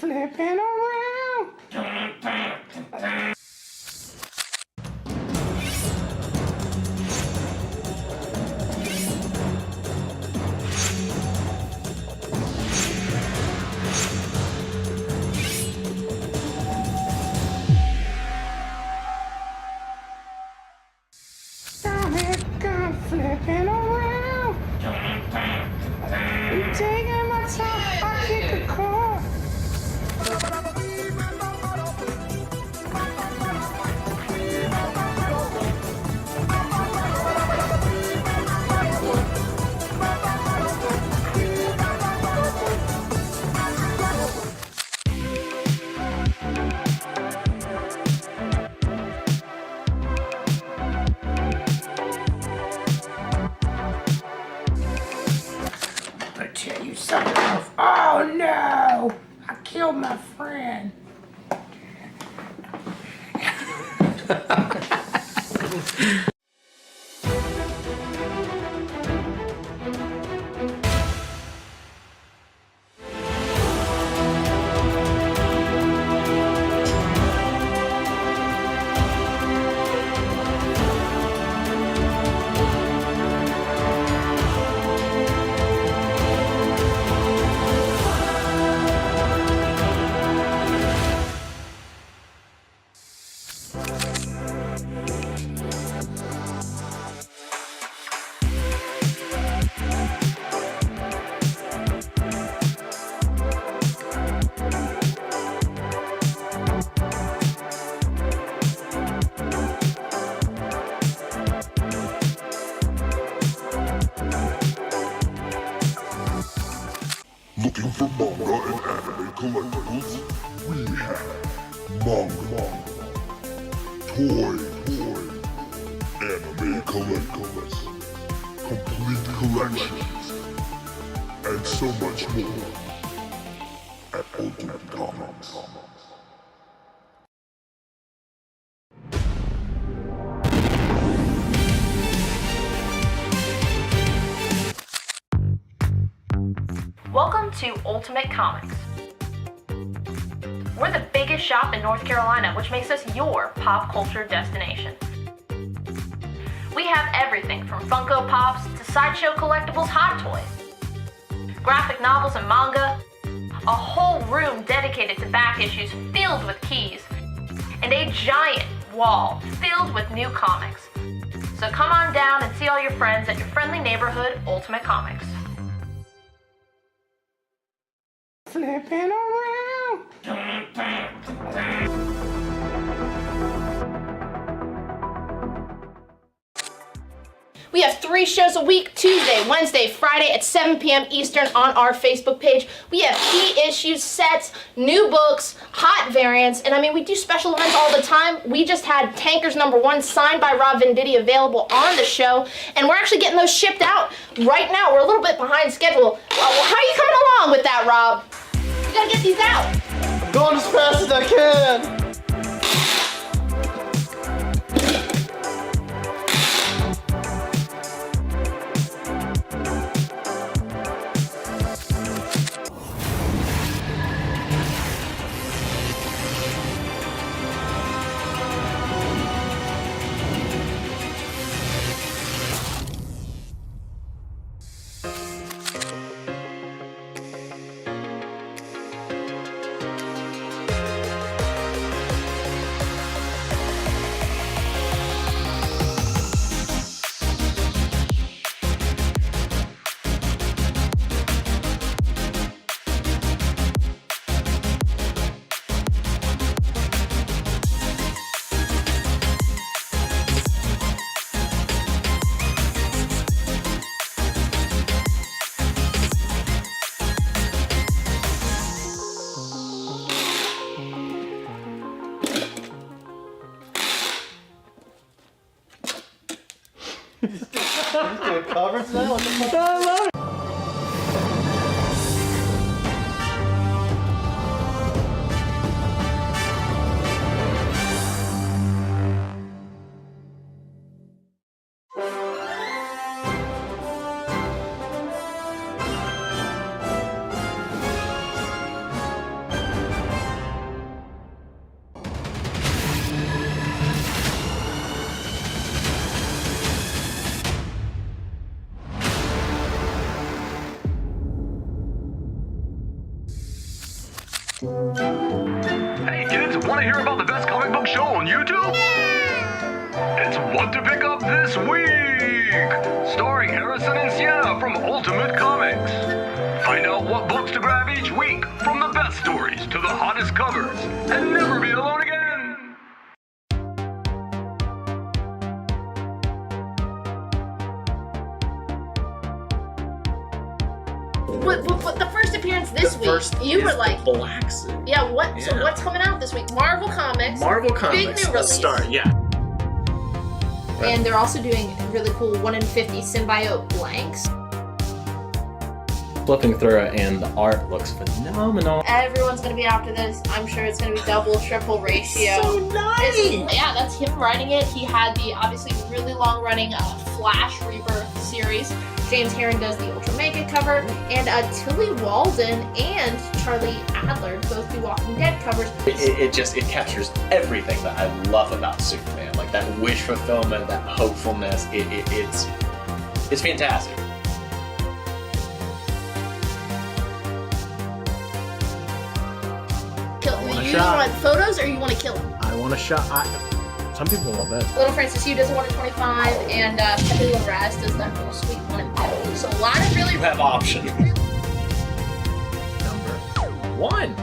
Flipping around. Flipping around. You taking my time, I kick a car. Tell you something else. Oh no! I killed my friend. Looking for manga and anime collectibles? We have manga, toy, anime collectibles, complete collections, and so much more at Ultimate Comics. Welcome to Ultimate Comics. We're the biggest shop in North Carolina, which makes us your pop culture destination. We have everything from Funko Pops to sideshow collectibles, Hot Toys, graphic novels and manga, a whole room dedicated to back issues filled with keys, and a giant wall filled with new comics. So come on down and see all your friends at your friendly neighborhood Ultimate Comics. Flipping around. We have 3 shows a week, Tuesday, Wednesday, Friday at 7 p.m. Eastern on our Facebook page. We have key issues, sets, new books, hot variants, and I mean, we do special events all the time. We just had Tankers #1 signed by Rob Venditti available on the show, and we're actually getting those shipped out right now. We're a little bit behind schedule. Well, how are you coming along with that, Rob? You gotta get these out. I'm going as fast as I can. Conference now? What the fuck? I love it. Hey kids, want to hear about the best comic book show on YouTube? It's What to Pick Up This Week! Starring Harrison and Sienna from Ultimate Comics. Find out what books to grab each week, from the best stories to the hottest covers, and never be alone again! But the first appearance this week, you were like, black suit. yeah, what? Yeah. So what's coming out this week? Marvel Comics. Marvel Big Comics. new Let's release. start. Yeah. And they're also doing really cool 1 in 50 symbiote blanks. Flipping through it, and the art looks phenomenal. Everyone's gonna be after this. I'm sure it's gonna be double, triple ratio. So nice. Yeah, that's him writing it. He had the obviously really long running Flash Rebirth series. James Herron does the Ultra Mega cover, and Tilly Walden and Charlie Adler both do Walking Dead covers. It captures everything that I love about Superman, like that wish fulfillment, that hopefulness. It's fantastic. You want photos or you want to kill him? I want a shot. Some people want that. Little Francis Yu does a 1 in 25, and Pepe Larraz does that real sweet 1 in 50. So a lot of really. You have options. Number 1.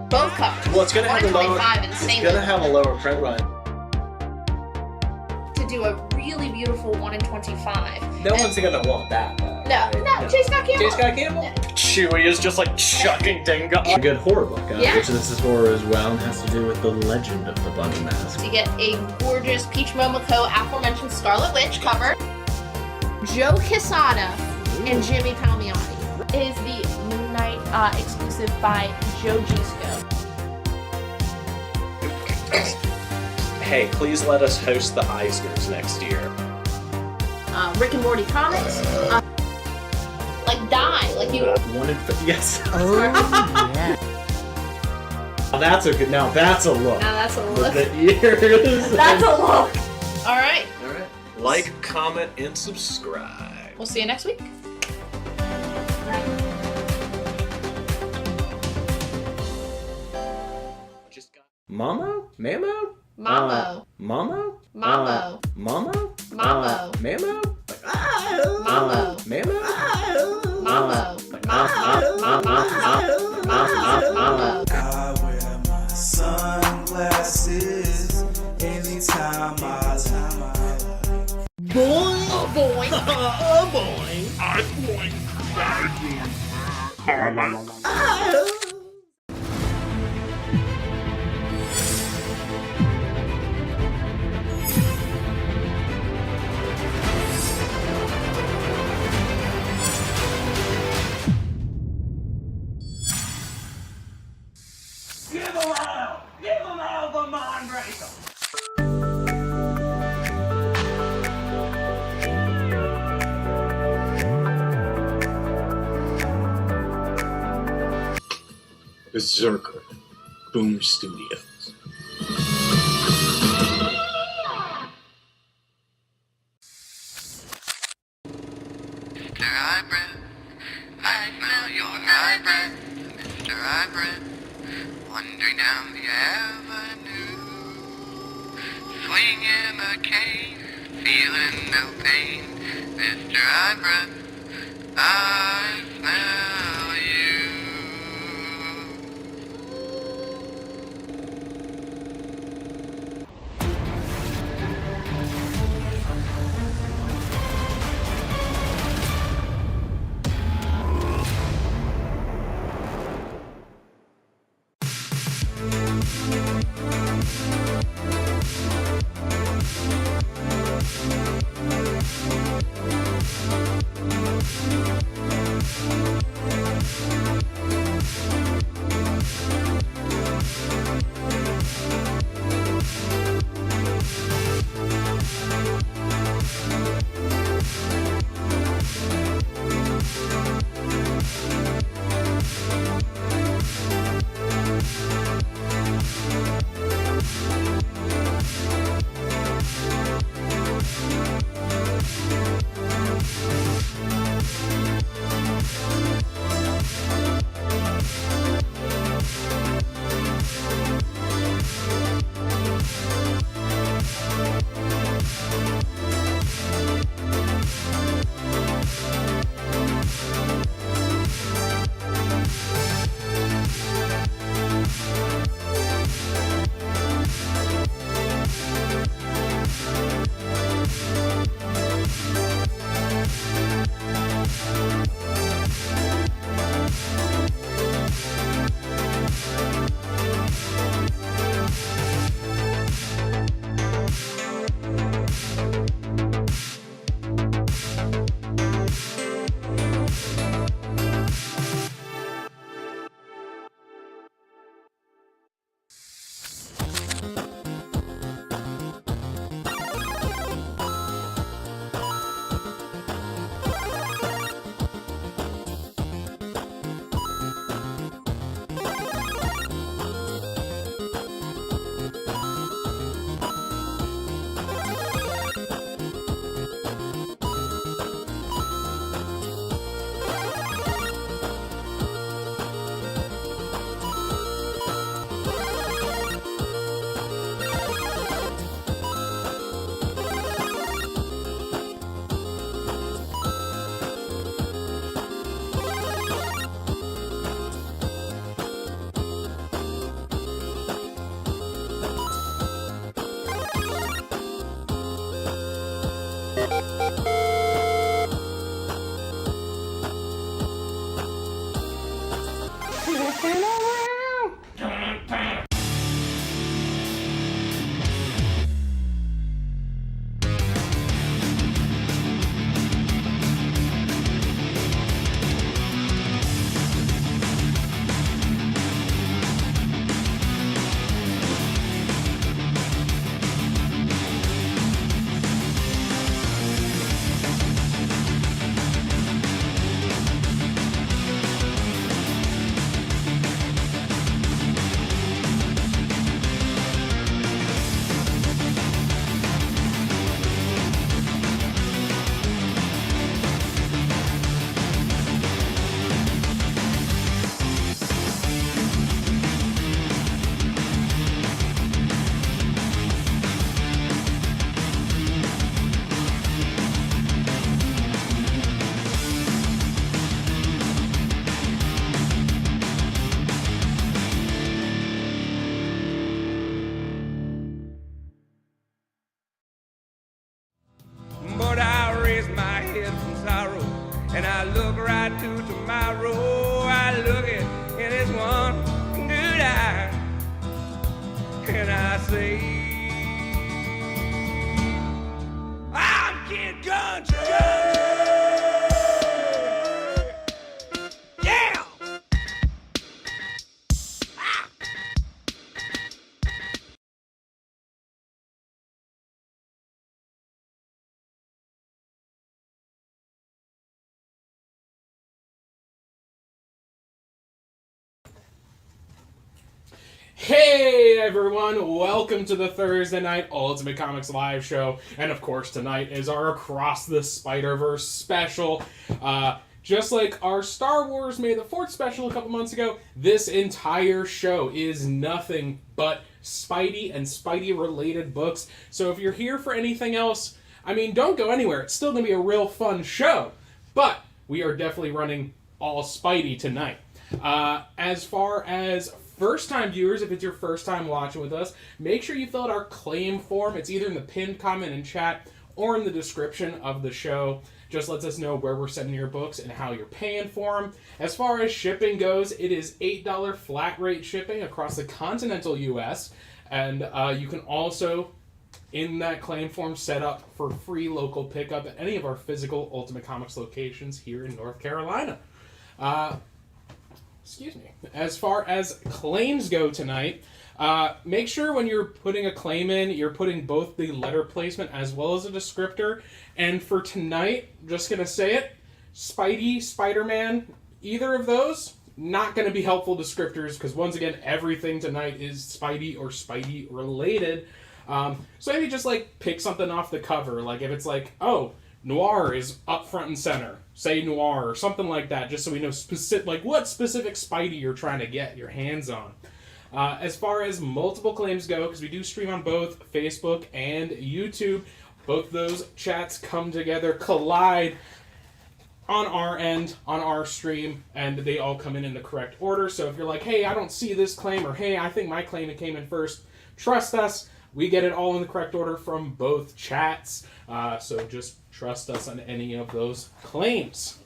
Both covers. Well, it's gonna 1 have in a lower. 25 in the It's same gonna book. have a lower print run. To do a really beautiful 1 in 25. No one's gonna want that. Though. No, J. Scott Campbell. J. Scott Campbell. Chewie is just like chucking Dingo. A good horror book, Yeah. which this is horror as well, and has to do with the legend of the Bunny Mask. You get a gorgeous Peach Momoko aforementioned Scarlet Witch cover. Joe Quesada and Jimmy Palmiotti. It is the Moon Knight exclusive by Joe Gisco. Hey, please let us host the Eisners next year. Rick and Morty comics. Like Die, like you. 1 in 50. Yes. Oh, yeah. Now that's a good. Now that's a look. Now that's a With look. the ears. That's a look. All right. Alright. Like, comment, and subscribe. We'll see you next week. Just got Mamo? Mamo? Mamo. Mamo? Mamo. Mamo? Mamo. Mamo? Mamo. Mamo? Mamo. Mamo. I wear my sunglasses anytime I Boy. Berserker, Boomer Studios. Mr. Hybrid, I smell your hybrid. Mr. Hybrid, wandering down the avenue, swinging a cane, feeling no pain. Mr. Hybrid, I smell you. walking around. But I raise my head from sorrow, and I look right to tomorrow. I look it in this one good eye, and I say, I'm Kid Country. Yeah! Hey everyone, welcome to the Thursday Night Ultimate Comics live show, and of course tonight is our Across the Spider-Verse special. Just like our Star Wars May the 4th special a couple months ago, this entire show is nothing but Spidey and Spidey-related books. So if you're here for anything else, I mean, don't go anywhere. It's still going to be a real fun show. But we are definitely running all Spidey tonight. As far as first-time viewers, if it's your first time watching with us, make sure you fill out our claim form. It's either in the pinned comment in chat or in the description of the show. Just lets us know where we're sending your books and how you're paying for them. As far as shipping goes, it is $8 flat rate shipping across the continental U.S. And you can also, in that claim form, set up for free local pickup at any of our physical Ultimate Comics locations here in North Carolina. Excuse me. As far as claims go tonight, make sure when you're putting a claim in, you're putting both the letter placement as well as a descriptor. And for tonight, just going to say it, Spidey, Spider-Man, either of those, not going to be helpful descriptors because, once again, everything tonight is Spidey or Spidey related. So maybe just, like, pick something off the cover. Like, if it's like, oh, Noir is up front and center. Say Noir or something like that, just so we know what specific Spidey you're trying to get your hands on. As far as multiple claims go, because we do stream on both Facebook and YouTube, both those chats come together, collide on our end, on our stream, and they all come in the correct order. So if you're like, hey, I don't see this claim, or hey, I think my claim came in first, trust us, we get it all in the correct order from both chats. So just trust us on any of those claims.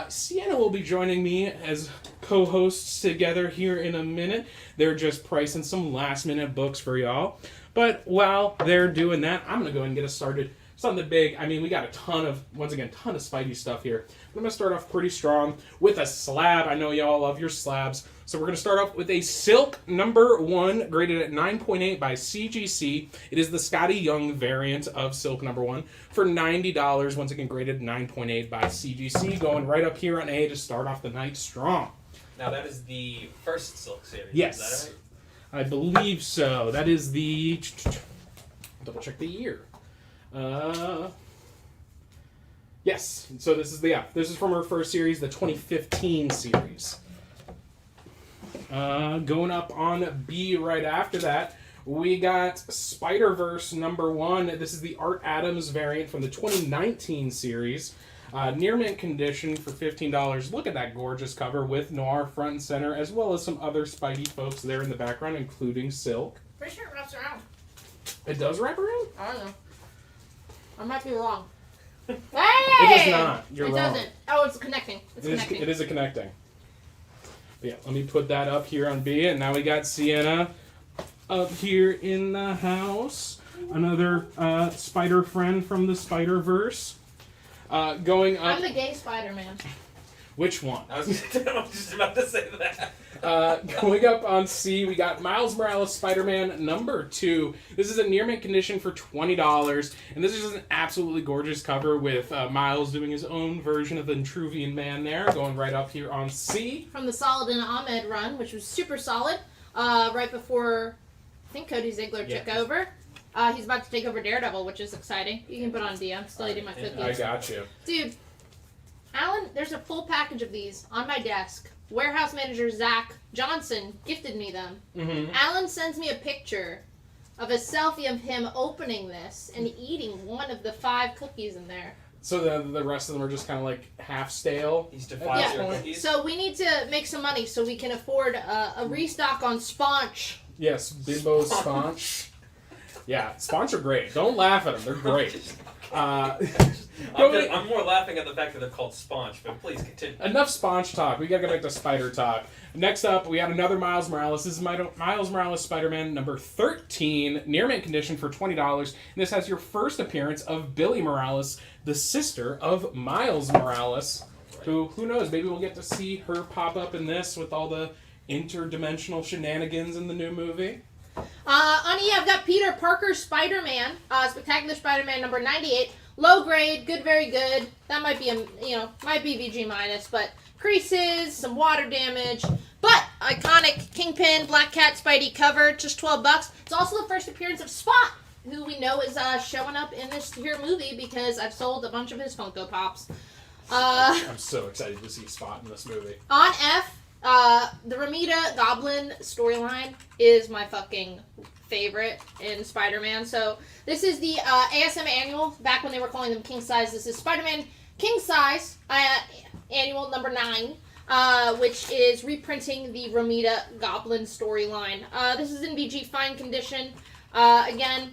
Sienna will be joining me as co-hosts together here in a minute. They're just pricing some last-minute books for y'all. But while they're doing that, I'm going to go ahead and get us started. Something big. I mean, we got a ton of Spidey stuff here. I'm going to start off pretty strong with a slab. I know y'all love your slabs. So we're going to start off with a Silk #1, graded at 9.8 by CGC. It is the Scotty Young variant of Silk #1 for $90. Once again, graded 9.8 by CGC. Going right up here on A to start off the night strong. Now, that is the first Silk series. Yes. Is that right? I believe so. That is the... Double check the year. Yes. So this is from our first series, the 2015 series. Going up on B right after that, we got Spider-Verse #1. This is the Art Adams variant from the 2019 series. Near mint condition for $15. Look at that gorgeous cover with Noir front and center, as well as some other Spidey folks there in the background, including Silk. Pretty sure it wraps around. It does wrap around? I don't know. I might be wrong. Hey! It does not. You're wrong. It doesn't. Oh, it's connecting. It's connecting. It is a connecting. Yeah, let me put that up here on B, and now we got Sienna up here in the house. Another spider friend from the Spider-Verse. Going up... I'm the gay Spider-Man. Which one? I was just about to say that. Going up on C, we got Miles Morales Spider-Man number 2. This is a near mint condition for $20, and this is just an absolutely gorgeous cover with Miles doing his own version of the Intruvian Man there, going right up here on C. From the Saladin Ahmed run, which was super solid, right before I think Cody Ziegler took over. He's about to take over Daredevil, which is exciting. You can put on D. I'm still eating my cookies. I got you. Dude, Alan, there's a full package of these on my desk. Warehouse manager Zach Johnson gifted me them. Mm-hmm. Alan sends me a picture of a selfie of him opening this and eating one of the 5 cookies in there. So the rest of them are just kind of like half stale? He's defiled your cookies? So we need to make some money so we can afford a restock on Sponge. Yes, Bimbo Sponge. Yeah, Sponge are great. Don't laugh at them. They're great. I'm more laughing at the fact that they're called Sponge, but please continue. Enough Sponge talk. We gotta get back to Spider talk. Next up, we have another Miles Morales. This is Miles Morales Spider-Man number 13, near mint condition for $20. And this has your first appearance of Billy Morales, the sister of Miles Morales. Who knows? Maybe we'll get to see her pop up in this with all the interdimensional shenanigans in the new movie. On E, I've got Peter Parker Spider-Man, Spectacular Spider-Man number 98. Low grade, good, very good. That might be might be VG minus, but creases, some water damage. But iconic Kingpin, Black Cat, Spidey cover, just $12. It's also the first appearance of Spot, who we know is showing up in this here movie because I've sold a bunch of his Funko Pops. I'm so excited to see Spot in this movie. On F, the Ramita Goblin storyline is my fucking favorite in Spider-Man. So this is the ASM annual, back when they were calling them king size. This is Spider-Man king size annual number 9, which is reprinting the Ramita Goblin storyline. This is in BG fine condition. Again,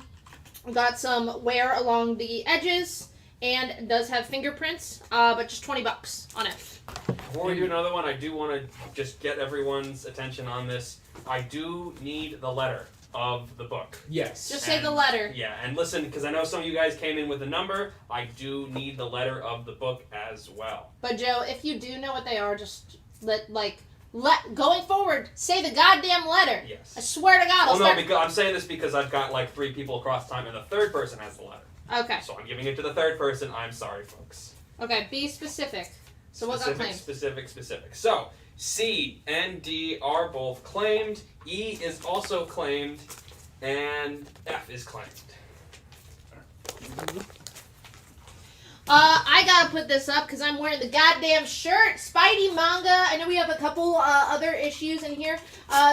got some wear along the edges, and it does have fingerprints, but just $20 on F. Before we do another one, I do want to just get everyone's attention on this. I do need the letter of the book. Yes. Just say the letter. Yeah, and listen, because I know some of you guys came in with a number. I do need the letter of the book as well. But Joe, if you do know what they are, just let going forward, say the goddamn letter. Yes. I swear to God, Well, no, because I'm saying this because I've got like 3 people across time, and the third person has the letter. Okay. So I'm giving it to the third person. I'm sorry, folks. Okay, be specific. So what got claimed? Specific. So, C and D are both claimed. E is also claimed. And F is claimed. I gotta put this up because I'm wearing the goddamn shirt. Spidey manga. I know we have a couple other issues in here.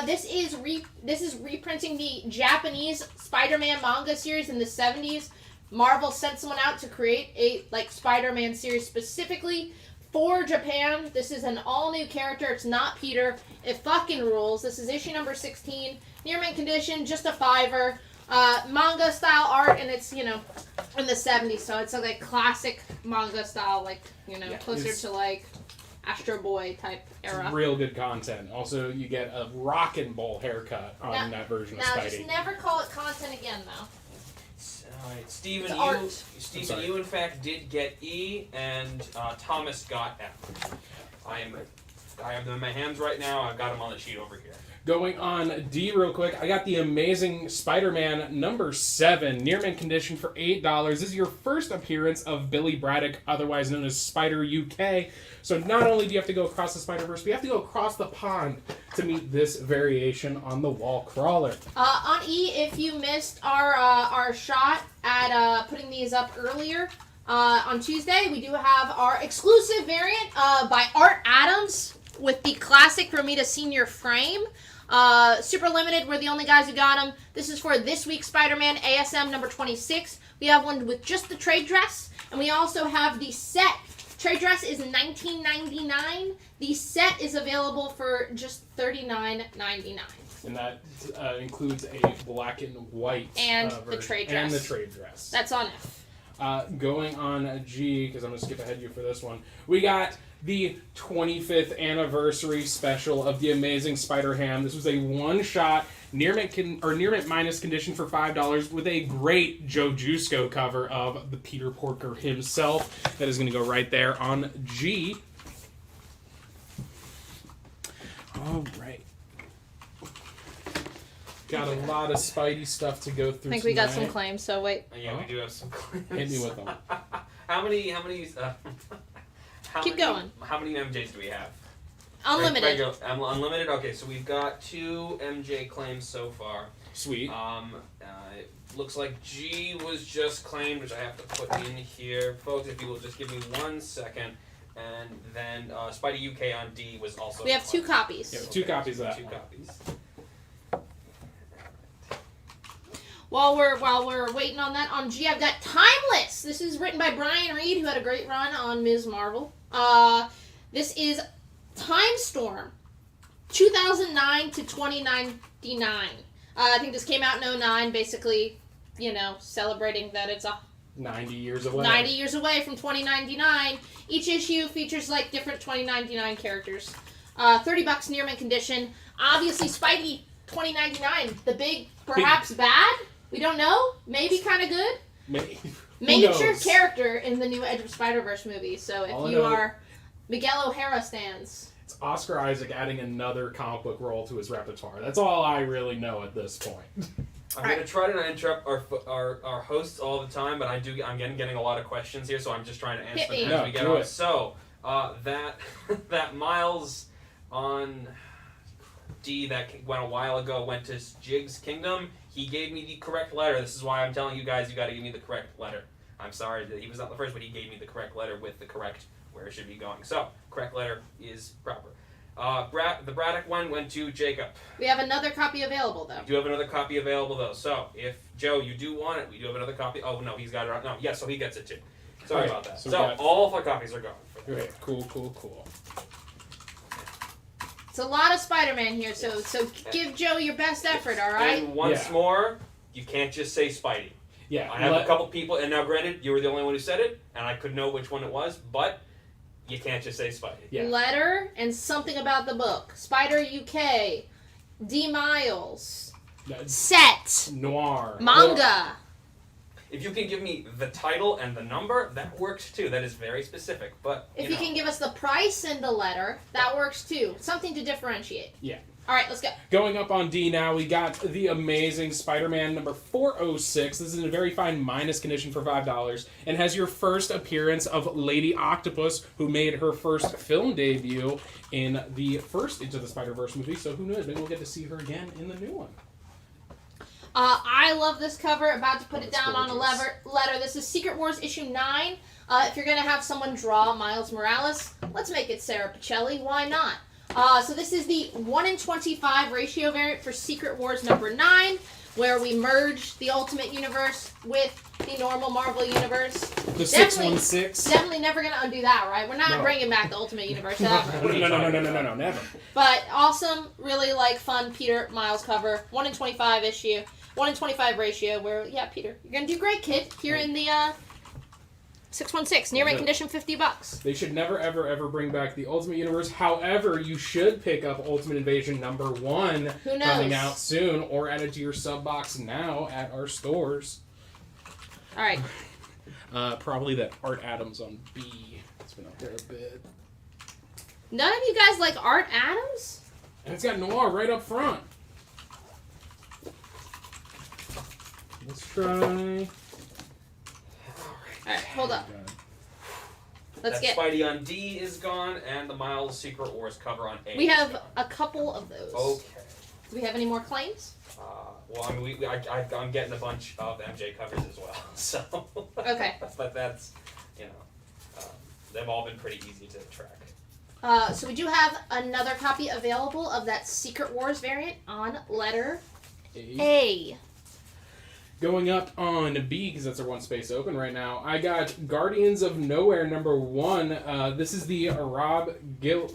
This is reprinting the Japanese Spider-Man manga series in the 70s. Marvel sent someone out to create a Spider-Man series specifically for Japan. This is an all-new character. It's not Peter. It fucking rules. This is issue number 16. Near mint condition, just a $5. Manga style art, and it's, in the 70s, so it's like classic manga style, closer to Astro Boy type era. It's real good content. Also, you get a rockin' bowl haircut on that version of Spidey. Now, just never call it content again, though. Alright, Stephen, you in fact did get E, and Thomas got F. I have them in my hands right now. I've got them on the sheet over here. Going on D real quick, I got the Amazing Spider-Man number 7, near mint condition for $8. This is your first appearance of Billy Braddock, otherwise known as Spider UK. So not only do you have to go across the Spider-Verse, but you have to go across the pond to meet this variation on the wall crawler. On E, if you missed our shot at putting these up earlier, on Tuesday, we do have our exclusive variant by Art Adams with the classic Romita Senior frame. Super limited, we're the only guys who got them. This is for this week's Spider-Man ASM number 26. We have one with just the trade dress, and we also have the set. Trade dress is $19.99. The set is available for just $39.99. And that includes a black and white and version. the trade dress. And the trade dress. That's on F. Going on G, because I'm going to skip ahead of you for this one, we got the 25th anniversary special of The Amazing Spider-Ham. This was a one-shot near mint minus condition for $5 with a great Joe Jusko cover of the Peter Porker himself. That is going to go right there on G. All right. Got a lot of Spidey stuff to go through. I think we got some claims, so wait. Yeah, we do have some claims. Hit me with them. How many Keep going. How many MJs do we have? Unlimited. Unlimited? Okay, so we've got 2 MJ claims so far. Sweet. It looks like G was just claimed, which I have to put in here. Folks, if you will just give me 1 second. And then Spidey UK on D was also We have 2 copies. Yeah, 2 copies of that. 2 copies. While we're waiting on that, on G, I've got Timeless. This is written by Brian Reed, who had a great run on Ms. Marvel. This is Time Storm, 2009 to 2099. I think this came out in 2009, basically, celebrating that it's 90 years away. 90 years away from 2099. Each issue features different 2099 characters. $30 near mint condition. Obviously, Spidey 2099, the big, perhaps bad. We don't know. Maybe kind of good. Major character in the new Edge of Spider-Verse movie. So if you are Miguel O'Hara stands. It's Oscar Isaac adding another comic book role to his repertoire. That's all I really know at this point. I'm going to try to not interrupt our hosts all the time, but I'm getting a lot of questions here, so I'm just trying to answer them as we get on. So, that Miles on D that went a while ago went to Jig's Kingdom. He gave me the correct letter. This is why I'm telling you guys, you got to give me the correct letter. I'm sorry that he was not the first, but he gave me the correct letter with the correct where it should be going. So, correct letter is proper. The Braddock one went to Jacob. We have another copy available, though. We do have another copy available, though. So, if, Joe, you do want it, we do have another copy. Oh, no, he's got it. No, yes, so he gets it, too. Sorry about that. So all of our copies are gone. Okay, cool. It's a lot of Spider-Man here, so give Joe your best effort, all right? And once more, you can't just say Spidey. Yeah. I have a couple people, and now granted, you were the only one who said it, and I couldn't know which one it was, but you can't just say Spidey. Yeah. Letter and something about the book. Spider UK. D. Miles. Set. Noir. Manga. If you can give me the title and the number, that works too. That is very specific, but If you can give us the price and the letter, that works too. Something to differentiate. Yeah. All right, let's go. Going up on D now, we got The Amazing Spider-Man number 406. This is in a very fine minus condition for $5 and has your first appearance of Lady Octopus, who made her first film debut in the first Into the Spider-Verse movie. So who knows? Maybe we'll get to see her again in the new one. I love this cover. About to put it down on a letter. This is Secret Wars issue 9. If you're going to have someone draw Miles Morales, let's make it Sarah Pichelli. Why not? So this is the 1:25 ratio variant for Secret Wars number 9, where we merge the Ultimate Universe with the normal Marvel Universe. The 616. Definitely never going to undo that, right? We're not bringing back the Ultimate Universe ever. No, never. But awesome, really fun Peter Miles cover. 1:25 issue. 1:25 ratio where, Peter, you're going to do great, kid. Here in the 616. Near mint condition, $50. They should never, ever bring back the Ultimate Universe. However, you should pick up Ultimate Invasion number 1 Who knows? coming out soon, or add it to your sub box now at our stores. All right. Probably that Art Adams on B. It's been up there a bit. None of you guys like Art Adams? And it's got Noir right up front. Let's try. Alright, hold up. Let's that Spidey on D is gone, and the Miles Secret Wars cover on A. We have a couple of those. Okay. Do we have any more claims? Well, I mean, I'm getting a bunch of MJ covers as well, so. Okay. But that's, they've all been pretty easy to track. So we do have another copy available of that Secret Wars variant on letter A. Going up on B, because that's our one space open right now, I got Guardians of Nowhere #1. This is the Rob Guillory.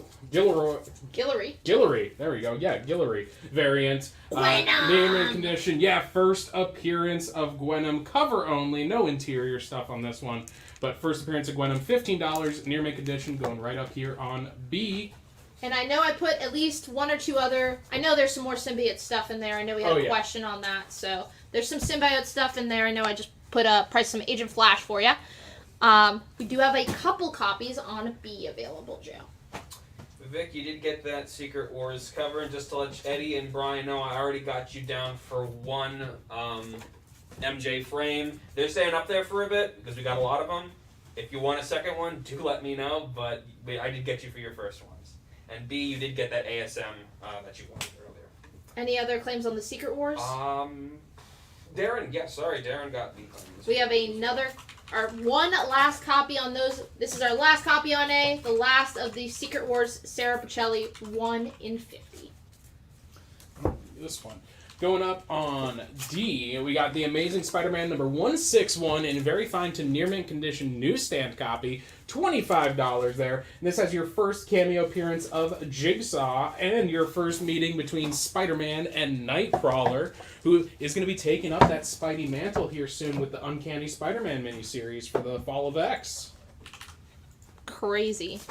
There we go. Yeah, Guillory variant. Name and condition. Yeah, first appearance of Gwenum. Cover only. No interior stuff on this one. But first appearance of Gwenum, $15. Near mint condition going right up here on B. And I know I put at least one or two other... I know there's some more symbiote stuff in there. I know we had a question on that. So there's some symbiote stuff in there. I know I just priced some Agent Flash for you. We do have a couple copies on B available, Joe. Vic, you did get that Secret Wars cover, and just to let Eddie and Brian know, I already got you down for one MJ frame. They're staying up there for a bit, because we got a lot of them. If you want a second one, do let me know, but I did get you for your first ones. And B, you did get that ASM that you wanted earlier. Any other claims on the Secret Wars? Darren, Darren got the claims. We have our one last copy on those. This is our last copy on A, the last of the Secret Wars Sarah Pacelli 1 in 50. This one. Going up on D, we got the Amazing Spider-Man #161 in very fine to near mint condition newsstand copy, $25 there. And this has your first cameo appearance of Jigsaw and your first meeting between Spider-Man and Nightcrawler, who is going to be taking up that Spidey mantle here soon with the Uncanny Spider-Man miniseries for the Fall of X. Crazy.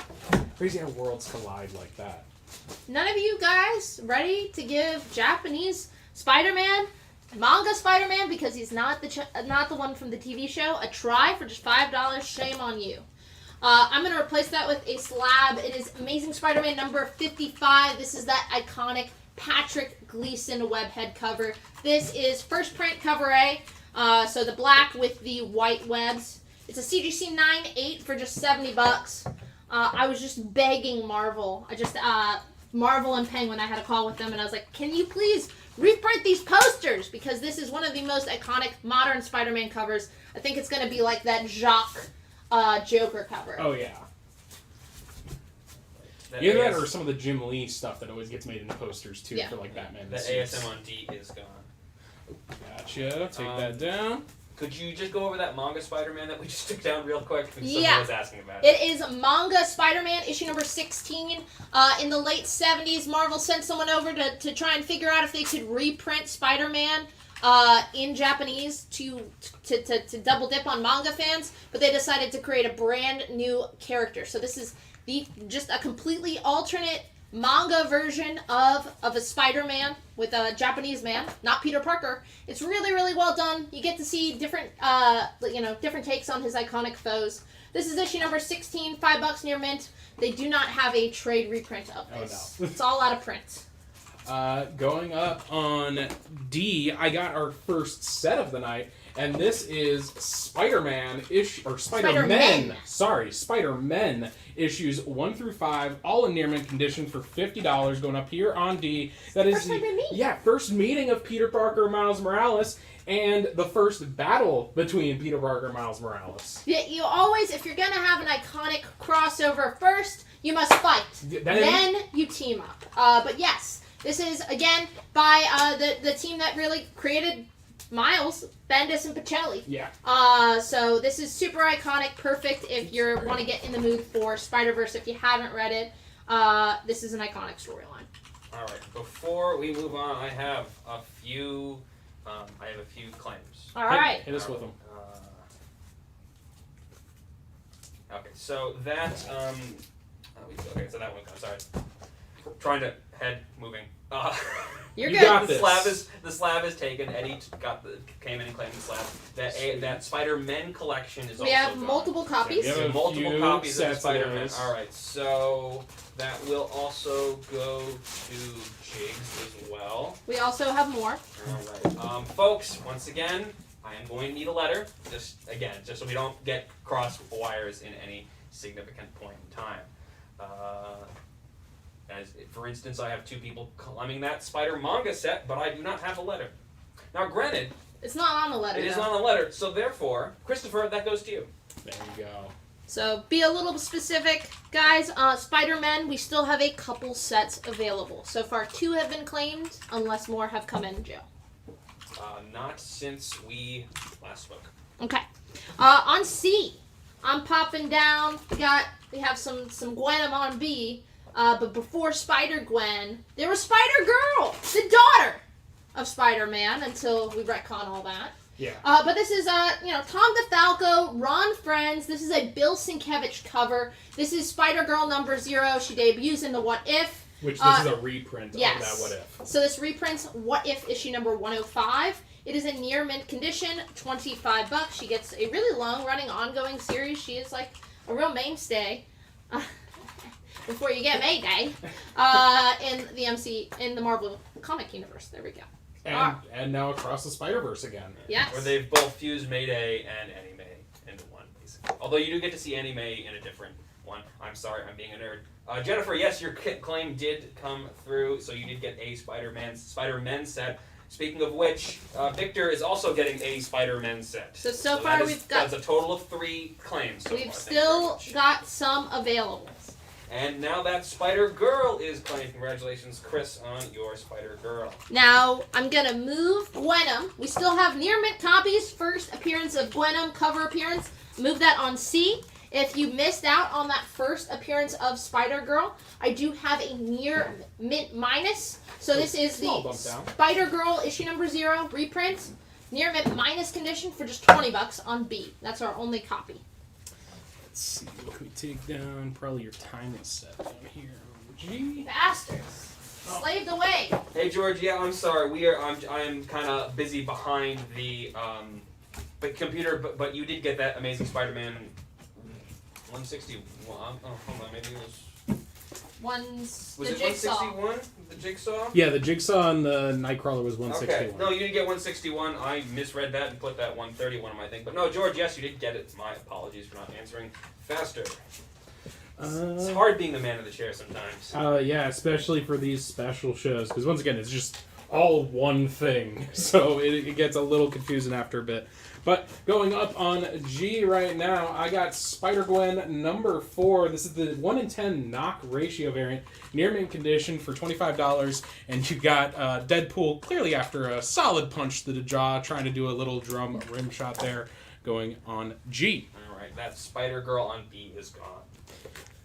Crazy how worlds collide like that. None of you guys ready to give Japanese Spider-Man, manga Spider-Man, because he's not the one from the TV show, a try for just $5? Shame on you. I'm going to replace that with a slab. It is Amazing Spider-Man #55. This is that iconic Patrick Gleason webhead cover. This is first print cover A, so the black with the white webs. It's a CGC 9/8 for just $70. I was just begging Marvel. Marvel and Penguin, I had a call with them, and I was like, can you please reprint these posters? Because this is one of the most iconic modern Spider-Man covers. I think it's going to be like that Jacques Joker cover. Oh, yeah. Either that or some of the Jim Lee stuff that always gets made into posters, too, for like Batman. The ASM on D is gone. Gotcha. Take that down. Could you just go over that manga Spider-Man that we just took down real quick? Because someone was asking about it. It is manga Spider-Man, issue #16. In the late 70s, Marvel sent someone over to try and figure out if they could reprint Spider-Man in Japanese to double dip on manga fans, but they decided to create a brand new character. So this is just a completely alternate manga version of a Spider-Man with a Japanese man, not Peter Parker. It's really, really well done. You get to see different takes on his iconic foes. This is issue #16, $5 near mint. They do not have a trade reprint of this. Oh, no. It's all out of print. Going up on D, I got our first set of the night, and this is Spider-Man Spider-Men. Sorry, Spider-Men issues 1 through 5, all in near mint condition for $50. Going up here on D. That is first meeting of Peter Parker and Miles Morales, and the first battle between Peter Parker and Miles Morales. Yeah, you always, if you're gonna have an iconic crossover first, you must fight. Then you team up. But yes. This is, again, by the team that really created Miles, Bendis, and Pacelli. Yeah. So this is super iconic, perfect if you want to get in the mood for Spider-Verse. If you haven't read it, this is an iconic storyline. All right. Before we move on, I have a few claims. All right. Hit us with them. Okay. So that so that one. I'm sorry. Trying to moving. You're you good. Got this. The slab is taken. Eddie came in and claimed the slab. That Spider-Men collection is we have multiple copies. We have multiple copies of Spider-Man. All right, so that will also go to Jigs as well. We also have more. All right, folks. Once again, I am going to need a letter. Just so we don't get cross wires in any significant point in time. As for instance, I have 2 people claiming that Spider manga set, but I do not have a letter. Now, granted, it's not on a letter. It is not on a letter, so therefore, Christopher, that goes to you. There you go. So be a little specific, guys. Spider-Man, we still have a couple sets available. So far, 2 have been claimed, unless more have come in, Joe. Not since we last spoke. Okay. On C, I'm popping down. We have some Gwenum on B. But before Spider-Gwen, there was Spider-Girl, the daughter of Spider-Man, until we retcon all that. Yeah. But this is, Tom DeFalco, Ron Friends. This is a Bill Sienkiewicz cover. This is Spider-Girl number 0. She debuts in the What If. Which this is a reprint of that What If. So this reprints What If issue number 105. It is in near mint condition, $25. She gets a really long-running, ongoing series. She is like a real mainstay. Before you get Mayday, in the Marvel comic universe. There we go. And now across the Spider-Verse again. Yes. Where they've both fused Mayday and Annie May into one, basically. Although you do get to see Annie May in a different one. I'm sorry, I'm being a nerd. Jennifer, yes, your claim did come through, so you did get a Spider-Man set. Speaking of which, Victor is also getting a Spider-Man set. So far we've got... That's a total of 3 claims so We've far. still got some available. And now that Spider-Girl is claimed. Congratulations, Chris, on your Spider-Girl. Now, I'm going to move Gwenum. We still have near mint copies. First appearance of Gwenum, cover appearance. Move that on C. If you missed out on that first appearance of Spider-Girl, I do have a near mint minus. So this is the Spider-Girl issue number 0 reprint. Near mint minus condition for just $20 on B. That's our only copy. Let's see, what can we take down? Probably your timeless set down here. G. Bastards. Slaved away. Hey George, yeah, I'm sorry. I'm kind of busy behind the computer, but you did get that Amazing Spider-Man 161. Oh, hold on, maybe it was. Was it Jigsaw. 161? The Jigsaw? Yeah, the Jigsaw and the Nightcrawler was 161. Okay. No, you didn't get 161. I misread that and put that 131 on my thing. But no, George, yes, you did get it. My apologies for not answering faster. It's hard being the man of the chair sometimes. Yeah, especially for these special shows. Because once again, it's just all one thing. So it gets a little confusing after a bit. But going up on G right now, I got Spider-Gwen number 4. This is the 1 in 10 knock ratio variant, near mint condition for $25. And you got Deadpool clearly after a solid punch to the jaw, trying to do a little drum rim shot there, going on G. All right, that Spider-Girl on B is gone.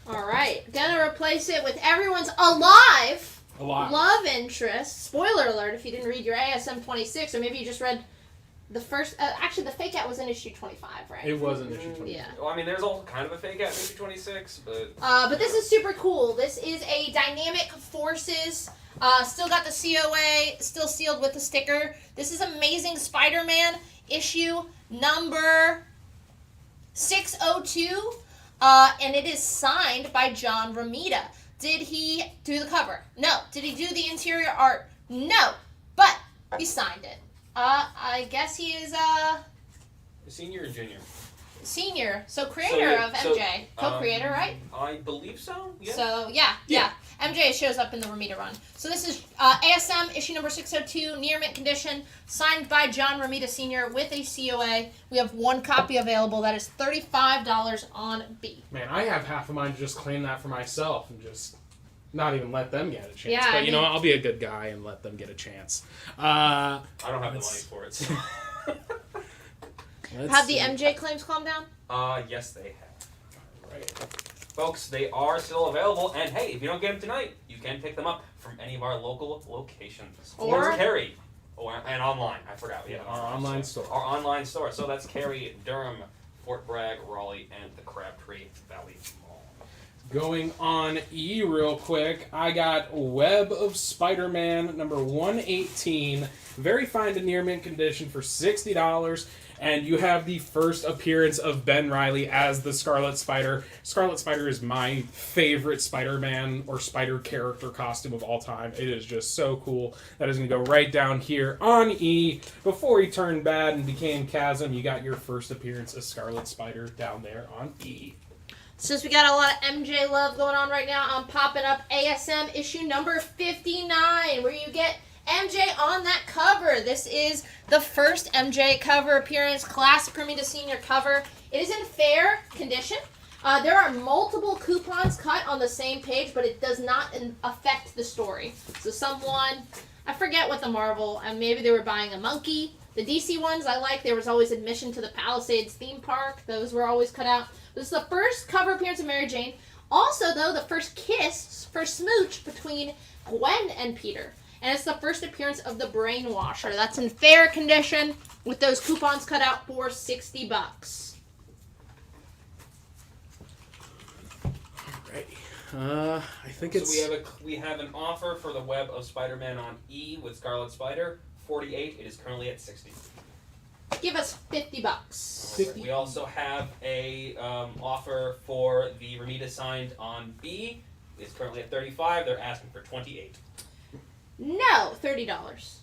All right, gonna replace it with everyone's alive love interest. Spoiler alert if you didn't read your ASM 26, or maybe you just read the first. Actually, the fake out was in issue 25, right? It was in issue 25. Yeah. Well, I mean, there's all kind of a fake out in issue 26, but. But this is super cool. This is a Dynamic Forces. Still got the COA, still sealed with the sticker. This is Amazing Spider-Man issue number 602. And it is signed by John Romita. Did he do the cover? No. Did he do the interior art? No. But he signed it. I guess he is Senior or junior? Senior. So creator of MJ. Co-creator, right? I believe so. Yeah. So yeah. MJ shows up in the Romita run. So this is ASM issue number 602, near mint condition, signed by John Romita Sr. with a COA. We have 1 copy available. That is $35 on B. Man, I have half of mine to just claim that for myself and just not even let them get a chance. Yeah, but I'll be a good guy and let them get a chance. I don't have the money for it. So. Have the MJ claims calmed down? Yes, they have. All right. Folks, they are still available, and hey, if you don't get them tonight, you can pick them up from any of our local locations. Or Cary. And online. I forgot. Yeah, our online store. Our online store. So that's Cary, Durham, Fort Bragg, Raleigh, and the Crabtree Valley Mall. Going on E real quick, I got Web of Spider-Man number 118. Very fine to near mint condition for $60. And you have the first appearance of Ben Reilly as the Scarlet Spider. Scarlet Spider is my favorite Spider-Man or Spider character costume of all time. It is just so cool. That is going to go right down here on E. Before he turned bad and became Chasm, you got your first appearance as Scarlet Spider down there on E. Since we got a lot of MJ love going on right now, I'm popping up ASM issue number 59, where you get MJ on that cover. This is the first MJ cover appearance, classic Romita Senior cover. It is in fair condition. There are multiple coupons cut on the same page, but it does not affect the story. So someone I forget what the Marvel, and maybe they were buying a monkey. The DC ones I like. There was always Admission to the Palisades theme park. Those were always cut out. This is the first cover appearance of Mary Jane. Also, though, the first kiss, first smooch between Gwen and Peter. And it's the first appearance of the Brainwasher. That's in fair condition with those coupons cut out for $60. Alrighty. I think it's... So we have an offer for the Web of Spider-Man on E with Scarlet Spider. 48. It is currently at 60. Give us $50. We also have a offer for the Ramita signed on B. It's currently at 35. They're asking for 28. No, $30.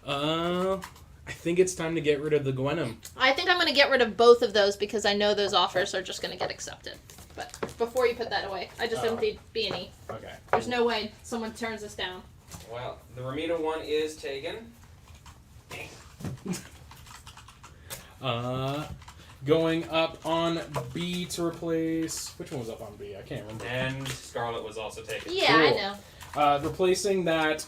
I think it's time to get rid of the Gwenum. I think I'm going to get rid of both of those because I know those offers are just going to get accepted. But before you put that away, I just don't need B&E. Okay. There's no way someone turns us down. Well, the Ramita one is taken. Going up on B to replace... Which one was up on B? I can't remember. And Scarlet was also taken. Yeah, cool. I know. Replacing that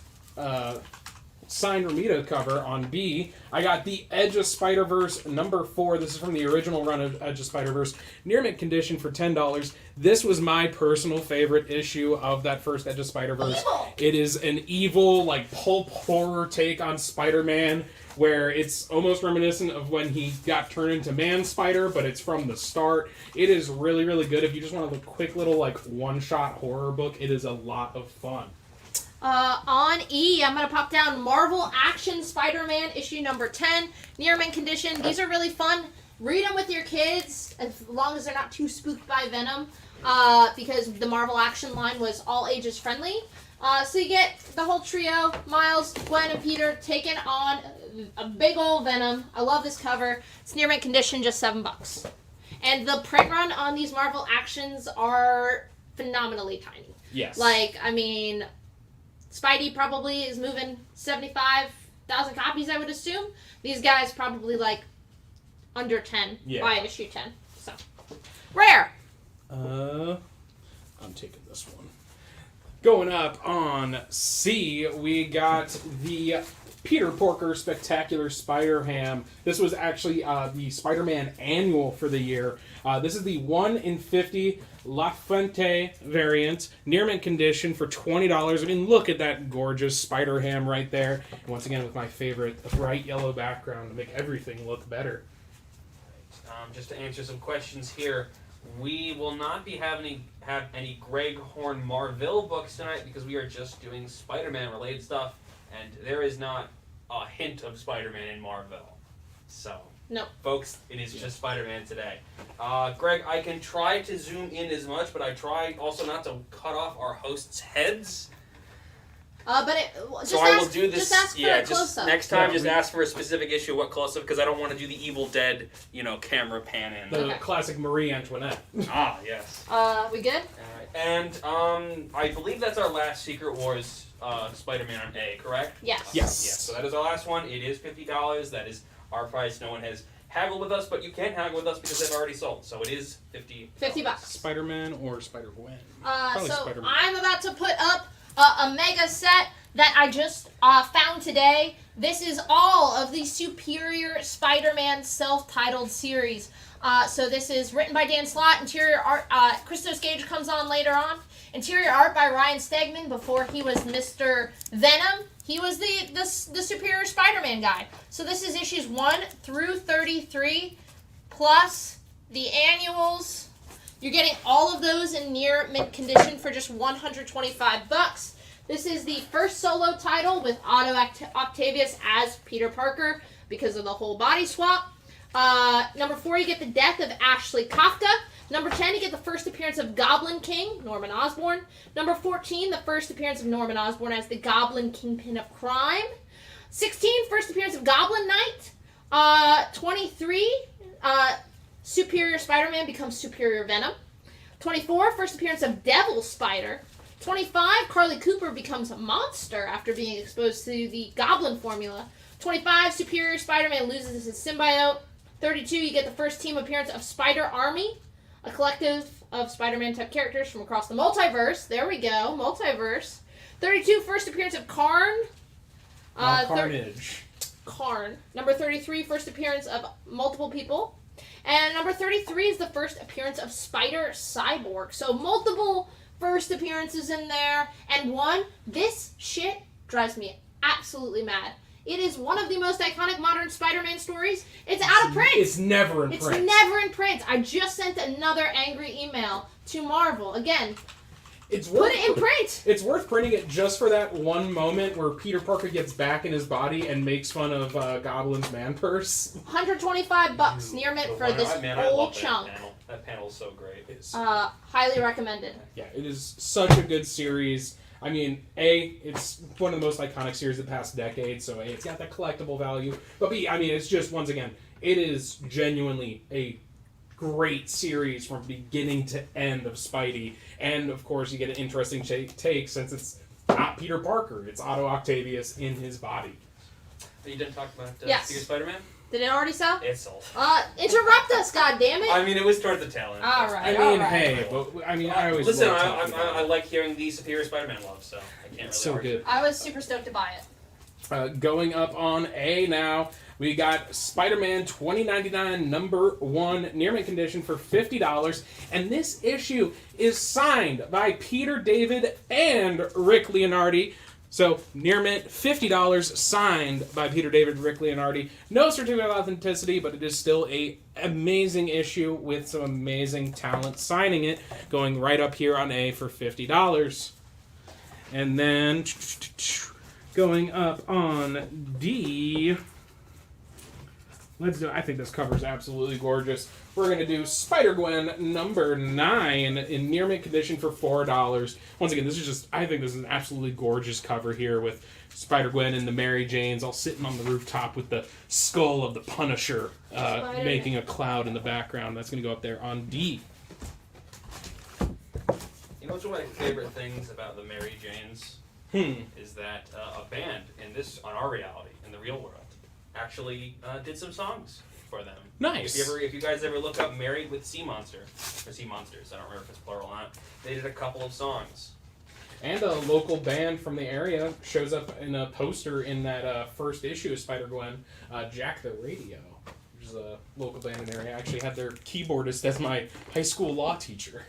signed Ramita cover on B, I got the Edge of Spider-Verse number 4. This is from the original run of Edge of Spider-Verse. Near mint condition for $10. This was my personal favorite issue of that first Edge of Spider-Verse. Evil. It is an evil, like, pulp horror take on Spider-Man, where it's almost reminiscent of when he got turned into Man-Spider, but it's from the start. It is really, really good. If you just want a quick little, like, one-shot horror book, it is a lot of fun. On E, I'm going to pop down Marvel Action Spider-Man issue number 10. Near mint condition. These are really fun. Read them with your kids, as long as they're not too spooked by Venom, because the Marvel Action line was all ages friendly. So you get the whole trio, Miles, Gwen, and Peter, taking on a big old Venom. I love this cover. It's near mint condition, just $7. And the print run on these Marvel Actions are phenomenally tiny. Yes. Like, I mean, Spidey probably is moving 75,000 copies, I would assume. These guys probably, like, under 10 by issue 10. So, rare! I'm taking this one. Going up on C, we got the Peter Porker Spectacular Spider-Ham. This was actually the Spider-Man annual for the year. This is the 1 in 50 La Fuente variant, near mint condition for $20. I mean, look at that gorgeous Spider-Ham right there. And once again, with my favorite bright yellow background to make everything look better. Just to answer some questions here, we will not be have any Greg Horn Marvel books tonight because we are just doing Spider-Man related stuff, and there is not a hint of Spider-Man in Marvel. So, no, folks, it is just Spider-Man today. Greg, I can try to zoom in as much, but I try also not to cut off our hosts' heads. But I will do this. Just ask for a close-up. Next time, just ask for a specific issue, what close-up, because I don't want to do the Evil Dead, camera pan in. The classic Marie Antoinette. Ah, yes. We good? Alright, and I believe that's our last Secret Wars Spider-Man on A, correct? Yes. Yes. Yes, so that is our last one. It is $50. That is our price. No one has haggled with us, but you can't haggle with us because they've already sold. So it is $50. Spider-Man or Spider-Gwen? So Spider-Man. I'm about to put up a mega set that I just found today. This is all of the Superior Spider-Man self-titled series. So this is written by Dan Slott, interior art, Christos Gage comes on later on. Interior art by Ryan Stegman before he was Mr. Venom. He was the Superior Spider-Man guy. So this is issues 1 through 33, plus the annuals. You're getting all of those in near mint condition for just $125. This is the first solo title with Otto Octavius as Peter Parker because of the whole body swap. Number 4, you get the death of Ashley Kafka. Number 10, you get the first appearance of Goblin King, Norman Osborn. Number 14, the first appearance of Norman Osborn as the Goblin Kingpin of Crime. 16, first appearance of Goblin Knight. 23, Superior Spider-Man becomes Superior Venom. 24, first appearance of Devil Spider. 25, Carly Cooper becomes a monster after being exposed to the Goblin formula. 25, Superior Spider-Man loses his symbiote. 32, you get the first team appearance of Spider Army, a collective of Spider-Man type characters from across the multiverse. There we go, multiverse. 32, first appearance of Karn. Carnage. Karn. Number 33, first appearance of multiple people. And number 33 is the first appearance of Spider Cyborg. So multiple first appearances in there. And one, this shit drives me absolutely mad. It is one of the most iconic modern Spider-Man stories. It's out of print. It's never in print. It's never in print. I just sent another angry email to Marvel. Again, put it in print. It's worth printing it just for that one moment where Peter Parker gets back in his body and makes fun of Goblin's man purse. $125 near mint for this whole chunk. That panel is so great. Highly recommended. Yeah, it is such a good series. I mean, A, it's one of the most iconic series of the past decade, so A, it's got that collectible value. But B, I mean, it's just, once again, it is genuinely a great series from beginning to end of Spidey. And, of course, you get an interesting take since it's not Peter Parker. It's Otto Octavius in his body. You didn't talk about Yes. Secret Spider-Man? Did it already sell? It sold. Interrupt us, goddammit! I mean, it was towards the tail end. All right. Hey, but I mean, I always listen. love talking about I like hearing the Superior Spider-Man love, so I can't it's really so good. I was super stoked to buy it. Going up on A now, we got Spider-Man 2099 #1 near mint condition for $50, and this issue is signed by Peter David and Rick Leonardi. So, near mint, $50, signed by Peter David, Rick Leonardi. No certificate of authenticity, but it is still a amazing issue with some amazing talent signing it, going right up here on A for $50. And then, going up on D, let's do, I think this cover is absolutely gorgeous. We're going to do Spider-Gwen #9 in near mint condition for $4. Once again, this is just, I think this is an absolutely gorgeous cover here with Spider-Gwen and the Mary Janes all sitting on the rooftop with the skull of the Punisher making a cloud in the background. That's going to go up there on D. You know what's one of my favorite things about the Mary Janes? Is that a band on our reality, in the real world, actually did some songs for them. Nice. If you guys ever look up Married with Sea Monster, or Sea Monsters, I don't remember if it's plural or not, they did a couple of songs. And a local band from the area shows up in a poster in that first issue of Spider-Gwen, Jack the Radio, which is a local band in the area. I actually had their keyboardist as my high school law teacher.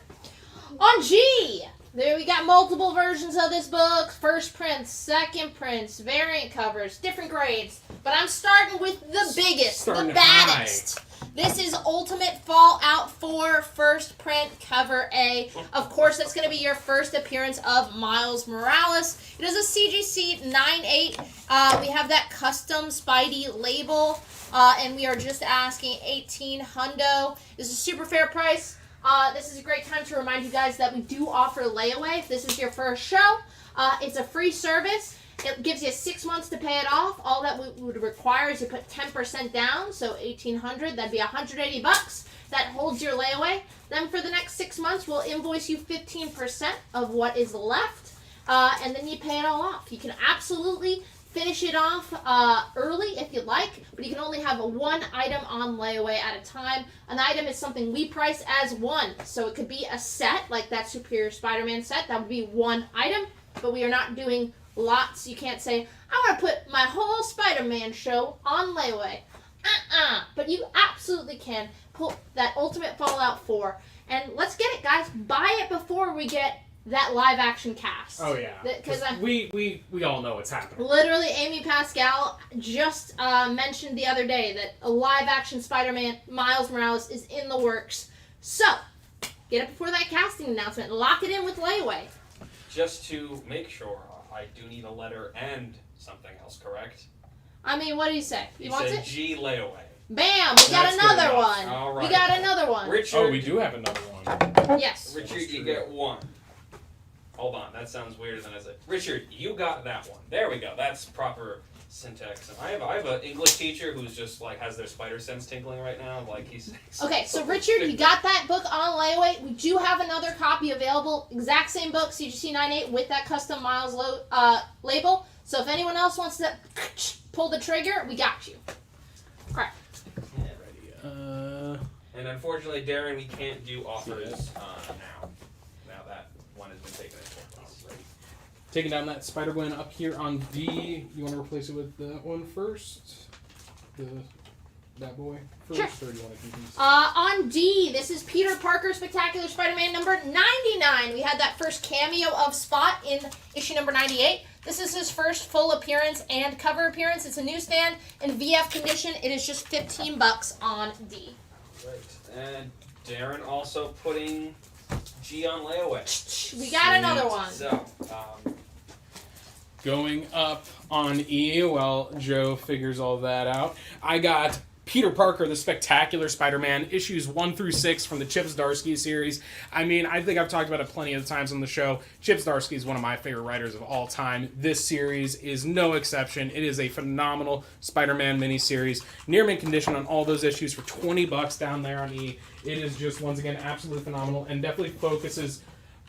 On G, there we got multiple versions of this book. First prints, second prints, variant covers, different grades. But I'm starting with the biggest, the baddest. This is Ultimate Fallout 4 first print cover A. Of course, that's going to be your first appearance of Miles Morales. It is a CGC 9.8. We have that custom Spidey label. And we are just asking $18 This is a super fair price. This is a great time to remind you guys that we do offer layaway. If this is your first show, it's a free service. It gives you 6 months to pay it off. All that we would require is you put 10% down, so $1,800. That'd be $180. That holds your layaway. Then for the next 6 months, we'll invoice you 15% of what is left, and then you pay it all off. You can absolutely finish it off early if you'd like, but you can only have one item on layaway at a time. An item is something we price as one, so it could be a set, like that Superior Spider-Man set. That would be one item, but we are not doing lots. You can't say, I want to put my whole Spider-Man show on layaway. But you absolutely can pull that Ultimate Fallout 4. And let's get it, guys. Buy it before we get that live action cast. Oh yeah, because we all know what's happening. Literally, Amy Pascal just mentioned the other day that a live action Spider-Man Miles Morales is in the works. So get it before that casting announcement. Lock it in with layaway. Just to make sure, I do need a letter and something else, correct? I mean, what did he say? He wants said it? G layaway. Bam! We got another one. All right. We got another one. Richard. Oh, we do have another one. Yes. Richard, you get one. Hold on, that sounds weirder than I said. Richard, you got that one. There we go. That's proper syntax. And I have an English teacher who's just like has their spider sense tinkling right now. Like he's. Okay, so Richard, you got that book on layaway. We do have another copy available. Exact same book, CGC 9.8, with that custom Miles label. So if anyone else wants to pull the trigger, we got you. All right. And unfortunately, Darren, we can't do offers now. Now that one has been taken in. taking down that Spider-Gwen up here on D. You want to replace it with that one first? That boy first? Sure. Or do you want to continue? On D, this is Peter Parker Spectacular Spider-Man number 99. We had that first cameo of Spot in issue number 98. This is his first full appearance and cover appearance. It's a newsstand in VF condition. It is just $15 on D. Right. And Darren also putting G on layaway. We got another one. So, going up on E while Joe figures all that out, I got Peter Parker, the Spectacular Spider-Man, issues 1 through 6 from the Chip Zdarsky series. I mean, I think I've talked about it plenty of times on the show. Chip Zdarsky is one of my favorite writers of all time. This series is no exception. It is a phenomenal Spider-Man miniseries. Near mint condition on all those issues for $20 down there on E. It is just, once again, absolutely phenomenal and definitely focuses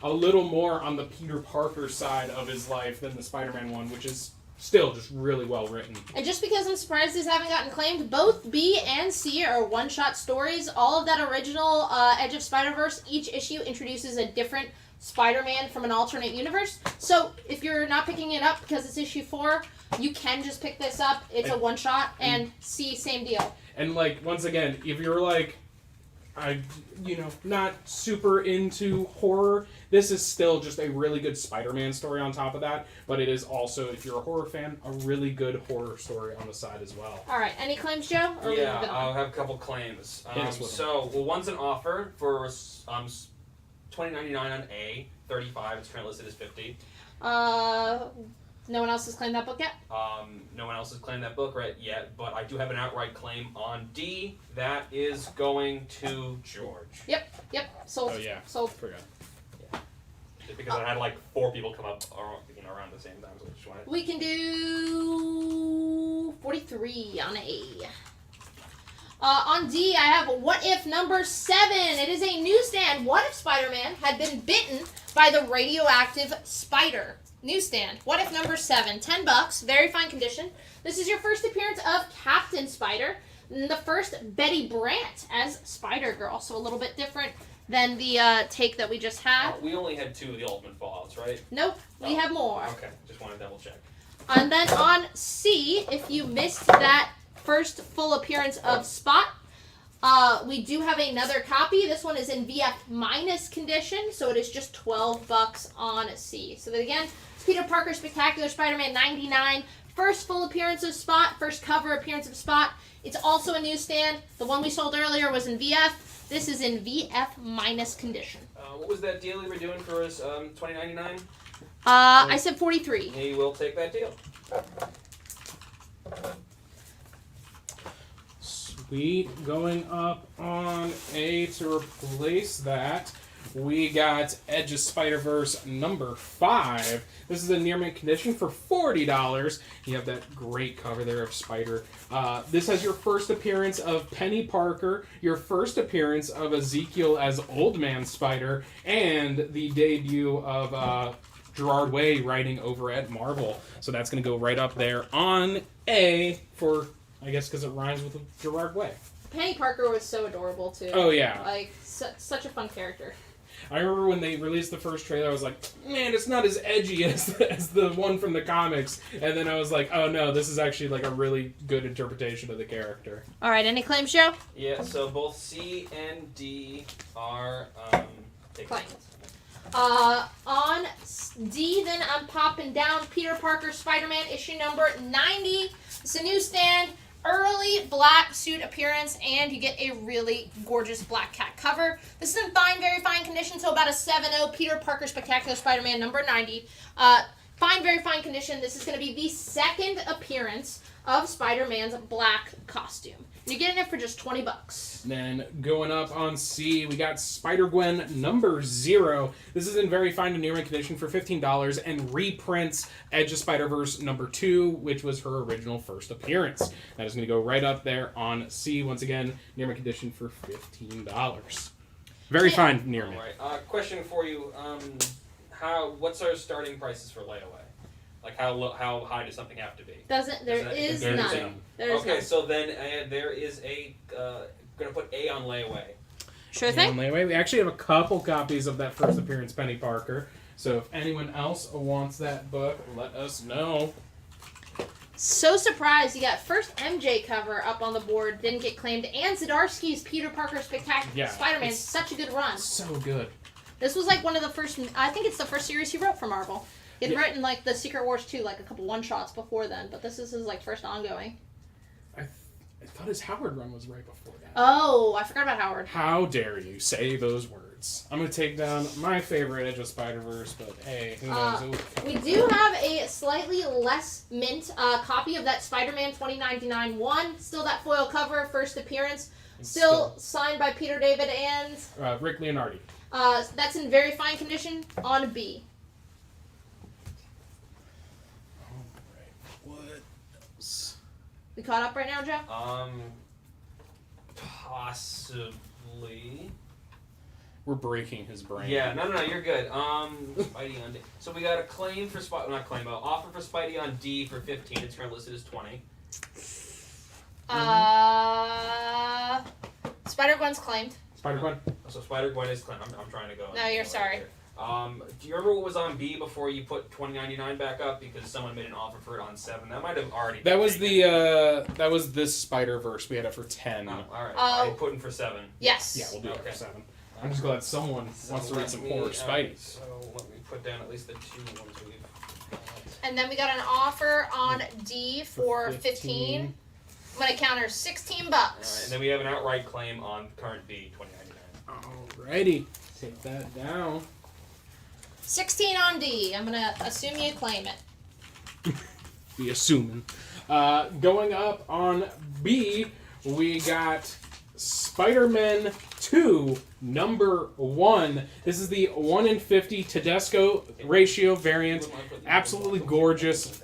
a little more on the Peter Parker side of his life than the Spider-Man one, which is still just really well written. And just because I'm surprised these haven't gotten claimed, both B and C are one-shot stories. All of that original Edge of Spider-Verse, each issue introduces a different Spider-Man from an alternate universe. So if you're not picking it up because it's issue 4, you can just pick this up. It's a one-shot, and C, same deal. And, like, once again, if you're, like, not super into horror, this is still just a really good Spider-Man story on top of that, but it is also, if you're a horror fan, a really good horror story on the side as well. All right, any claims, Joe? Or yeah, I'll have a couple claims. One's an offer for $20.99 on A, $35. It's currently listed as $50. No one else has claimed that book yet? No one else has claimed that book yet, but I do have an outright claim on D. That is going to George. Yep. Sold. Oh, yeah. Sold. Forgot. Just because I had like 4 people come up around the same time, so I just wanted... We can do 43 on A. On D, I have What If number 7. It is a newsstand. What if Spider-Man had been bitten by the radioactive spider? Newsstand. What If number 7. $10. Very fine condition. This is your first appearance of Captain Spider. And the first Betty Brant as Spider-Girl. So a little bit different than the take that we just had. We only had 2 of the Ultimate Fallouts, right? Nope. We have more. Okay. Just want to double check. And then on C, if you missed that first full appearance of Spot, we do have another copy. This one is in VF minus condition, so it is just $12 on C. So then again, Peter Parker Spectacular Spider-Man 99, first full appearance of Spot, first cover appearance of Spot. It's also a newsstand. The one we sold earlier was in VF. This is in VF minus condition. What was that deal you were doing for us? $20.99? I said 43. He will take that deal. Sweet. Going up on A to replace that, we got Edge of Spider-Verse number 5. This is a near mint condition for $40. You have that great cover there of Spider. This has your first appearance of Penny Parker, your first appearance of Ezekiel as Old Man Spider, and the debut of Gerard Way writing over at Marvel. So that's going to go right up there on A for, I guess, because it rhymes with Gerard Way. Penny Parker was so adorable, too. Oh, yeah. Like, such a fun character. I remember when they released the first trailer, I was like, man, it's not as edgy as the one from the comics. And then I was like, oh no, this is actually like a really good interpretation of the character. All right, any claims, Joe? Yeah, so both C and D are claims. On D, then I'm popping down Peter Parker Spider-Man issue number 90. It's a newsstand. Early black suit appearance, and you get a really gorgeous black cat cover. This is in fine, very fine condition, so about a 7.0 Peter Parker Spectacular Spider-Man number 90. Fine, very fine condition. This is going to be the second appearance of Spider-Man's black costume. You're getting it for just $20. Then going up on C, we got Spider-Gwen number 0. This is in very fine and near mint condition for $15 and reprints Edge of Spider-Verse number 2, which was her original first appearance. That is going to go right up there on C, once again, near mint condition for $15. Very fine near mint. All right. Question for you. What's our starting prices for layaway? Like how high does something have to be? There is none. Okay, so then there is gonna put A on layaway. Sure thing. On layaway. We actually have a couple copies of that first appearance Penny Parker. So if anyone else wants that book, let us know. So surprised you got first MJ cover up on the board, didn't get claimed, and Zdarsky's Peter Parker Spectacular Spider-Man. Such a good run. So good. This was like one of the first, I think it's the first series he wrote for Marvel. He had written like the Secret Wars 2, like a couple one-shots before then, but this is his like first ongoing. I thought his Howard run was right before that. Oh, I forgot about Howard. How dare you say those words. I'm going to take down my favorite Edge of Spider-Verse, but hey, who knows? We do have a slightly less mint copy of that Spider-Man 2099 one. Still that foil cover, first appearance. Still signed by Peter David and... Rick Leonardi. That's in very fine condition on B. What else? We caught up right now, Joe? Possibly. We're breaking his brain. Yeah, no, you're good. Spidey on D. So we got a claim for offer for Spidey on D for 15. It's currently listed as 20. Spider-Gwen's claimed. Spider-Gwen? So Spider-Gwen is claimed. I'm trying to go. No, you're sorry. Do you remember what was on B before you put 2099 back up? Because someone made an offer for it on 7. That might have already That was that was this Spider-Verse. We had it for 10. Oh, alright. I put in for 7. Yes. Yeah, we'll do it for 7. I'm just glad someone wants to read some horror Spidey. So let me put down at least the 2 ones we've got. And then we got an offer on D for 15. I'm going to counter $16. Alright, and then we have an outright claim on current B, 2099. Alrighty. Take that down. 16 on D. I'm going to assume you claim it. Be assuming. Going up on B, we got Spider-Man 2, number 1. This is the 1 in 50 Tedesco ratio variant. Absolutely gorgeous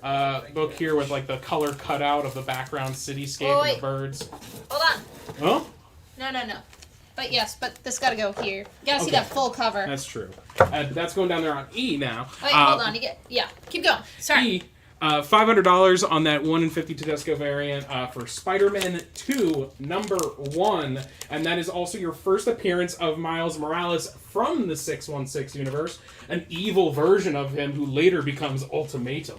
book here with like the color cutout of the background cityscape and the birds. Hold on. Huh? No. But yes, but this got to go here. You got to see that full cover. That's true. That's going down there on E now. Wait, hold on. Keep going. Sorry. E, $500 on that 1 in 50 Tedesco variant for Spider-Man 2, number 1. And that is also your first appearance of Miles Morales from the 616 universe, an evil version of him who later becomes Ultimatum.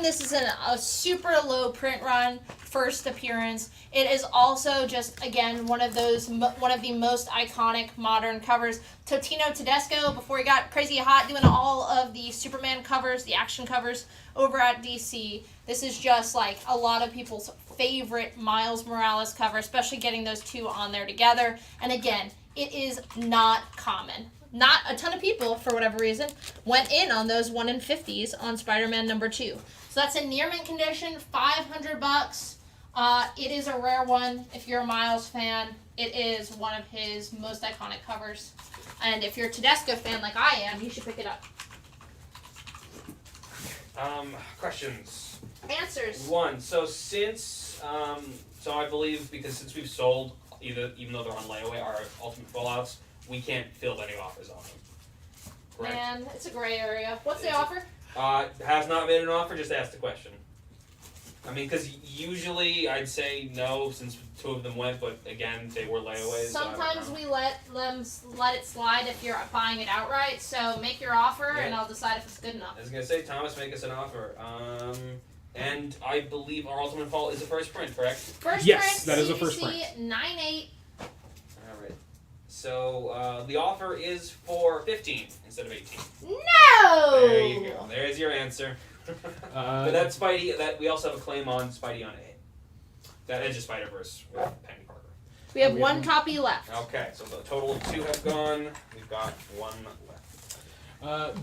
This is a super low print run, first appearance. It is also just, again, one of the most iconic modern covers. Totino Tedesco, before he got crazy hot doing all of the Superman covers, the action covers over at DC. This is just like a lot of people's favorite Miles Morales cover, especially getting those two on there together. And again, it is not common. Not a ton of people, for whatever reason, went in on those 1 in 50s on Spider-Man number 2. So that's in near mint condition, $500. It is a rare one. If you're a Miles fan, it is one of his most iconic covers. And if you're a Tedesco fan like I am, you should pick it up. Questions. Answers. 1. So since, I believe since we've sold even though they're on layaway, our ultimate fallouts, we can't fill any offers on them. Correct? Man, it's a gray area. What's the offer? Has not made an offer, just asked the question. I mean, because usually I'd say no since 2 of them went, but again, they were layaways. Sometimes we let it slide if you're buying it outright, so make your offer and I'll decide if it's good enough. I was going to say, Thomas, make us an offer. And I believe our Ultimate Fall is a first print, correct? First yes, print, that is a first print. 9/8. Alright. So, the offer is for 15 instead of 18. No! There you go. There's your answer. But that's Spidey. That we also have a claim on Spidey on A. That Edge of Spider-Verse with Penny Parker. We have 1 copy left. Okay, so the total of 2 have gone. We've got 1 left.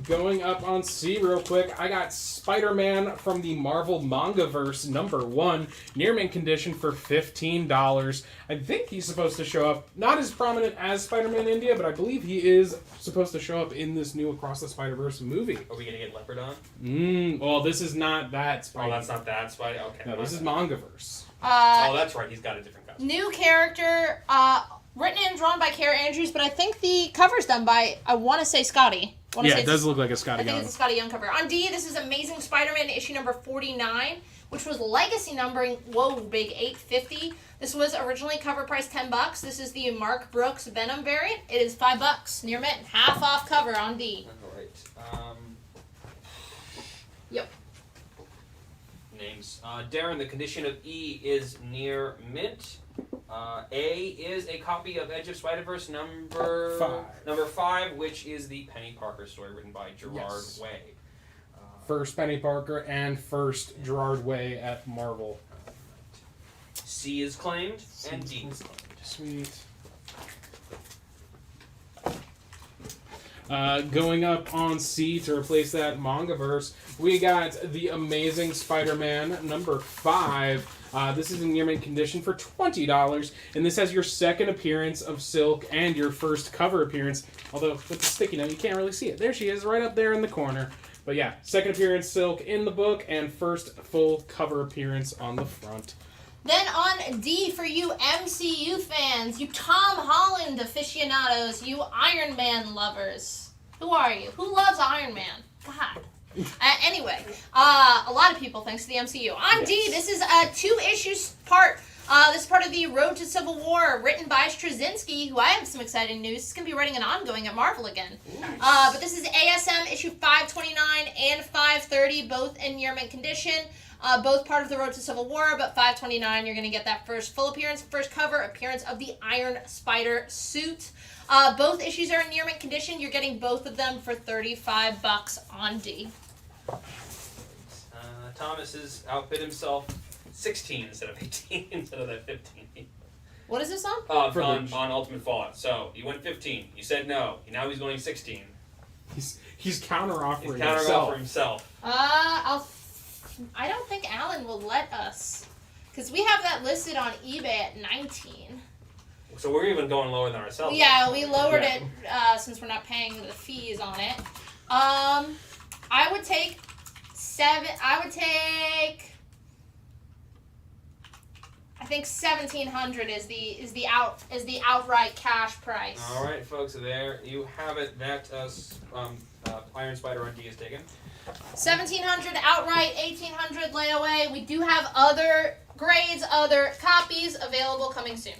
Going up on C real quick, I got Spider-Man from the Marvel Mangaverse number 1, near mint condition for $15. I think he's supposed to show up, not as prominent as Spider-Man India, but I believe he is supposed to show up in this new Across the Spider-Verse movie. Are we going to get Leopardon? Well, this is not that Spidey. Oh, that's not that Spidey? Okay. No, this is Mangaverse. Oh, that's right. He's got a different costume. New character, written and drawn by Kara Andrews, but I think the cover's done by, I want to say Scotty. Yeah, it does look like a Scotty Young. I think it's a Scotty Young cover. On D, this is Amazing Spider-Man issue number 49, which was legacy numbering, whoa, big, 850. This was originally cover price $10. This is the Mark Brooks Venom variant. It is $5, near mint, half off cover on D. Alright. Yep. Names. Darren, the condition of E is near mint. A is a copy of Edge of Spider-Verse number 5, which is the Penny Parker story written by Gerard Way. First Penny Parker and first Gerard Way at Marvel. C is claimed, and D is claimed. Sweet. Going up on C to replace that Mangaverse, we got The Amazing Spider-Man number 5. This is in near mint condition for $20, and this has your second appearance of Silk and your first cover appearance. Although with the sticky note, you can't really see it. There she is, right up there in the corner. But yeah, second appearance Silk in the book, and first full cover appearance on the front. Then on D for you MCU fans, you Tom Holland aficionados, you Iron Man lovers. Who are you? Who loves Iron Man? God. Anyway, a lot of people, thanks to the MCU. On D, this is a 2-issue part. This is part of the Road to Civil War, written by Straczynski, who I have some exciting news. He's going to be writing an ongoing at Marvel again. But this is ASM issue 529 and 530, both in near mint condition. Both part of the Road to Civil War, but 529, you're going to get that first full appearance, first cover appearance of the Iron Spider suit. Both issues are in near mint condition. You're getting both of them for $35 on D. Thomas has outbid himself 16 instead of 18 instead of that 15. What is this on? On Ultimate Fallout. So you went 15. You said no. Now he's going 16. He's counter-offering himself. I don't think Alan will let us, because we have that listed on eBay at 19. So we're even going lower than ourselves. Yeah, we lowered it since we're not paying the fees on it. I would take 7. I think 1,700 is the outright cash price. All right, folks. There you have it. That Iron Spider on D is taken. 1,700 outright, 1,800 layaway. We do have other grades, other copies available coming soon.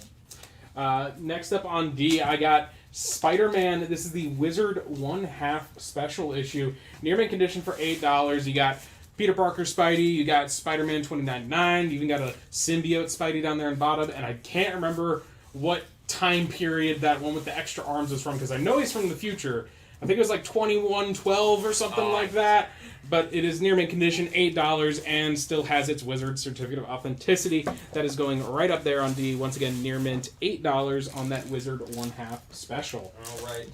Next up on D, I got Spider-Man. This is the Wizard 1/2 special issue. Near mint condition for $8. You got Peter Parker Spidey, you got Spider-Man 2099, you even got a symbiote Spidey down there in bottom, and I can't remember what time period that one with the extra arms is from, because I know he's from the future. I think it was like 2112 or something like that. But it is near mint condition, $8, and still has its Wizard Certificate of Authenticity. That is going right up there on D. Once again, near mint, $8 on that Wizard 1/2 special. All right.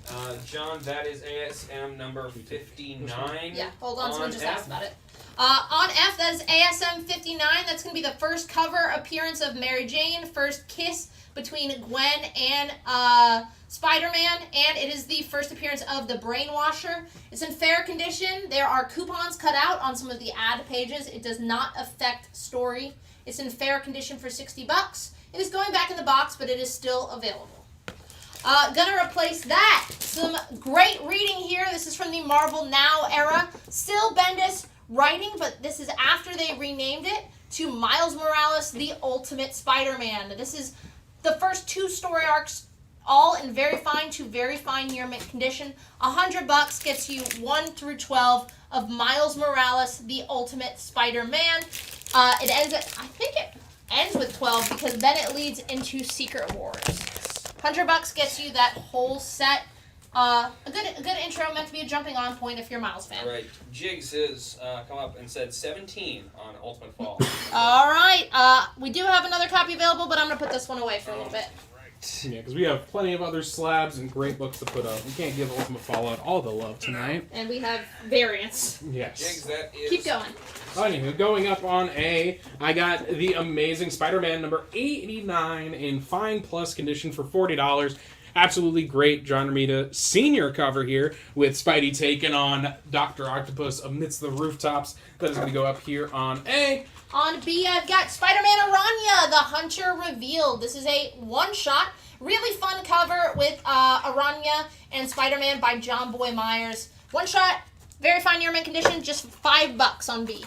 John, that is ASM number 59. Yeah, hold on, someone just asked about it. On F, that is ASM 59. That's going to be the first cover appearance of Mary Jane, first kiss between Gwen and Spider-Man, and it is the first appearance of the Brainwasher. It's in fair condition. There are coupons cut out on some of the ad pages. It does not affect story. It's in fair condition for $60. It is going back in the box, but it is still available. Gonna replace that. Some great reading here. This is from the Marvel Now era. Still Bendis writing, but this is after they renamed it to Miles Morales, the Ultimate Spider-Man. This is the first 2 story arcs, all in very fine to very fine near mint condition. $100 gets you 1 through 12 of Miles Morales, the Ultimate Spider-Man. It ends at, I think it ends with 12 because then it leads into Secret Wars. $100 gets you that whole set. A good intro, meant to be a jumping on point if you're a Miles fan. All right, Jigs has come up and said 17 on Ultimate Fall. All right, we do have another copy available, but I'm gonna put this one away for a little bit. Yeah, because we have plenty of other slabs and great books to put up. We can't give Ultimate Fallout all the love tonight. And we have variants. Yes. Jigs, that is... Keep going. Anywho, going up on A, I got The Amazing Spider-Man number 89 in fine plus condition for $40. Absolutely great John Romita senior cover here with Spidey taking on Dr. Octopus amidst the rooftops. That is going to go up here on A. On B, I've got Spider-Man Aranya, the Hunter Revealed. This is a one-shot, really fun cover with Aranya and Spider-Man by John Boy Myers. One-shot, very fine near mint condition, just $5 on B.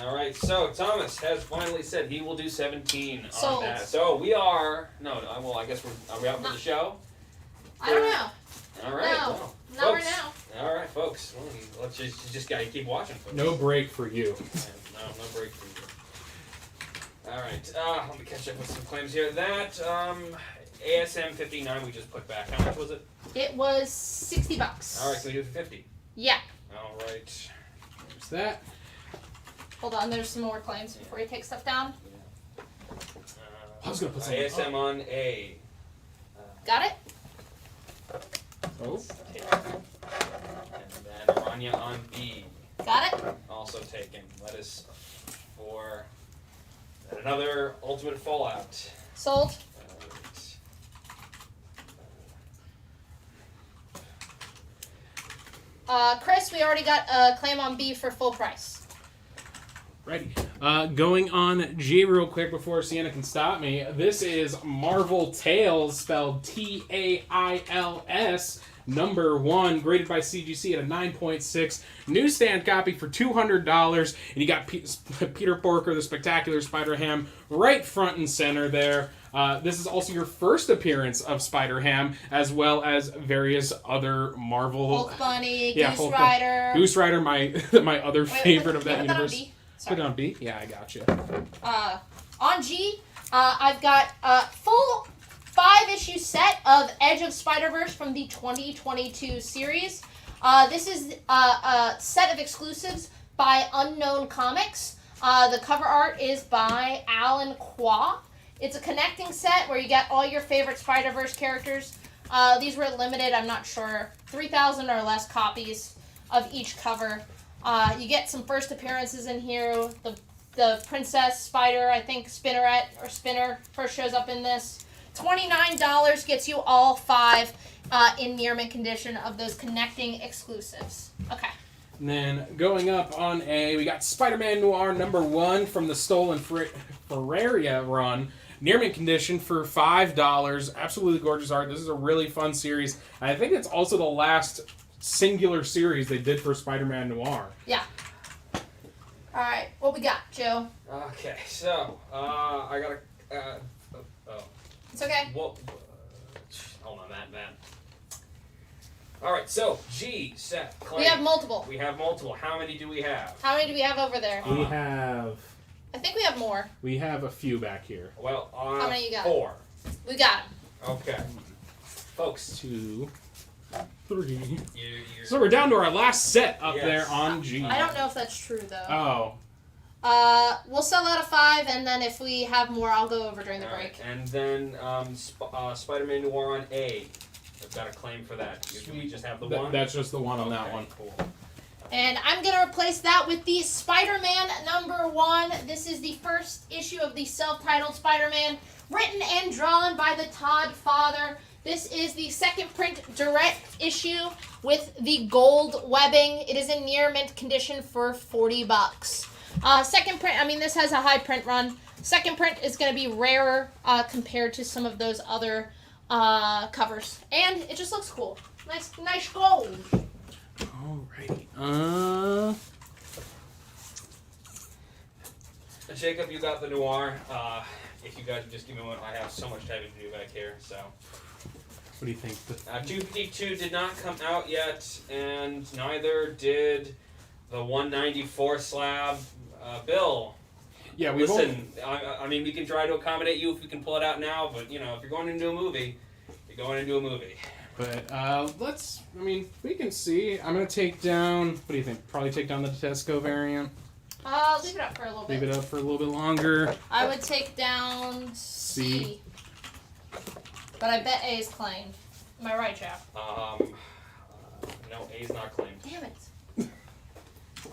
All right, so Thomas has finally said he will do 17 Sold. on that. So we are... I guess are we out for the show? I don't know. All right. No, well, not right folks, now. All right, folks. Well, let's just gotta keep watching, folks. No break for you. No break for you. All right. Let me catch up with some claims here. That ASM 59 we just put back. How much was it? It was $60. All right, can we do it for 50? Yeah. All right. There's that. Hold on, there's some more claims before you take stuff down. I was gonna put something ASM on A. Got it? Oh. And then Rania on B. Got it? Also taken. Lettuce for another Ultimate Fallout. Sold. Chris, we already got a claim on B for full price. Righty. Going on G real quick before Sienna can stop me. This is Marvel Tales, spelled Tails, #1, graded by CGC at a 9.6. Newsstand copy for $200. And you got Peter Porker, the Spectacular Spider-Ham, right front and center there. This is also your first appearance of Spider-Ham, as well as various other Marvel... Hulk Bunny, Yeah, Goose Rider. Goose Rider, my other favorite of that universe. Put it on B? Yeah, I got you. On G, I've got a full 5-issue set of Edge of Spider-Verse from the 2022 series. This is a set of exclusives by Unknown Comics. The cover art is by Alan Qua. It's a connecting set where you get all your favorite Spider-Verse characters. These were limited, I'm not sure, 3,000 or less copies of each cover. You get some first appearances in here. The Princess Spider, I think Spinner first shows up in this. $29 gets you all 5 in near mint condition of those connecting exclusives. Okay. And then going up on A, we got Spider-Man Noir #1 from the Stolen Ferraria run. Near mint condition for $5. Absolutely gorgeous art. This is a really fun series. I think it's also the last singular series they did for Spider-Man Noir. Yeah. All right, what we got, Joe? Okay, so I got a. It's okay. Well, hold on, Matt. All right, so G set claim. We have multiple. We have multiple. How many do we have? How many do we have over there? We have... I think we have more. We have a few back here. Well, how many you got? 4. We got them. Okay. Folks. 2, 3. You're... So we're down to our last set up Yes. there on G. I don't know if that's true, though. Oh. We'll sell out of 5, and then if we have more, I'll go over during the break. Right. And then Spider-Man Noir on A. I've got a claim for that. Do we just have the one? That's just the one on that one. Cool. And I'm going to replace that with the Spider-Man #1. This is the first issue of the self-titled Spider-Man, written and drawn by the Todd father. This is the second print direct issue with the gold webbing. It is in near mint condition for $40. Second print, I mean, this has a high print run. Second print is going to be rarer compared to some of those other covers. And it just looks cool. Nice gold. Alrighty. Jacob, you got the Noir. If you guys would just give me one, I have so much typing to do back here, so. What do you think? 252 did not come out yet, and neither did the 194 slab. Bill. Yeah, we listen. I mean, we can try to accommodate you if we can pull it out now, but if you're going into a movie, you're going into a movie. But we can see. I'm going to take down, what do you think? Probably take down the Tesco variant? Leave it up for a little bit. Leave it up for a little bit longer. I would take down C. But I bet A is claimed. Am I right, Jeff? No, A's not claimed. Damn it.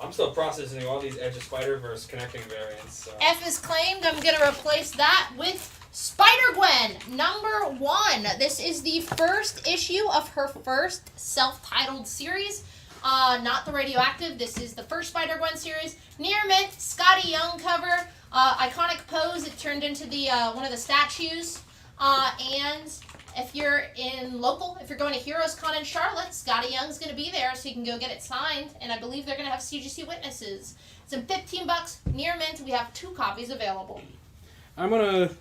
I'm still processing all these Edge of Spider-Verse connecting variants. So. F is claimed. I'm going to replace that with Spider-Gwen #1. This is the first issue of her first self-titled series. Not the Radioactive. This is the first Spider-Gwen series. Near mint, Scotty Young cover. Iconic pose. It turned into the one of the statues. And if you're if you're going to Heroes Con in Charlotte, Scotty Young's going to be there, so you can go get it signed. And I believe they're going to have CGC witnesses. It's in $15 near mint. We have 2 copies available. I'm going to,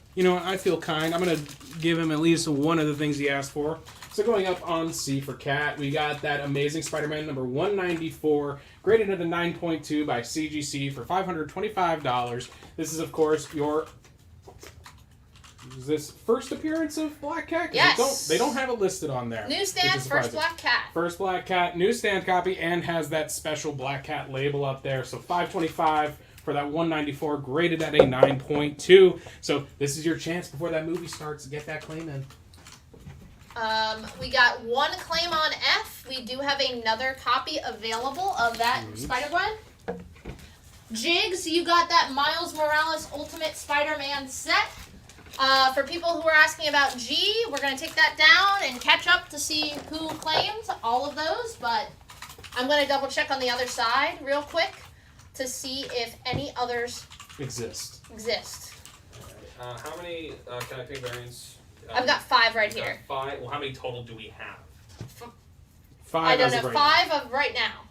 I feel kind. I'm going to give him at least one of the things he asked for. So going up on C for Cat, we got that Amazing Spider-Man number 194, graded at a 9.2 by CGC for $525. This is, of course, your... Is this first appearance of Black Cat? Yes. They don't have it listed on there. Newsstand, first Black Cat. First Black Cat, newsstand copy, and has that special Black Cat label up there. So $525 for that 194, graded at a 9.2. So this is your chance before that movie starts to get that claim in. We got one claim on F. We do have another copy available of that Spider-Gwen. Jigs, you got that Miles Morales Ultimate Spider-Man set. For people who are asking about G, we're going to take that down and catch up to see who claims all of those, but I'm going to double check on the other side real quick to see if any others exist. How many can I pick variants? I've got 5 right here. 5. Well, how many total do we have? 5. I don't know. 5 of right now.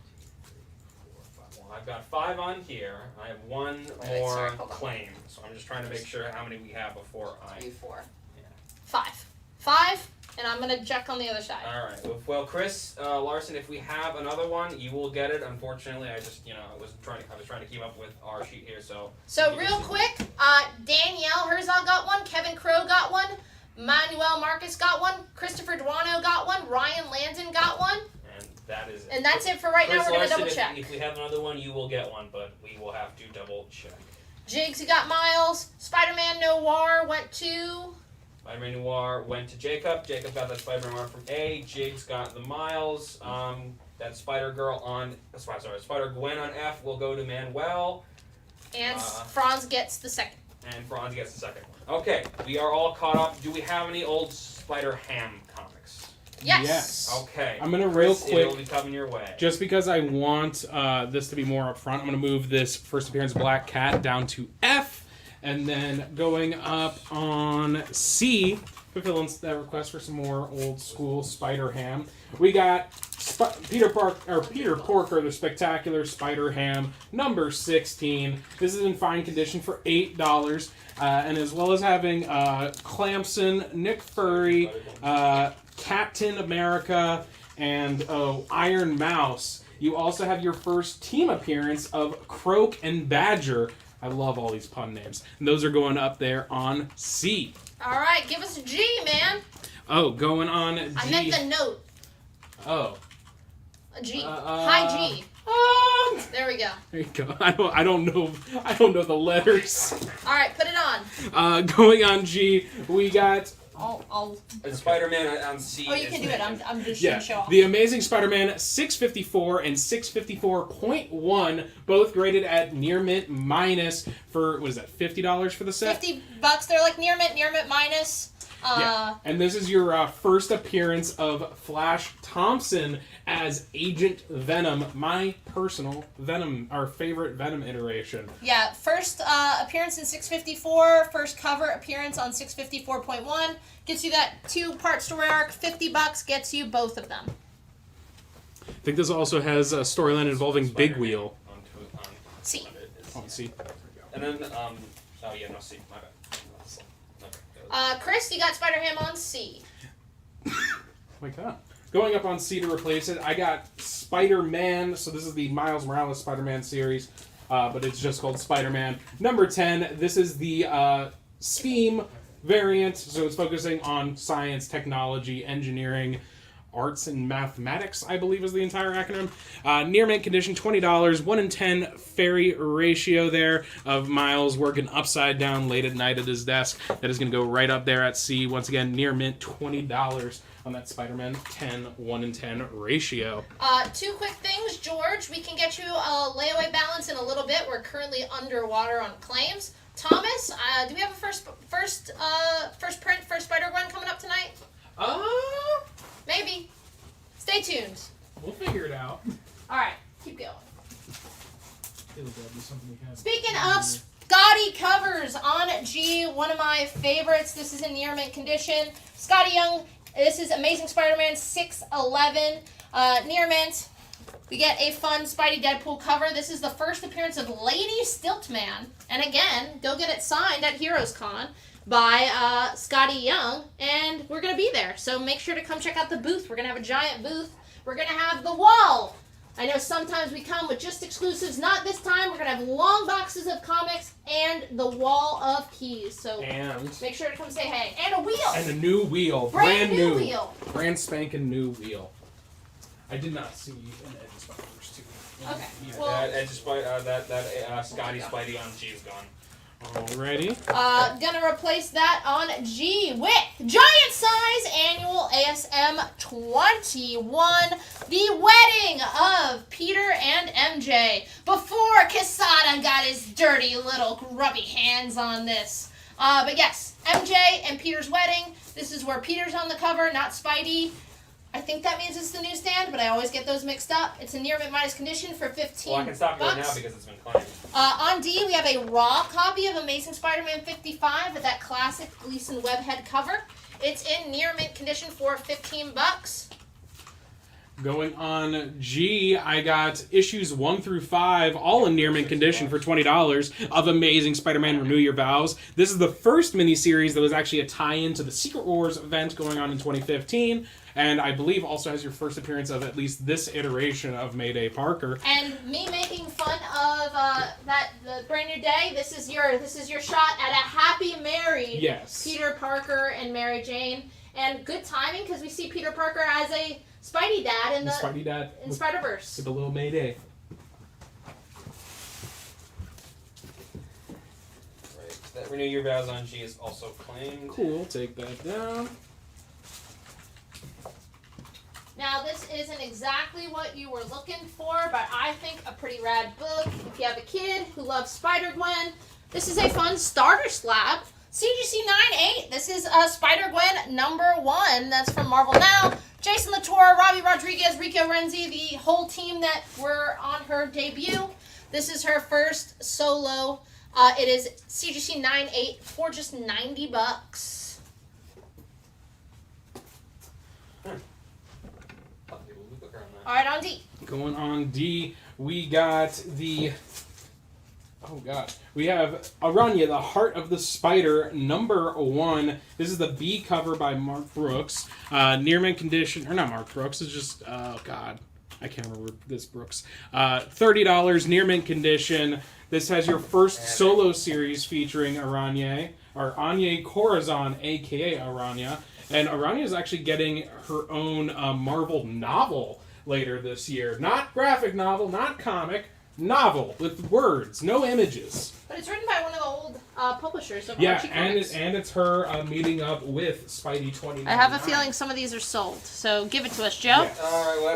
Well, I've got 5 on here. I have one more claim, so I'm just trying to make sure how many we have before I. 3, 4. Yeah. 5. 5, and I'm gonna check on the other side. All right. Well, Chris Larson, if we have another one, you will get it. Unfortunately, I just I was trying to keep up with our sheet here, so. So real quick, Danielle Herzog got one. Kevin Crow got one. Manuel Marcus got one. Christopher Duano got one. Ryan Landon got one. And that is it. And that's it for right now. We're going to double check. If we have another one, you will get one, but we will have to double check. Jigs, you got Miles. Spider-Man Noir went to... Spider-Man Noir went to Jacob. Jacob got that Spider-Man Noir from A. Jigs got the Miles. That Spider-Gwen on F will go to Manuel. And Franz gets the second. Okay, we are all caught up. Do we have any old Spider-Ham comics? Yes. Okay. I'm gonna real quick. It'll be coming your way. Just because I want this to be more upfront, I'm gonna move this first appearance Black Cat down to F, and then going up on C, fulfilling that request for some more old school Spider-Ham. We got Peter Porker, the Spectacular Spider-Ham, number 16. This is in fine condition for $8. And as well as having Clamson, Nick Fury, Captain America, and Iron Mouse. You also have your first team appearance of Croak and Badger. I love all these pun names. And those are going up there on C. All right, give us a G, man. Oh, going on G. I meant the note. Oh. A G. High G. There we go. There you go. I don't know the letters. All right, put it on. Going on G, we got. I'll. Spider-Man on C. Oh, you can do it. I'm just yeah. show off. The Amazing Spider-Man 654 and 654.1, both graded at near mint minus for what is that? $50 for the set. $50. They're like near mint minus. Yeah. And this is your first appearance of Flash Thompson as Agent Venom, my personal Venom, our favorite Venom iteration. Yeah, first appearance in 654, first cover appearance on 654.1. Gets you that 2-part story arc, $50, gets you both of them. I think this also has a storyline involving Big Wheel. C. On C. And then, C, my bad. Chris, you got Spider-Ham on C. My God. Going up on C to replace it, I got Spider-Man. So this is the Miles Morales Spider-Man series, but it's just called Spider-Man. Number 10, this is the STEAM variant, so it's focusing on science, technology, engineering, arts, and mathematics, I believe is the entire acronym. Near mint condition, $20, 1 in 10 fairy ratio there of Miles working upside down late at night at his desk. That is going to go right up there at C. Once again, near mint, $20 on that Spider-Man 1 in 10 ratio. 2 quick things, George. We can get you a layaway balance in a little bit. We're currently underwater on claims. Thomas, do we have a first print, first Spider-Gwen coming up tonight? Maybe. Stay tuned. We'll figure it out. All right, keep going. It'll be something we have. Speaking of Scotty covers on G, one of my favorites. This is in near mint condition. Scotty Young. This is Amazing Spider-Man 611. Near mint. We get a fun Spidey Deadpool cover. This is the first appearance of Lady Stiltman. And again, go get it signed at Heroes Con. by Scotty Young, and we're going to be there. So make sure to come check out the booth. We're going to have a giant booth. We're going to have the wall. I know sometimes we come with just exclusives. Not this time. We're going to have long boxes of comics and the wall of keys. So make sure to come say hey. And a wheel. And a new wheel. Brand new wheel. Brand spanking new wheel. I did not see an Edge of Spiders too. Okay. Well, that Scotty Spidey on G is gone. Alrighty. Gonna replace that on G with giant size annual ASM 21, the wedding of Peter and MJ. Before Quesada got his dirty little grubby hands on this. But yes, MJ and Peter's wedding. This is where Peter's on the cover, not Spidey. I think that means it's the newsstand, but I always get those mixed up. It's a near mint minus condition for $15. Well, I can stop you right now because it's been claimed. On D, we have a raw copy of Amazing Spider-Man 55 with that classic Gleason webhead cover. It's in near mint condition for $15. Going on G, I got issues 1 through 5, all in near mint condition for $20 of Amazing Spider-Man Renew Your Vows. This is the first miniseries that was actually a tie-in to the Secret Wars event going on in 2015. And I believe also has your first appearance of at least this iteration of Mayday Parker. And me making fun of the brand new day. This is your shot at a happy married Peter Parker and Mary Jane. And good timing because we see Peter Parker as a Spidey dad in Spider-Verse. With a little Mayday. Right. That Renew Your Vows on G is also claimed. Cool. Take that down. Now, this isn't exactly what you were looking for, but I think a pretty rad book. If you have a kid who loves Spider-Gwen, this is a fun starter slab. CGC 9-8. This is Spider-Gwen #1. That's from Marvel Now. Jason Latour, Robbie Rodriguez, Rico Renzi, the whole team that were on her debut. This is her first solo. It is CGC 9-8 for just $90. All right, on D. Going on D, we got the... Oh, God. We have Aranya, the Heart of the Spider, #1. This is the B cover by Mark Brooks. Near mint condition... Or not Mark Brooks. It's just... Oh, God. I can't remember this Brooks. $30, near mint condition. This has your first solo series featuring Aranya, or Anya Corazon, a.k.a. Aranya. And Aranya is actually getting her own Marvel novel later this year. Not graphic novel, not comic, novel with words, no images. But it's written by one of the old publishers of Yeah, Archie Comics. and it's her meeting up with Spidey 20. I have a feeling some of these are sold, so give it to us, Joe. Yeah. All right, well,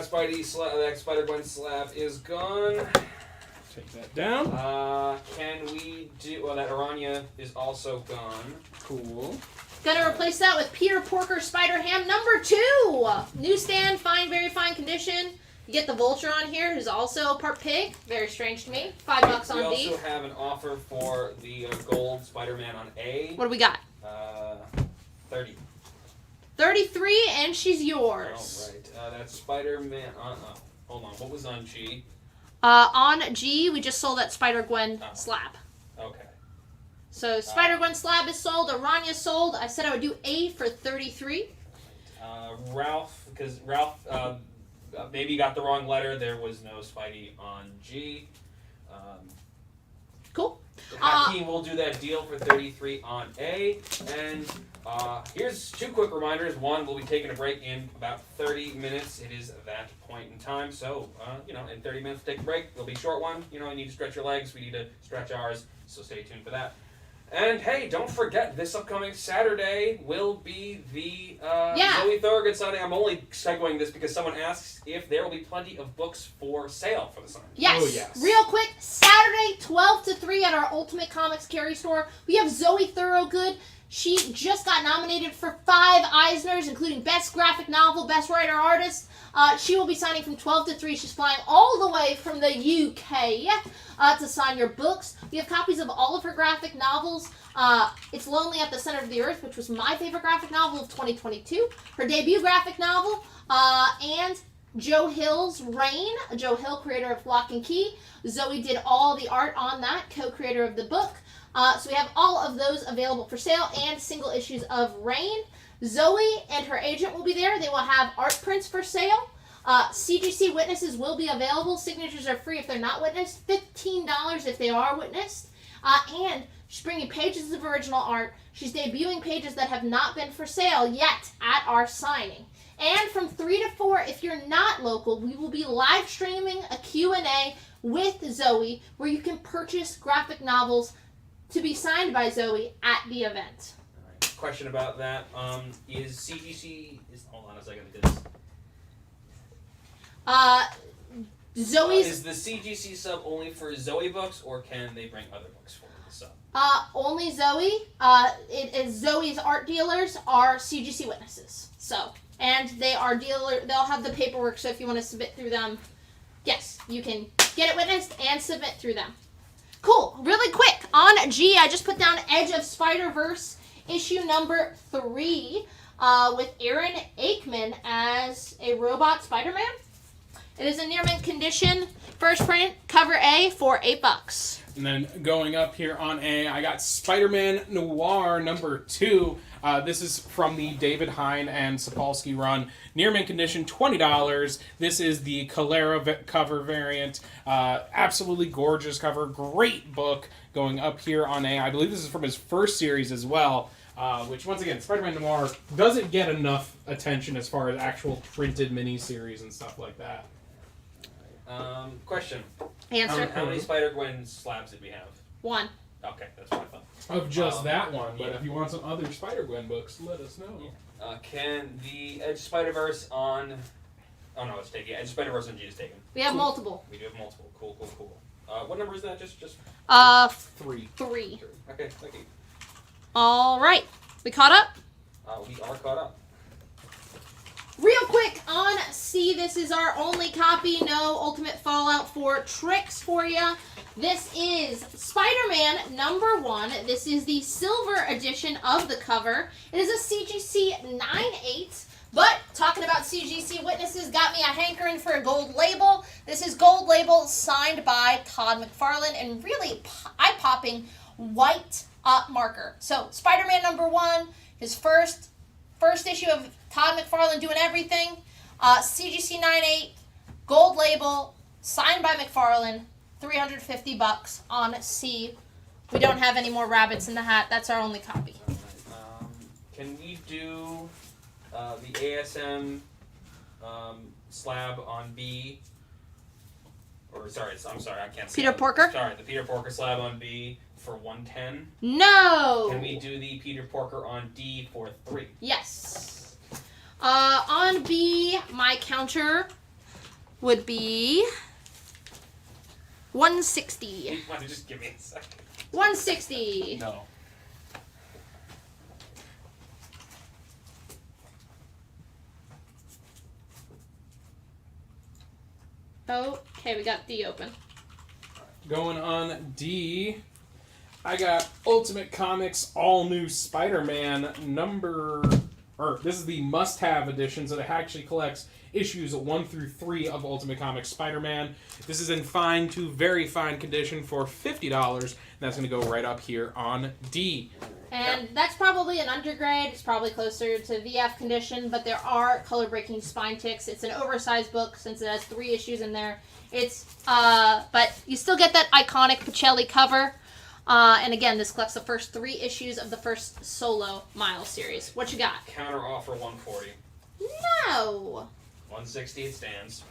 that Spider-Gwen slab is gone. Take that down. Can we do... Well, that Aranya is also gone. Cool. Gonna replace that with Peter Porker Spider-Ham #2. Newsstand, fine, very fine condition. You get the Vulture on here, who's also part pig. Very strange to me. $5 on D. We also have an offer for the gold Spider-Man on A. What do we got? 30. 33, and she's yours. All right. That's Spider-Man... Hold on. What was on G? On G, we just sold that Spider-Gwen slab. Okay. So Spider-Gwen slab is sold. Aranya sold. I said I would do A for 33. Ralph, because Ralph maybe got the wrong letter. There was no Spidey on G. Cool. Hakeem will do that deal for 33 on A. And here's 2 quick reminders. One, we'll be taking a break in about 30 minutes. It is that point in time. So, in 30 minutes, take a break. It'll be a short one. You need to stretch your legs. We need to stretch ours. So stay tuned for that. And hey, don't forget, this upcoming Saturday will be the Zoe Thorogood signing. I'm only segueing this because someone asks if there will be plenty of books for sale for the signing. Yes. Oh, yes. Real quick, Saturday, 12 to 3 at our Ultimate Comics Carry Store. We have Zoe Thorogood. She just got nominated for 5 Eisners, including Best Graphic Novel, Best Writer Artist. She will be signing from 12 to 3. She's flying all the way from the UK to sign your books. We have copies of all of her graphic novels. It's Lonely at the Center of the Earth, which was my favorite graphic novel of 2022. Her debut graphic novel, and Joe Hill's Reign. Joe Hill, creator of Lock and Key. Zoe did all the art on that, co-creator of the book. So we have all of those available for sale and single issues of Rain. Zoe and her agent will be there. They will have art prints for sale. CGC witnesses will be available. Signatures are free if they're not witnessed. $15 if they are witnessed. And she's bringing pages of original art. She's debuting pages that have not been for sale yet at our signing. And from 3 to 4, if you're not local, we will be live streaming a Q&A with Zoe where you can purchase graphic novels to be signed by Zoe at the event. Question about that. Is CGC... Hold on a second. Because, Zoe's... is the CGC sub only for Zoe books, or can they bring other books for the sub? Only Zoe. It is Zoe's art dealers are CGC witnesses. So, and they are they'll have the paperwork, so if you want to submit through them, yes, you can get it witnessed and submit through them. Cool. Really quick, on G, I just put down Edge of Spider-Verse issue number 3 with Aaron Aikman as a robot Spider-Man. It is in near mint condition. First print, cover A for $8. And then going up here on A, I got Spider-Man Noir number 2. This is from the David Hine and Sapolsky run. Near mint condition, $20. This is the Calera cover variant. Absolutely gorgeous cover. Great book going up here on A. I believe this is from his first series as well. Which, once again, Spider-Man Noir doesn't get enough attention as far as actual printed miniseries and stuff like that. Question. Answer. How many Spider-Gwen slabs did we have? 1. Okay, that's what I thought. Of just that one, but if you want some other Spider-Gwen books, let us know. Yeah. Can the Edge Spider-Verse on... Oh no, it's taken. Edge Spider-Verse on G is taken. We have multiple. We do have multiple. Cool. What number is that? Just 3. 3. Okay, thank you. All right. We caught up? We are caught up. Real quick on C, this is our only copy. No Ultimate Fallout 4 tricks for you. This is Spider-Man number 1. This is the silver edition of the cover. It is a CGC 9/8. But talking about CGC witnesses got me a hankering for a gold label. This is gold label signed by Todd McFarlane and really eye-popping white marker. So Spider-Man number 1, his first issue of Todd McFarlane doing everything. CGC 9/8, gold label, signed by McFarlane, $350 on C. We don't have any more rabbits in the hat. That's our only copy. Can we do the ASM slab on B? Or I'm sorry, I can't see. Peter Porker? Sorry, the Peter Porker slab on B for $110. No! Can we do the Peter Porker on D for $3? Yes. On B, my counter would be 160. You want to just give me a second? 160. No. Okay, we got D open. Going on D, I got Ultimate Comics All New Spider-Man this is the must-have edition, so it actually collects issues 1 through 3 of Ultimate Comics Spider-Man. This is in fine to very fine condition for $50, and that's going to go right up here on D. And that's probably an undergrade. It's probably closer to VF condition, but there are color-breaking spine ticks. It's an oversized book since it has 3 issues in there. But you still get that iconic Pacelli cover. And again, this collects the first 3 issues of the first solo Miles series. What you got? Counter offer 140. No. 160 it stands.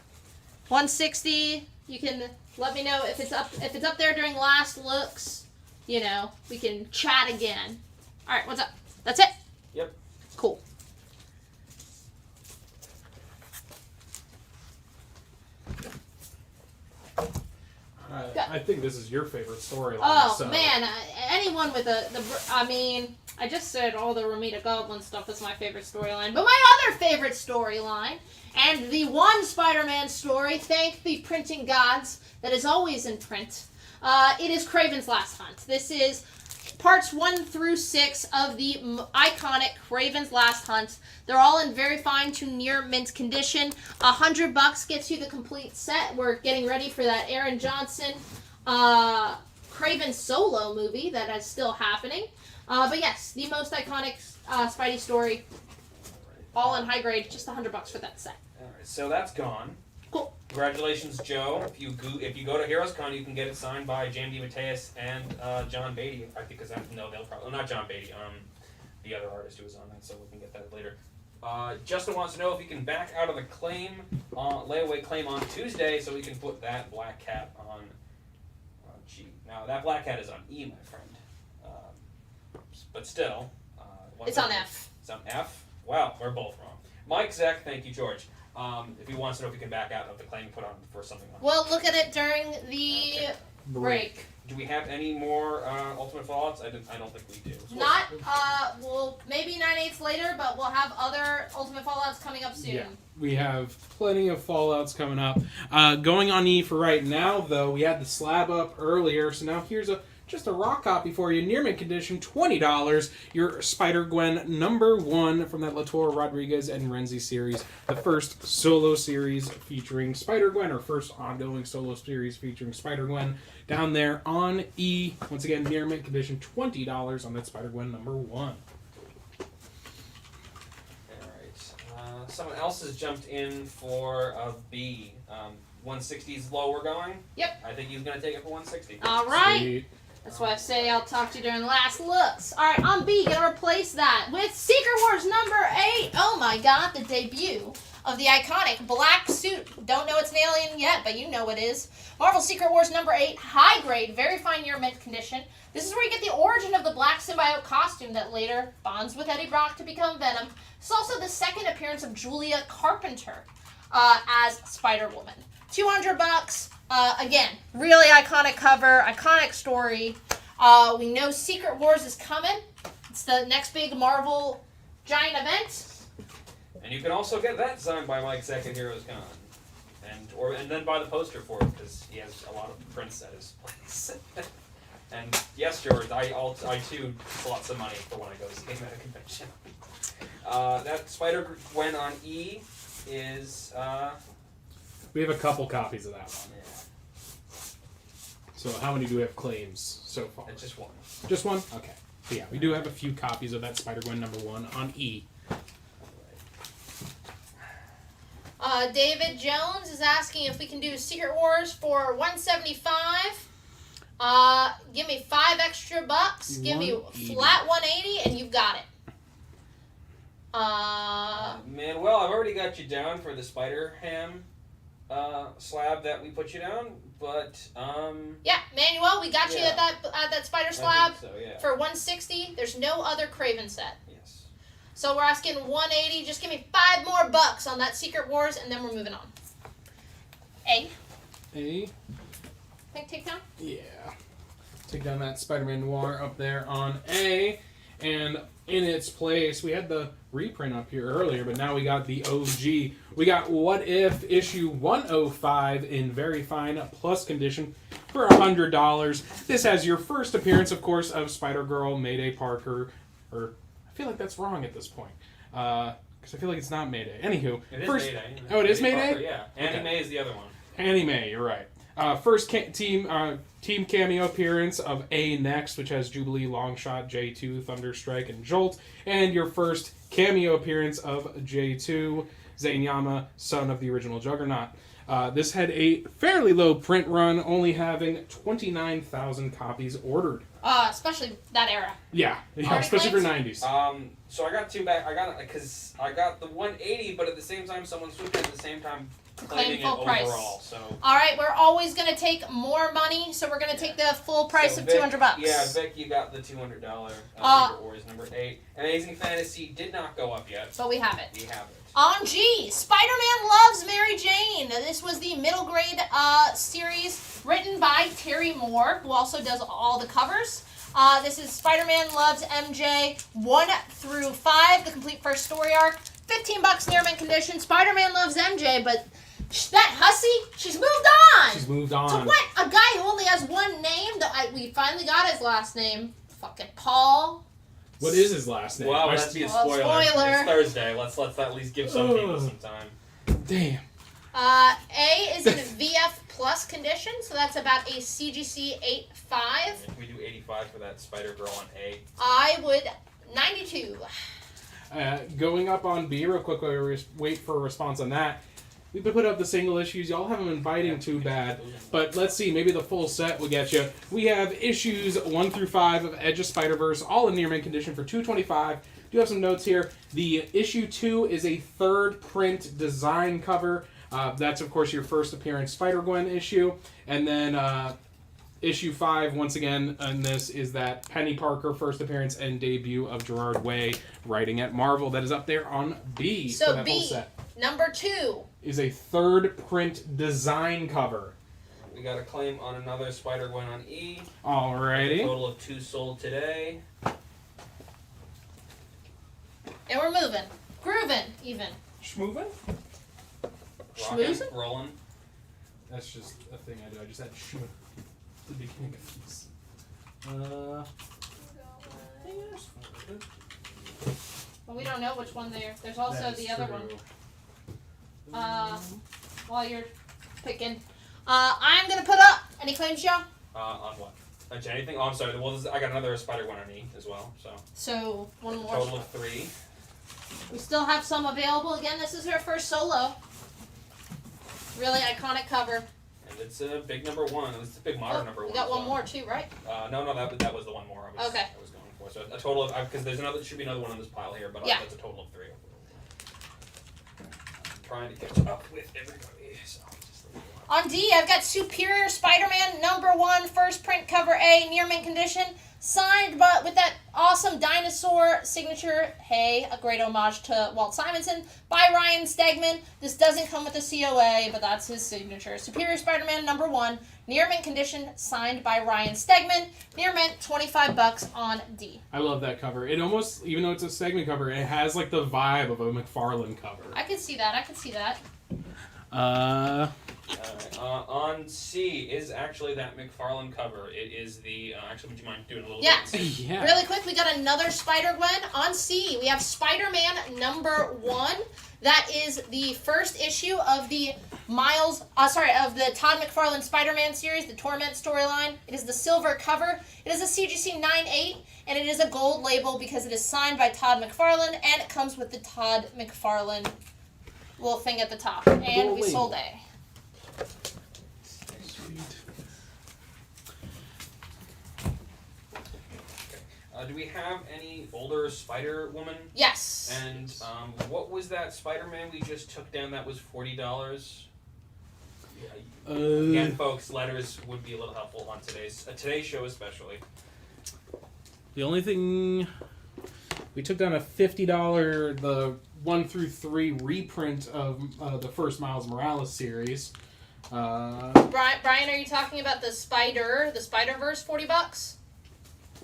160. You can let me know if it's up there during last looks. You know, we can chat again. All right, what's up? That's it? Yep. Cool. I think this is your favorite storyline. Oh, man. Anyone with I just said all the Romita Goblin stuff is my favorite storyline. But my other favorite storyline, and the one Spider-Man story, thank the printing gods, that is always in print, it is Kraven's Last Hunt. This is parts 1 through 6 of the iconic Kraven's Last Hunt. They're all in very fine to near mint condition. $100 gets you the complete set. We're getting ready for that Aaron Johnson Kraven Craven solo movie that is still happening. But yes, the most iconic Spidey story, all in high grade, just $100 for that set. Alright, so that's gone. Cool. Congratulations, Joe. If you go to HeroesCon, you can get it signed by James DeMatteis and John Beatty. I think because they'll probably not John Beatty. The other artist who was on that, so we can get that later. Justin wants to know if you can back out of the claim, layaway claim on Tuesday, so we can put that Black Cat on G. Now that Black Cat is on E, my friend. But still, it's on F. It's on F. Wow, we're both wrong. Mike, Zach, thank you, George. If he wants to know if he can back out of the claim and put on for something else. We'll look at it during the break. Do we have any more Ultimate Fallouts? I don't think we do. Not, well, maybe 9/8 later, but we'll have other Ultimate Fallouts coming up soon. Yeah, we have plenty of Fallouts coming up. Going on E for right now, though, we had the slab up earlier, so now here's just a raw copy for you. Near mint condition, $20. Your Spider-Gwen #1 from that Latour, Rodriguez, and Renzi series. The first solo series featuring Spider-Gwen, or first ongoing solo series featuring Spider-Gwen. Down there on E. Once again, near mint condition, $20 on that Spider-Gwen #1. Alright. Someone else has jumped in for a B. 160 is low we're going? Yep. I think he's going to take it for 160. Alright. Sweet. That's why I say I'll talk to you during the last looks. Alright, on B, gonna replace that with Secret Wars #8. Oh my god, the debut of the iconic black suit. Don't know it's an alien yet, but you know it is. Marvel Secret Wars #8, high grade, very fine near mint condition. This is where you get the origin of the black symbiote costume that later bonds with Eddie Brock to become Venom. It's also the second appearance of Julia Carpenter as Spider-Woman. $200. Again, really iconic cover, iconic story. We know Secret Wars is coming. It's the next big Marvel giant event. And you can also get that signed by Mike Zeck at HeroesCon. And then buy the poster for it, because he has a lot of prints at his place. And yes, George, I too slot some money for when I go to see him at a convention. That Spider-Gwen on E is... We have a couple copies of that one. Yeah. So how many do we have claims so far? Just one. Just one? Okay. So yeah, we do have a few copies of that Spider-Gwen #1 on E. David Jones is asking if we can do Secret Wars for $175. Give me $5 extra. Give me flat $180, and you've got it. Manuel, I've already got you down for the Spider-Ham slab that we put you down, but yeah, Manuel, we got you at that spider slab so, yeah. for $160. There's no other Craven set. Yes. So we're asking $180. Just give me $5 more on that Secret Wars, and then we're moving on. A. Think takedown? Yeah. Take down that Spider-Man Noir up there on A, and in its place, we had the reprint up here earlier, but now we got the OG. We got What If issue 105 in very fine plus condition for $100. This has your first appearance, of course, of Spider-Girl, Mayday Parker, or I feel like that's wrong at this point. Because I feel like it's not Mayday. Anywho. It is Mayday. Oh, it is Mayday? Parker, yeah. Annie May is the other one. Annie May, you're right. First team cameo appearance of A Next, which has Jubilee, Longshot, J2, Thunderstrike, and Jolt. And your first cameo appearance of J2, Zanyama, son of the original Juggernaut. This had a fairly low print run, only having 29,000 copies ordered. Especially that era. Yeah, especially for 90s. So I got two back. I got the 180, but at the same time, someone swooped in at the same time. Claim full price. Overall, so. All right, we're always going to take more money, so we're going to take the full price of $200. Yeah, Vic, you got the $200 Secret Wars #8. Amazing Fantasy did not go up yet. But we have it. We have it. On G, Spider-Man Loves Mary Jane. This was the middle grade series written by Terry Moore, who also does all the covers. This is Spider-Man Loves MJ 1 through 5, the complete first story arc. $15 near mint condition. Spider-Man Loves MJ, but that hussy, she's moved on. She's moved on. To what? A guy who only has one name? We finally got his last name. Fucking Paul. What is his last name? Well, that'd be a spoiler. It's Thursday. Let's at least give some people some time. Damn. A is in VF plus condition, so that's about a CGC 8.5. that Spider-Girl on A. I would 92. Going up on B, real quick, while we wait for a response on that. We've been putting up the single issues. Y'all haven't been biting too bad. But let's see, maybe the full set will get you. We have issues 1 through 5 of Edge of Spider-Verse, all in near mint condition for $2.25. Do have some notes here. The issue 2 is a third print design cover. That's, of course, your first appearance Spider-Gwen issue. And then issue 5, once again, and this is that Penny Parker first appearance and debut of Gerard Way writing at Marvel. That is up there on B for that whole set. Number 2 is a third print design cover. We got a claim on another Spider-Gwen on E. Alrighty. A total of 2 sold today. And we're moving. Grooving, even. Schmoovin'? Schmoozin'? Rolling. That's just a thing I do. I just had schmoo at the beginning of this. Well, we don't know which one there. There's also the other one. While you're picking. I'm going to put up. Any claims, y'all? On what? Anything? Oh, I'm sorry. Well, I got another Spider-Gwen on E as well. So, one more. Total of 3. We still have some available. Again, this is her first solo. Really iconic cover. And it's a big number 1. It's a big modern number 1. We got one more too, right? No, that was the one more I was going for. So a total of, because there should be another one on this pile here, but that's a total of 3. I'm trying to catch up with everybody. So on D, I've got Superior Spider-Man number 1, first print cover A, near mint condition, signed but with that awesome dinosaur signature. Hey, a great homage to Walt Simonson by Ryan Stegman. This doesn't come with a COA, but that's his signature. Superior Spider-Man number 1, near mint condition, signed by Ryan Stegman. Near mint, $25 on D. I love that cover. It almost, even though it's a segment cover, it has like the vibe of a McFarlane cover. I can see that. On C is actually that McFarlane cover. It is the... actually, would you mind doing a little bit? Yeah. Really quick, we got another Spider-Gwen. On C, we have Spider-Man number 1. That is the first issue of the of the Todd McFarlane Spider-Man series, the Torment storyline. It is the silver cover. It is a CGC 9.8, and it is a gold label because it is signed by Todd McFarlane, and it comes with the Todd McFarlane little thing at the top. And we sold A. Do we have any older Spider-Woman? Yes. And what was that Spider-Man we just took down that was $40? Again, folks, letters would be a little helpful on today's show especially. The only thing... We took down a $50, the 1 through 3 reprint of the first Miles Morales series. Brian, are you talking about the Spider-Verse $40?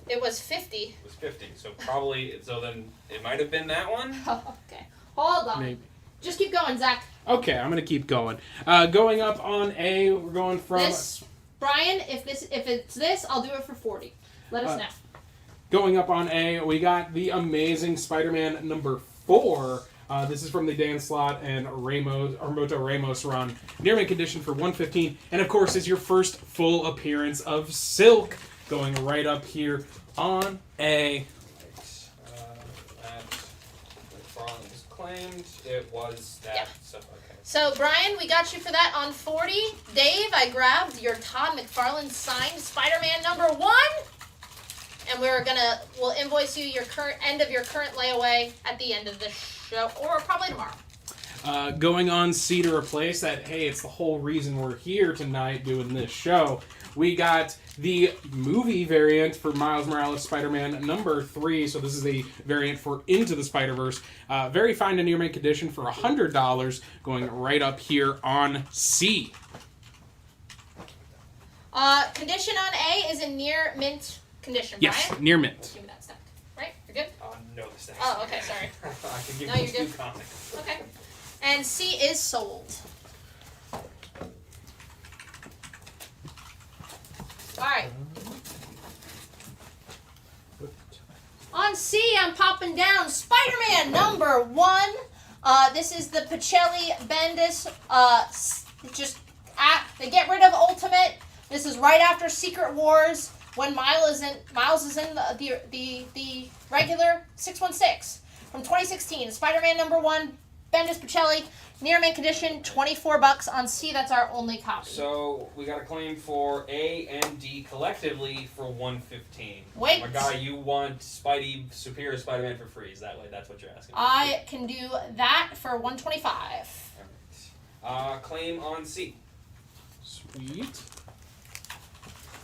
It was 50. It was 50, so probably, then it might have been that one? Oh, okay. Hold on. Maybe. Just keep going, Zach. Okay, I'm going to keep going. Going up on A, we're going from... This, Brian, if it's this, I'll do it for 40. Let us know. Going up on A, we got the amazing Spider-Man number 4. This is from the Dan Slott and Armoto Ramos run. Near mint condition for $115. And of course, is your first full appearance of Silk. Going right up here on A. That McFarlane was claimed. It was that. Yeah. So, okay. So, Brian, we got you for that on 40. Dave, I grabbed your Todd McFarlane signed Spider-Man number 1. And we'll invoice you your end of your current layaway at the end of this show, or probably tomorrow. Going on C to replace that, hey, it's the whole reason we're here tonight doing this show. We got the movie variant for Miles Morales Spider-Man number 3. So this is a variant for Into the Spider-Verse. Very fine and near mint condition for $100, going right up here on C. Condition on A is in near mint condition, yes, Brian? near mint. Give me that stack. Right? You're good? No, the stack. Oh, okay, sorry. I can give No, you you're 2 good. comics. Okay. And C is sold. Alright. On C, I'm popping down Spider-Man number 1. This is the Pacelli Bendis. They get rid of Ultimate. This is right after Secret Wars. when Miles is in the regular 616 from 2016. Spider-Man #1, Bendis Pacelli, near mint condition, $24 on C. That's our only copy. So we got a claim for A and D collectively for $115. Wait. My guy, you want Superior Spider-Man for free? Is that way? That's what you're asking? I can do that for $125. All right. Claim on C. Sweet.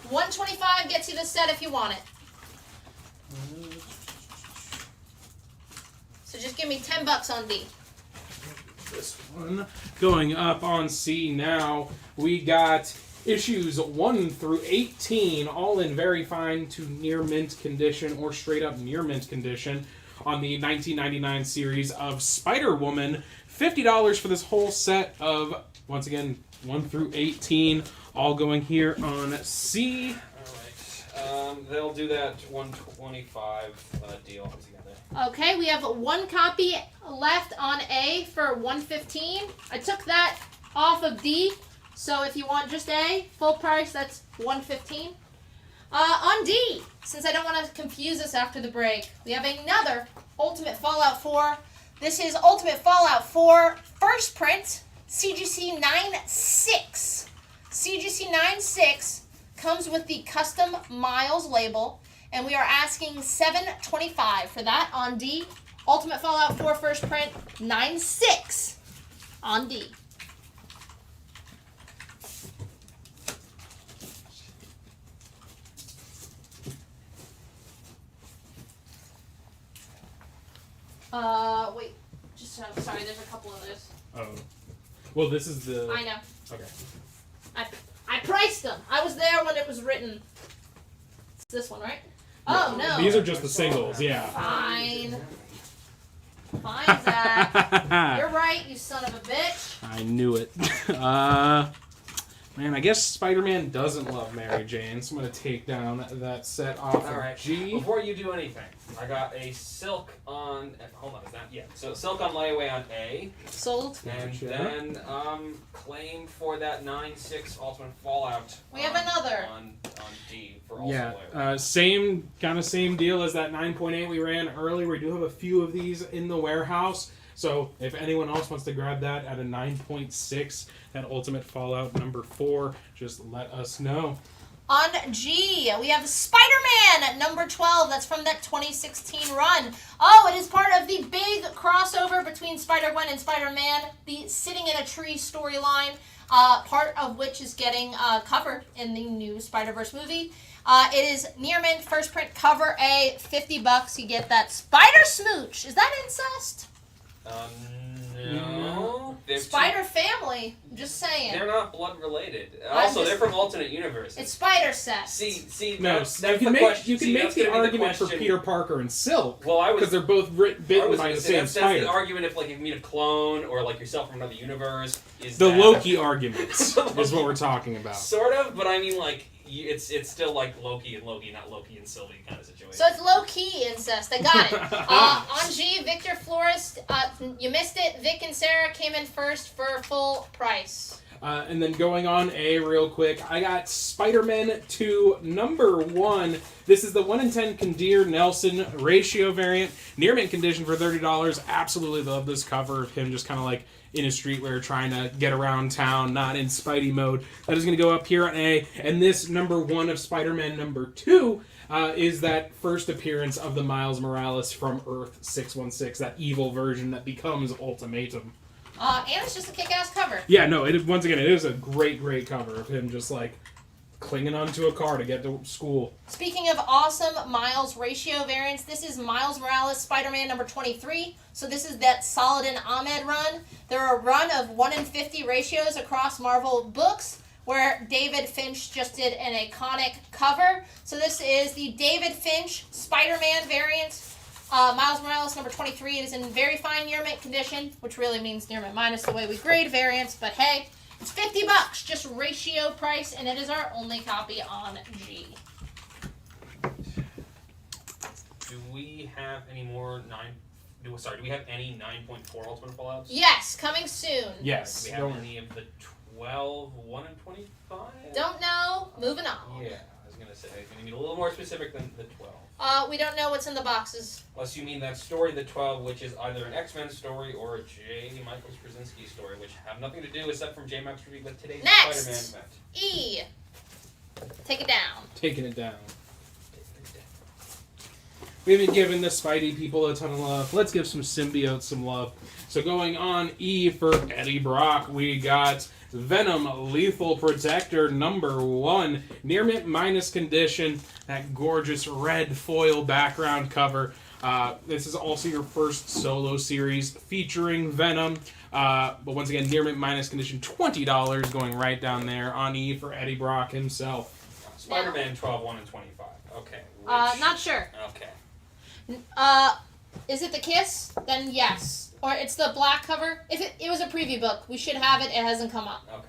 $125 gets you the set if you want it. So just give me $10 on D. This one going up on C now. We got issues 1 through 18, all in very fine to near mint condition or straight up near mint condition on the 1999 series of Spider-Woman. $50 for this whole set of, once again, 1 through 18, all going here on C. All right. They'll do that $125 deal together. Okay, we have one copy left on A for $115. I took that off of D, so if you want just A, full price, that's $115. On D, since I don't want to confuse us after the break, we have another Ultimate Fallout 4. This is Ultimate Fallout 4 first print, CGC 9.6. CGC 9.6 comes with the custom Miles label, and we are asking $725 for that on D. Ultimate Fallout 4 first print, 9.6 on D. Wait. Just, sorry, there's a couple others. Oh. Well, this is the... I know. Okay. I priced them. I was there when it was written. It's this one, right? Oh, no. These are just the singles, yeah. Fine. Fine, Zach. You're right, you son of a bitch. I knew it. Man, I guess Spider-Man doesn't love Mary Jane, so I'm going to take down that set off of G. Before you do anything, I got a Silk on... Hold on, is that... Yeah, so Silk on layaway on A. Sold. And then claim for that 9.6 Ultimate Fallout. We have another. On D for also Yeah, layaway. same deal as that 9.8 we ran earlier. We do have a few of these in the warehouse. So if anyone else wants to grab that at a 9.6, that Ultimate Fallout #4, just let us know. On G, we have Spider-Man #12. That's from that 2016 run. Oh, it is part of the big crossover between Spider-Gwen and Spider-Man, the Sitting in a Tree storyline, part of which is getting covered in the new Spider-Verse movie. It is near mint, first print, cover A, $50. You get that Spider Smooch. Is that incest? No. Spider family. Just saying. They're not blood related. Also, they're from alternate universes. It's Spider sex. See. No, that's you can make the argument for Peter Parker and Silk. Well, because they're both bitten by the same spider. That's the argument if you meet a clone or yourself from another universe. Loki arguments is what we're talking about. Sort of, but I mean it's still like Loki and Loki, not Loki and Sylvie kind of situation. So it's low-key incest. I got it. On G, Victor Flores, you missed it. Vic and Sarah came in first for full price. And then going on A real quick, I got Spider-Man 2 #1. This is the 1 in 10 Kandir Nelson ratio variant. Near mint condition for $30. Absolutely love this cover of him just kind of like in a streetwear trying to get around town, not in Spidey mode. That is going to go up here on A. And this #1 of Spider-Man #2 is that first appearance of the Miles Morales from Earth 616, that evil version that becomes Ultimatum. And it's just a kick-ass cover. Yeah, no, once again, it is a great, great cover of him just like clinging onto a car to get to school. Speaking of awesome Miles ratio variants, this is Miles Morales Spider-Man #23. So this is that Saladin Ahmed run. There are a run of 1 in 50 ratios across Marvel books where David Finch just did an iconic cover. So this is the David Finch Spider-Man variant. Miles Morales #23. It is in very fine near mint condition, which really means near mint minus the way we grade variants, but hey, it's $50, just ratio price, and it is our only copy on G. Do we have any more do we have any 9.4 Ultimate Fallouts? Yes, coming soon. Yes. Do we have any of the 12 1 in 25? Don't know. Moving on. Yeah, I was gonna say. You need a little more specific than the 12. We don't know what's in the boxes. Unless you mean that story, the 12, which is either an X-Men story or a J. Michael Straczynski story, which have nothing to do except from J. Max Review with today's Next! Spider-Man event. E. Take it down. Taking it down. We've been giving the Spidey people a ton of love. Let's give some symbiotes some love. So going on E for Eddie Brock, we got Venom Lethal Protector #1. Near mint minus condition. That gorgeous red foil background cover. This is also your first solo series featuring Venom. But once again, near mint minus condition, $20 going right down there on E for Eddie Brock himself. Spider-Man 12, 1 and 25. Okay. Not sure. Okay. Is it the Kiss? Then yes. Or it's the black cover. If it was a preview book, we should have it. It hasn't come up. Okay.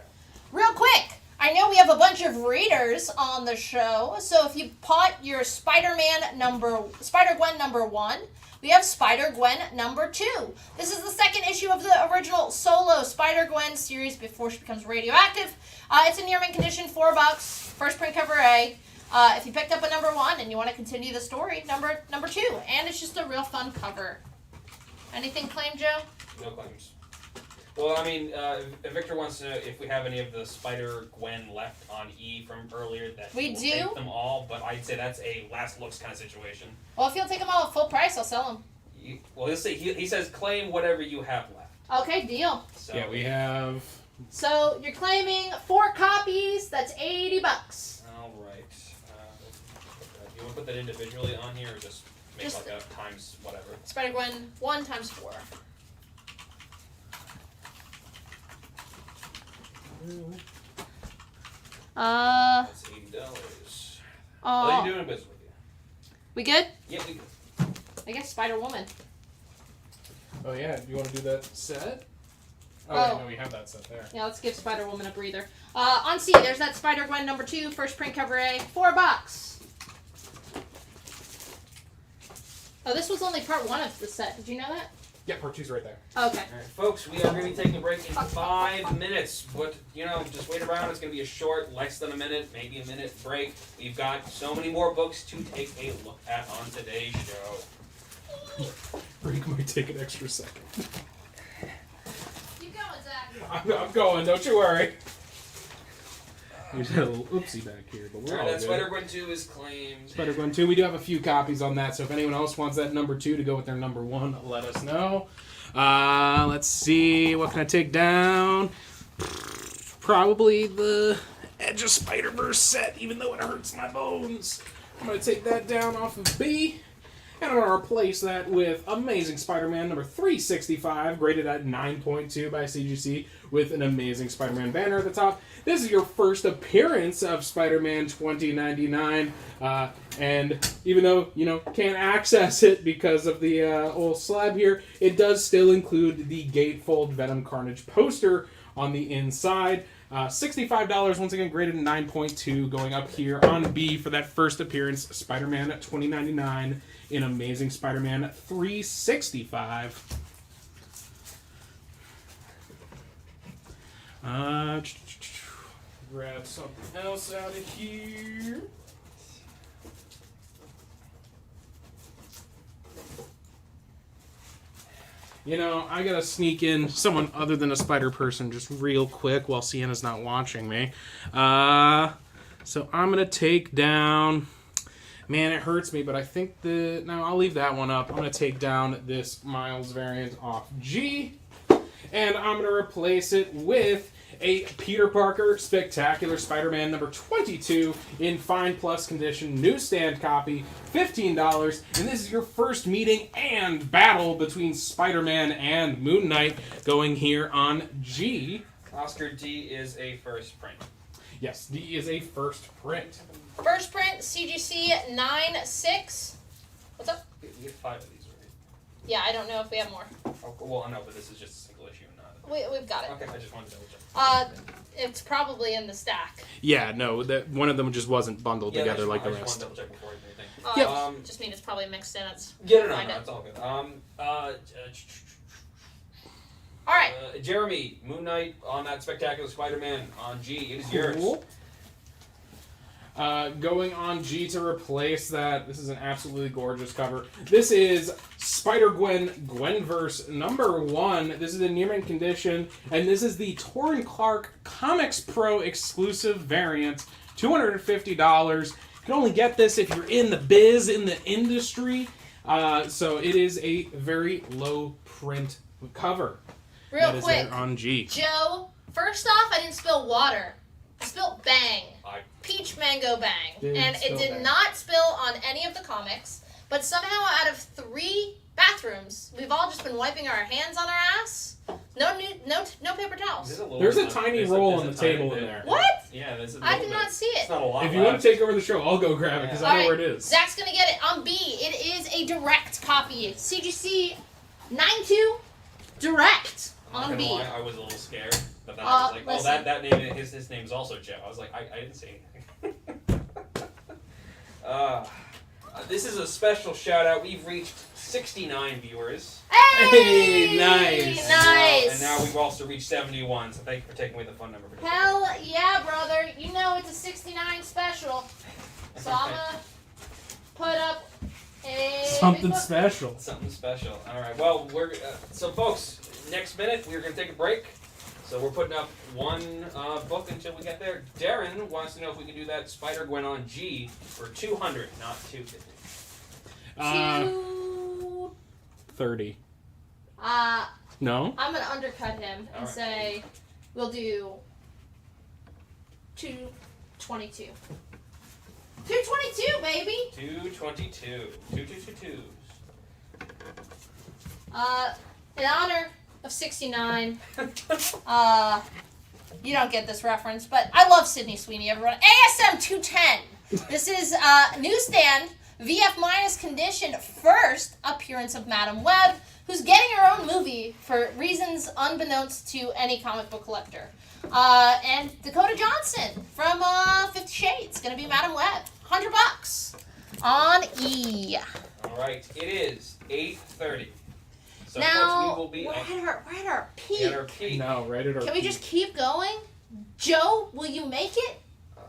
Real quick, I know we have a bunch of readers on the show, so if you put your Spider-Gwen #1, we have Spider-Gwen #2. This is the second issue of the original solo Spider-Gwen series before she becomes radioactive. It's in near mint condition, $4. First print cover A. If you picked up a #1 and you want to continue the story, number 2, and it's just a real fun cover. Anything claimed, Joe? No claims. Well, I mean, Victor wants to know if we have any of the Spider-Gwen left on E from earlier. That We we'll do. Take them all, but I'd say that's a last looks kind of situation. Well, if you'll take them all at full price, I'll sell them. Well, he'll say he says claim whatever you have left. Okay, deal. So, Yeah, we have. So you're claiming 4 copies. That's $80. All right. You want to put that individually on here, or just make like a times whatever? Spider-Gwen 1 times 4. That's $80. What are you doing business with you? We good? Yeah, we good. I guess Spider-Woman. Oh yeah, do you want to do that set? Oh, Oh. wait, no, we have that set there. Yeah, let's give Spider-Woman a breather. On C, there's that Spider-Gwen #2, first print cover A, $4. Oh, this was only part 1 of the set. Did you know that? Yeah, part 2's right there. Okay. All right, folks, we are going to be taking a break in 5 minutes. But, just wait around. It's going to be a short, less than a minute, maybe a minute break. We've got so many more books to take a look at on today's show. Break might take an extra second. Keep going, Zach. I'm going, don't you worry. We just had a little oopsie back here, but we're all that good. Spider-Gwen 2 is claimed. Spider-Gwen 2, we do have a few copies on that, so if anyone else wants that #2 to go with their #1, let us know. Let's see, what can I take down? Probably the Edge of Spider-Verse set, even though it hurts my bones. I'm going to take that down off of B. And I'm going to replace that with Amazing Spider-Man #365, graded at 9.2 by CGC, with an Amazing Spider-Man banner at the top. This is your first appearance of Spider-Man 2099, and even though, can't access it because of the old slab here, it does still include the Gatefold Venom Carnage poster on the inside. $65, once again, graded 9.2, going up here on B for that first appearance, Spider-Man 2099 in Amazing Spider-Man 365. Grab something else out of here. I gotta sneak in someone other than a spider person just real quick while Sienna's not watching me. So I'm gonna take down... Man, it hurts me, but I think no, I'll leave that one up. I'm gonna take down this Miles variant off G, and I'm gonna replace it with a Peter Parker Spectacular Spider-Man #22 in fine plus condition, newsstand copy, $15, and this is your first meeting and battle between Spider-Man and Moon Knight, going here on G. Oscar D is a first print. Yes, D is a first print. First print, CGC 9.6. What's up? We get 5 of these, right? Yeah, I don't know if we have more. Oh, well, no, but this is just a single issue, not. We've got it. Okay, I just wanted to double check. It's probably in the stack. Yeah, no, one of them just wasn't bundled together like the I just rest. wanted to double check before anything. Just mean it's probably mixed in. It's No, it's all good. All right. Jeremy, Moon Knight on that Spectacular Spider-Man on G. It is yours. Cool. Going on G to replace that. This is an absolutely gorgeous cover. This is Spider-Gwen Gwenverse #1. This is in near mint condition, and this is the Torrin Clark Comics Pro exclusive variant. $250. You can only get this if you're in the biz, in the industry. So it is a very low print cover. Real quick, on G. Joe, first off, I didn't spill water. I spilled Bang. Peach Mango Bang. And it did not spill on any of the comics, but somehow out of 3 bathrooms, we've all just been wiping our hands on our ass. No paper towels. There's a tiny roll on the table in there. What? Yeah, there's I did not see it. It's not a lot. If you want to take over the show, I'll go grab it because I know where it is. Zach's gonna get it on B. It is a direct copy. CGC 9-2 direct on B. I was a little scared, but then I was like, listen. that name, his name's also Joe. I was like, I didn't say anything. This is a special shout out. We've reached 69 viewers. Hey, nice. Nice. And now we've also reached 71. So thank you for taking away the phone number. Hell yeah, brother. You know it's a 69 special. So I'm gonna put up a Something special. Something special. All right. Well, we're so folks. Next minute we're gonna take a break. So we're putting up one book until we get there. Darren wants to know if we can do that Spider-Gwen on G for 200, not 250. 30. No? I'm gonna undercut him and say we'll do 222. 222, baby. 222. 222. In honor of 69. You don't get this reference, but I love Sydney Sweeney, everyone. ASM 210. This is newsstand VF minus condition first appearance of Madam Web, who's getting her own movie for reasons unbeknownst to any comic book collector. And Dakota Johnson from 50 Shades, gonna be Madam Web. $100 on E. All right, it is 8:30. So now folks, we will be we're at our peak. At our peak. No, right at our Can we just keep going? Joe, will you make it?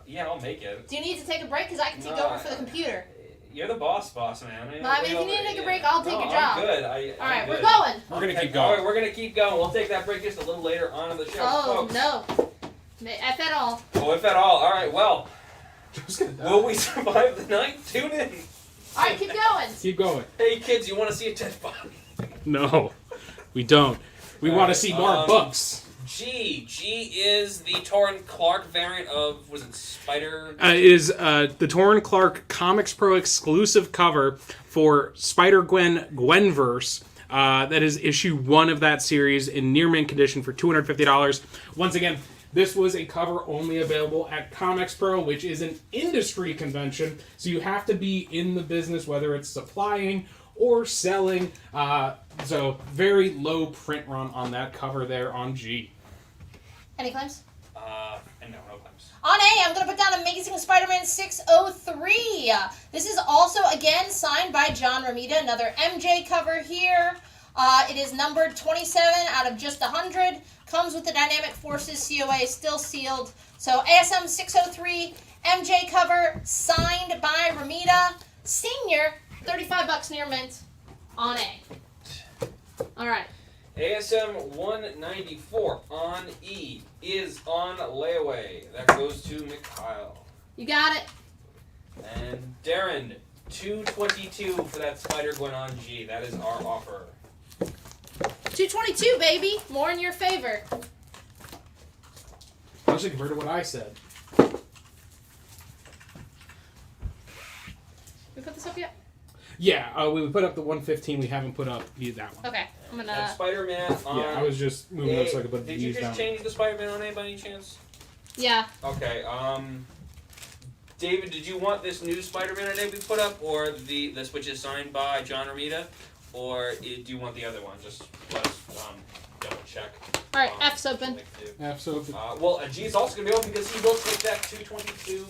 Yeah, I'll make it. Do you need to take a break? Because I can take over for the computer. You're the boss, man. I mean, if you need to take a break, I'll take your job. I'm good. All right, we're going. We're going to keep going. All right, we're going to keep going. We'll take that break just a little later on in the show. Oh, folks. no. If at all. Oh, if at all. All right, well. Will we survive the night? Tune in. All right, keep going. Keep going. Hey, kids, you want to see a dead body? No, we don't. We want to see more books. G is the Torrin Clark variant of, was it Spider? Is the Torrin Clark Comics Pro exclusive cover for Spider-Gwen Gwenverse. That is issue 1 of that series in near mint condition for $250. Once again, this was a cover only available at Comics Pro, which is an industry convention, so you have to be in the business, whether it's supplying or selling. So very low print run on that cover there on G. Any claims? No claims. On A, I'm going to put down Amazing Spider-Man 603. This is also, again, signed by John Romita. Another MJ cover here. It is numbered 27 out of just 100. Comes with the Dynamic Forces COA, still sealed. So ASM 603, MJ cover, signed by Romita. Senior, $35 near mint on A. All right. ASM 194 on E is on layaway. That goes to Mikhail. You got it. And Darren, 222 for that Spider-Gwen on G. That is our offer. 222, baby. More in your favor. Actually, compared to what I said. We put this up yet? Yeah, we put up the 115. We haven't put up that one. Okay, I'm gonna. And Spider-Man on Yeah, I was just moving up so I could put Did these you just down. change the Spider-Man on A by any chance? Yeah. Okay. David, did you want this new Spider-Man on A we put up, or this which is signed by John Romita, or do you want the other one? Just let us double check. All right, F's open. F's open. Well, G is also gonna be open because he will take that 222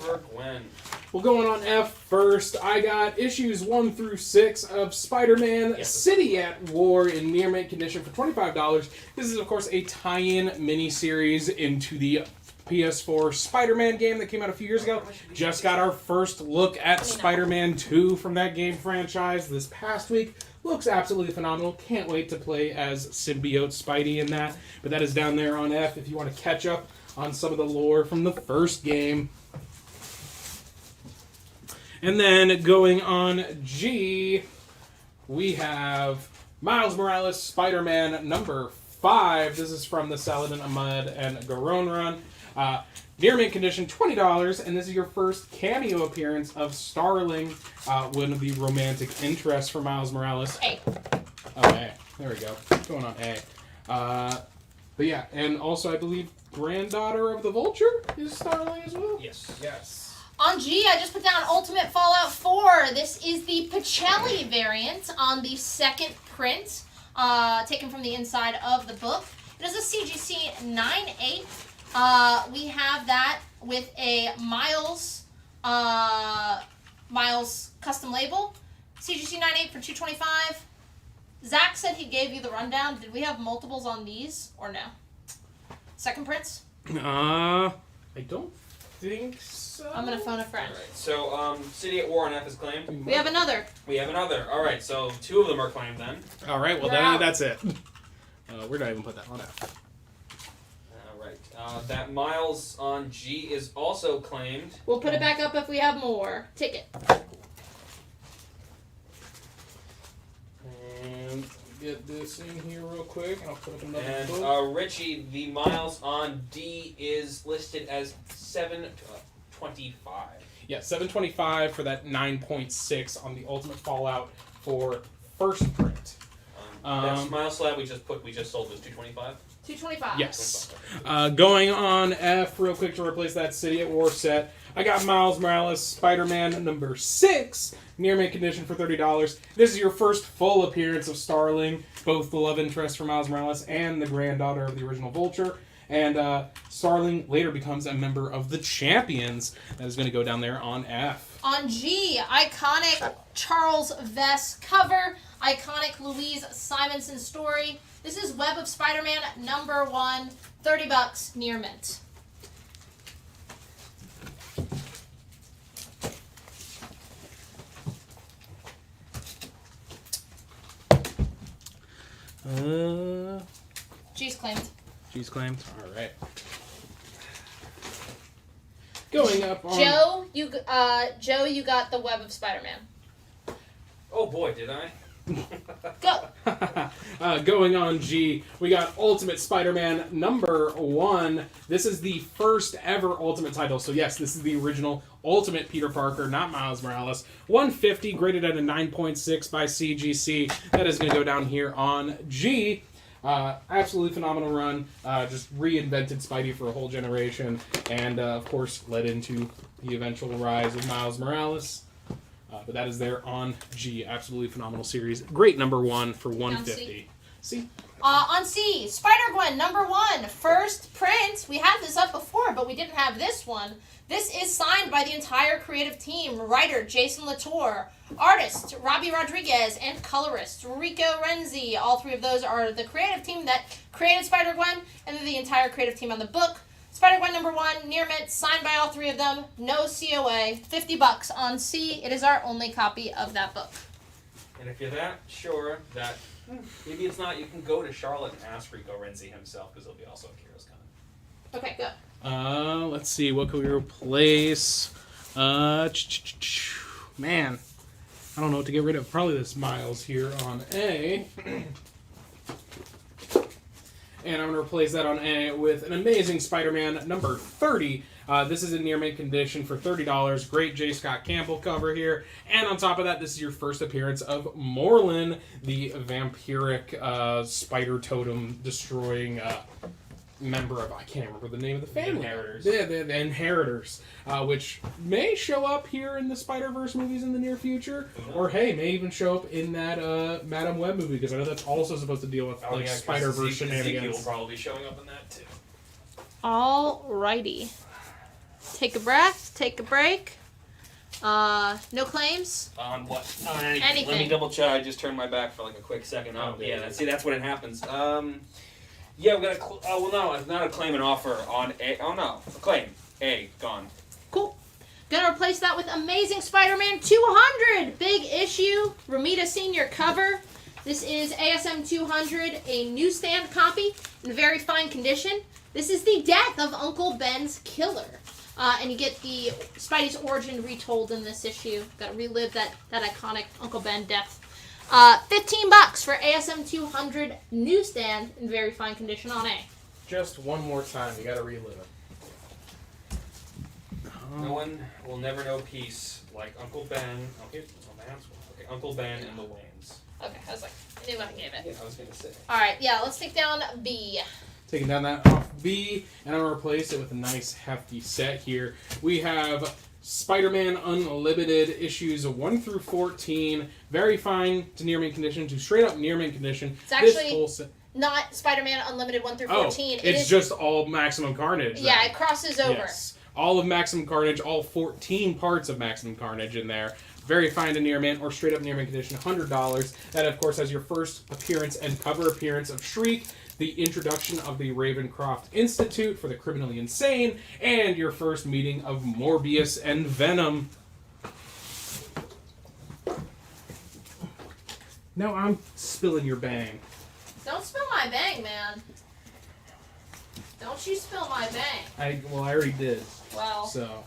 for Gwen. Well, going on F first, I got issues 1 through 6 of Spider-Man City at War in near mint condition for $25. This is, of course, a tie-in miniseries into the PS4 Spider-Man game that came out a few years ago. Just got our first look at Spider-Man 2 from that game franchise this past week. Looks absolutely phenomenal. Can't wait to play as Symbiote Spidey in that. But that is down there on F if you want to catch up on some of the lore from the first game. And then going on G, we have Miles Morales Spider-Man number 5. This is from the Saladin Ahmad and Garon run. Near mint condition, $20, and this is your first cameo appearance of Starling, one of the romantic interests for Miles Morales. A. Oh, A. There we go. Going on A. But yeah, and also I believe granddaughter of the Vulture is Starling as well? Yes. Yes. On G, I just put down Ultimate Fallout 4. This is the Pacelli variant on the second print, taken from the inside of the book. It is a CGC 9.8. We have that with a Miles custom label. CGC 9.8 for $225. Zach said he gave you the rundown. Did we have multiples on these or no? Second prints? I don't think so. I'm gonna phone a friend. All right. So, City at War on F is claimed. We have another. We have another. All right. So 2 of them are claimed then. All right. Well, that's it. Where did I even put that on F? All right. That Miles on G is also claimed. We'll put it back up if we have more. Ticket. And get this in here real quick. I'll put up another And book. Richie, the Miles on D is listed as 725. Yeah, 725 for that 9.6 on the Ultimate Fallout for first print. That Miles slab we just sold was 225. 225. Yes. Going on F real quick to replace that City at War set. I got Miles Morales Spider-Man number 6, near mint condition for $30. This is your first full appearance of Starling, both the love interest for Miles Morales and the granddaughter of the original Vulture. And Starling later becomes a member of the Champions. That is going to go down there on F. On G, iconic Charles Vess cover, iconic Louise Simonson story. This is Web of Spider-Man number 1, $30, near mint. G's claimed. G's claimed. All right. Going up on Joe, you got the Web of Spider-Man. Oh boy, did I? Go. Going on G, we got Ultimate Spider-Man number 1. This is the first ever Ultimate title. So yes, this is the original Ultimate Peter Parker, not Miles Morales. 150, graded at a 9.6 by CGC. That is going to go down here on G. Absolutely phenomenal run. Just reinvented Spidey for a whole generation. And of course led into the eventual rise of Miles Morales. But that is there on G. Absolutely phenomenal series. Great number 1 for 150. C. On C, Spider-Gwen number 1, first print. We had this up before, but we didn't have this one. This is signed by the entire creative team. Writer Jason Latour, artist Robbie Rodriguez, and colorist Rico Renzi. All 3 of those are the creative team that created Spider-Gwen, and then the entire creative team on the book. Spider-Gwen number 1, near mint, signed by all 3 of them. No COA. $50 on C. It is our only copy of that book. And if you're that sure that maybe it's not, you can go to Charlotte and ask Rico Renzi himself, because he'll be also at Kira's Con. Okay, good. Let's see. What can we replace? Man, I don't know what to get rid of. Probably this Miles here on A. And I'm going to replace that on A with an amazing Spider-Man number 30. This is in near mint condition for $30. Great J. Scott Campbell cover here. And on top of that, this is your first appearance of Morlun, the vampiric spider totem destroying member of, I can't remember the name of the family. Inheritors. The Inheritors, which may show up here in the Spider-Verse movies in the near future, or hey, may even show up in that Madam Web movie, because I know that's also supposed to deal with Spider-Verse shenanigans. Ezekiel will probably be showing up in that too. Alrighty. Take a breath, take a break. No claims? On what? On anything. Anything. Let me double check. I just turned my back for like a quick second. Oh, yeah. That's when it happens. Yeah, we got no, it's not a claim and offer on A. Oh no, a claim. A, gone. Cool. Gonna replace that with Amazing Spider-Man 200, big issue, Romita Senior cover. This is ASM 200, a newsstand copy in very fine condition. This is the death of Uncle Ben's killer. And you get the Spidey's origin retold in this issue. Got to relive that iconic Uncle Ben death. $15 for ASM 200 newsstand in very fine condition on A. Just one more time, you gotta relive it. No one will never know peace like Uncle Ben. Okay, Uncle Ben and the Waynes. Okay, I was like, I knew I gave it. Yeah, I was gonna say. All right, yeah, let's take down B. Taking down that off B, and I'm going to replace it with a nice hefty set here. We have Spider-Man Unlimited issues 1 through 14, very fine to near mint condition to straight up near mint condition. It's actually not Spider-Man Unlimited 1 through 14. It's just all Maximum Carnage. Yeah, then. it crosses over. Yes. All of Maximum Carnage, all 14 parts of Maximum Carnage in there. Very fine to near mint or straight up near mint condition, $100. That, of course, has your first appearance and cover appearance of Shriek, the introduction of the Ravencroft Institute for the Criminally Insane, and your first meeting of Morbius and Venom. Now I'm spilling your bang. Don't spill my bang, man. Don't you spill my bang. I already did. Well, so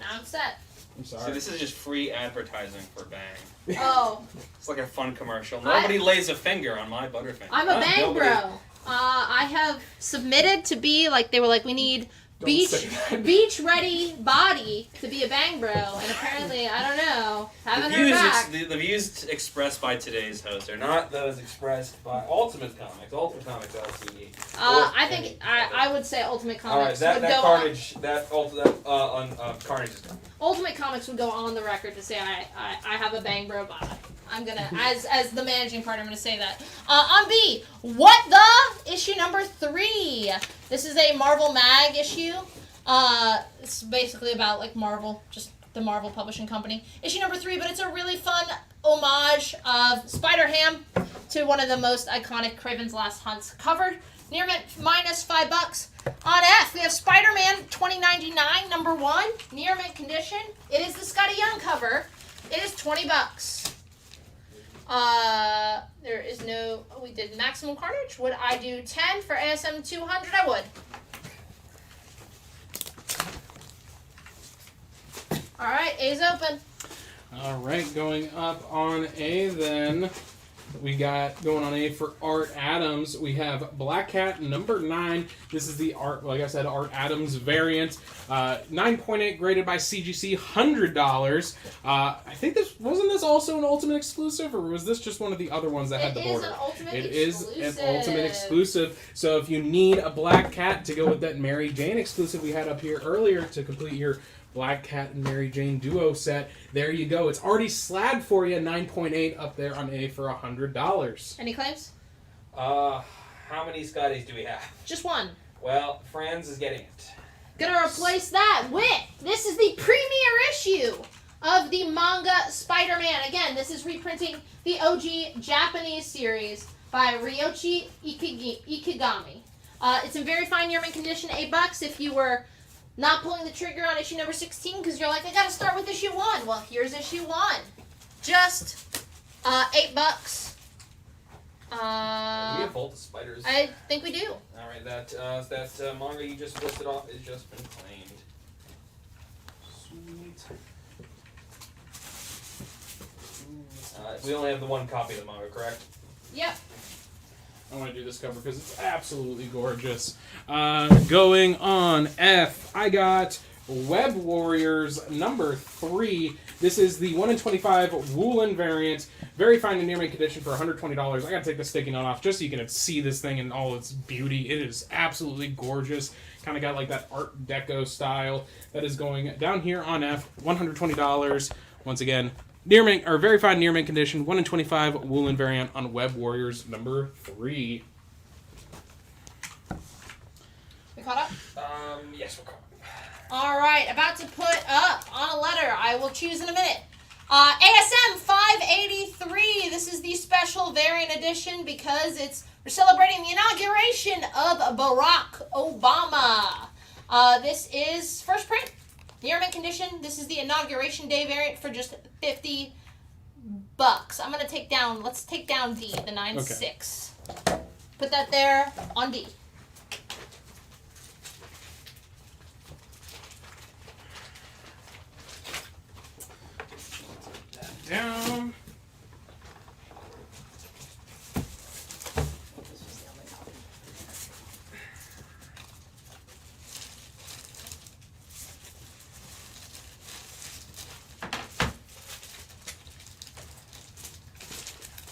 now I'm set. I'm sorry. So this is just free advertising for Bang. Oh. It's like a fun commercial. Nobody lays a finger on my Butterfinger. I'm a Bang bro. I have submitted to be like, they were like, we need beach ready body to be a Bang bro, and apparently, I don't know, haven't heard back. The views expressed by today's host are not those expressed by Ultimate Comics LTD. I would say Ultimate Comics would go Carnage, on. Carnage is done. Ultimate Comics would go on the record to say I have a Bang bro body. I'm gonna, as the managing partner, I'm gonna say that. On B, What the? Issue number 3. This is a Marvel Mag issue. It's basically about like Marvel, just the Marvel publishing company. Issue number 3, but it's a really fun homage of Spider-Ham to one of the most iconic Craven's Last Hunts covered. Near mint -$5. On F, we have Spider-Man 2099 number 1, near mint condition. It is the Scotty Young cover. It is $20. There is no. Oh, we did Maximum Carnage. Would I do 10 for ASM 200? I would. All right, A's open. All right, going up on A then. We got going on A for Art Adams. We have Black Cat number 9. This is the Art, like I said, Art Adams variant. 9.8 graded by CGC, $100. I think wasn't this also an Ultimate exclusive, or was this just one of the other ones that had the border? It is an Ultimate exclusive. So if you need a Black Cat to go with that Mary Jane exclusive we had up here earlier to complete your Black Cat and Mary Jane duo set, there you go. It's already slabbed for you, 9.8 up there on A for $100. Any claims? How many Scotties do we have? Just one. Well, Franz is getting it. Gonna replace that with, this is the premiere issue of the manga Spider-Man. Again, this is reprinting the OG Japanese series by Ryoichi Ikigami. It's in very fine yearman condition, $8 if you were not pulling the trigger on issue number 16 because you're like, I gotta start with issue 1. Well, here's issue 1. Just $8. Do we have Bolt of Spiders? I think we do. All right, that manga you just listed off has just been claimed. Sweet. We only have the one copy of the manga, correct? Yep. I want to do this cover because it's absolutely gorgeous. Going on F, I got Web Warriors number 3. This is the 1 in 25 Woolen variant. Very fine and near mint condition for $120. I gotta take the sticky note off just so you can see this thing in all its beauty. It is absolutely gorgeous. Kind of got like that Art Deco style that is going down here on F. $120. Once again, near mint, or very fine near mint condition, 1 in 25 Woolen variant on Web Warriors number 3. We caught up? Yes, we're caught up. All right, about to put up on a letter. I will choose in a minute. ASM 583. This is the special variant edition because it's We're celebrating the inauguration of Barack Obama. This is first print, near mint condition. This is the inauguration day variant for just $50. I'm gonna take down. Let's take down D, the 9.6. Okay. Put that there on D. Down.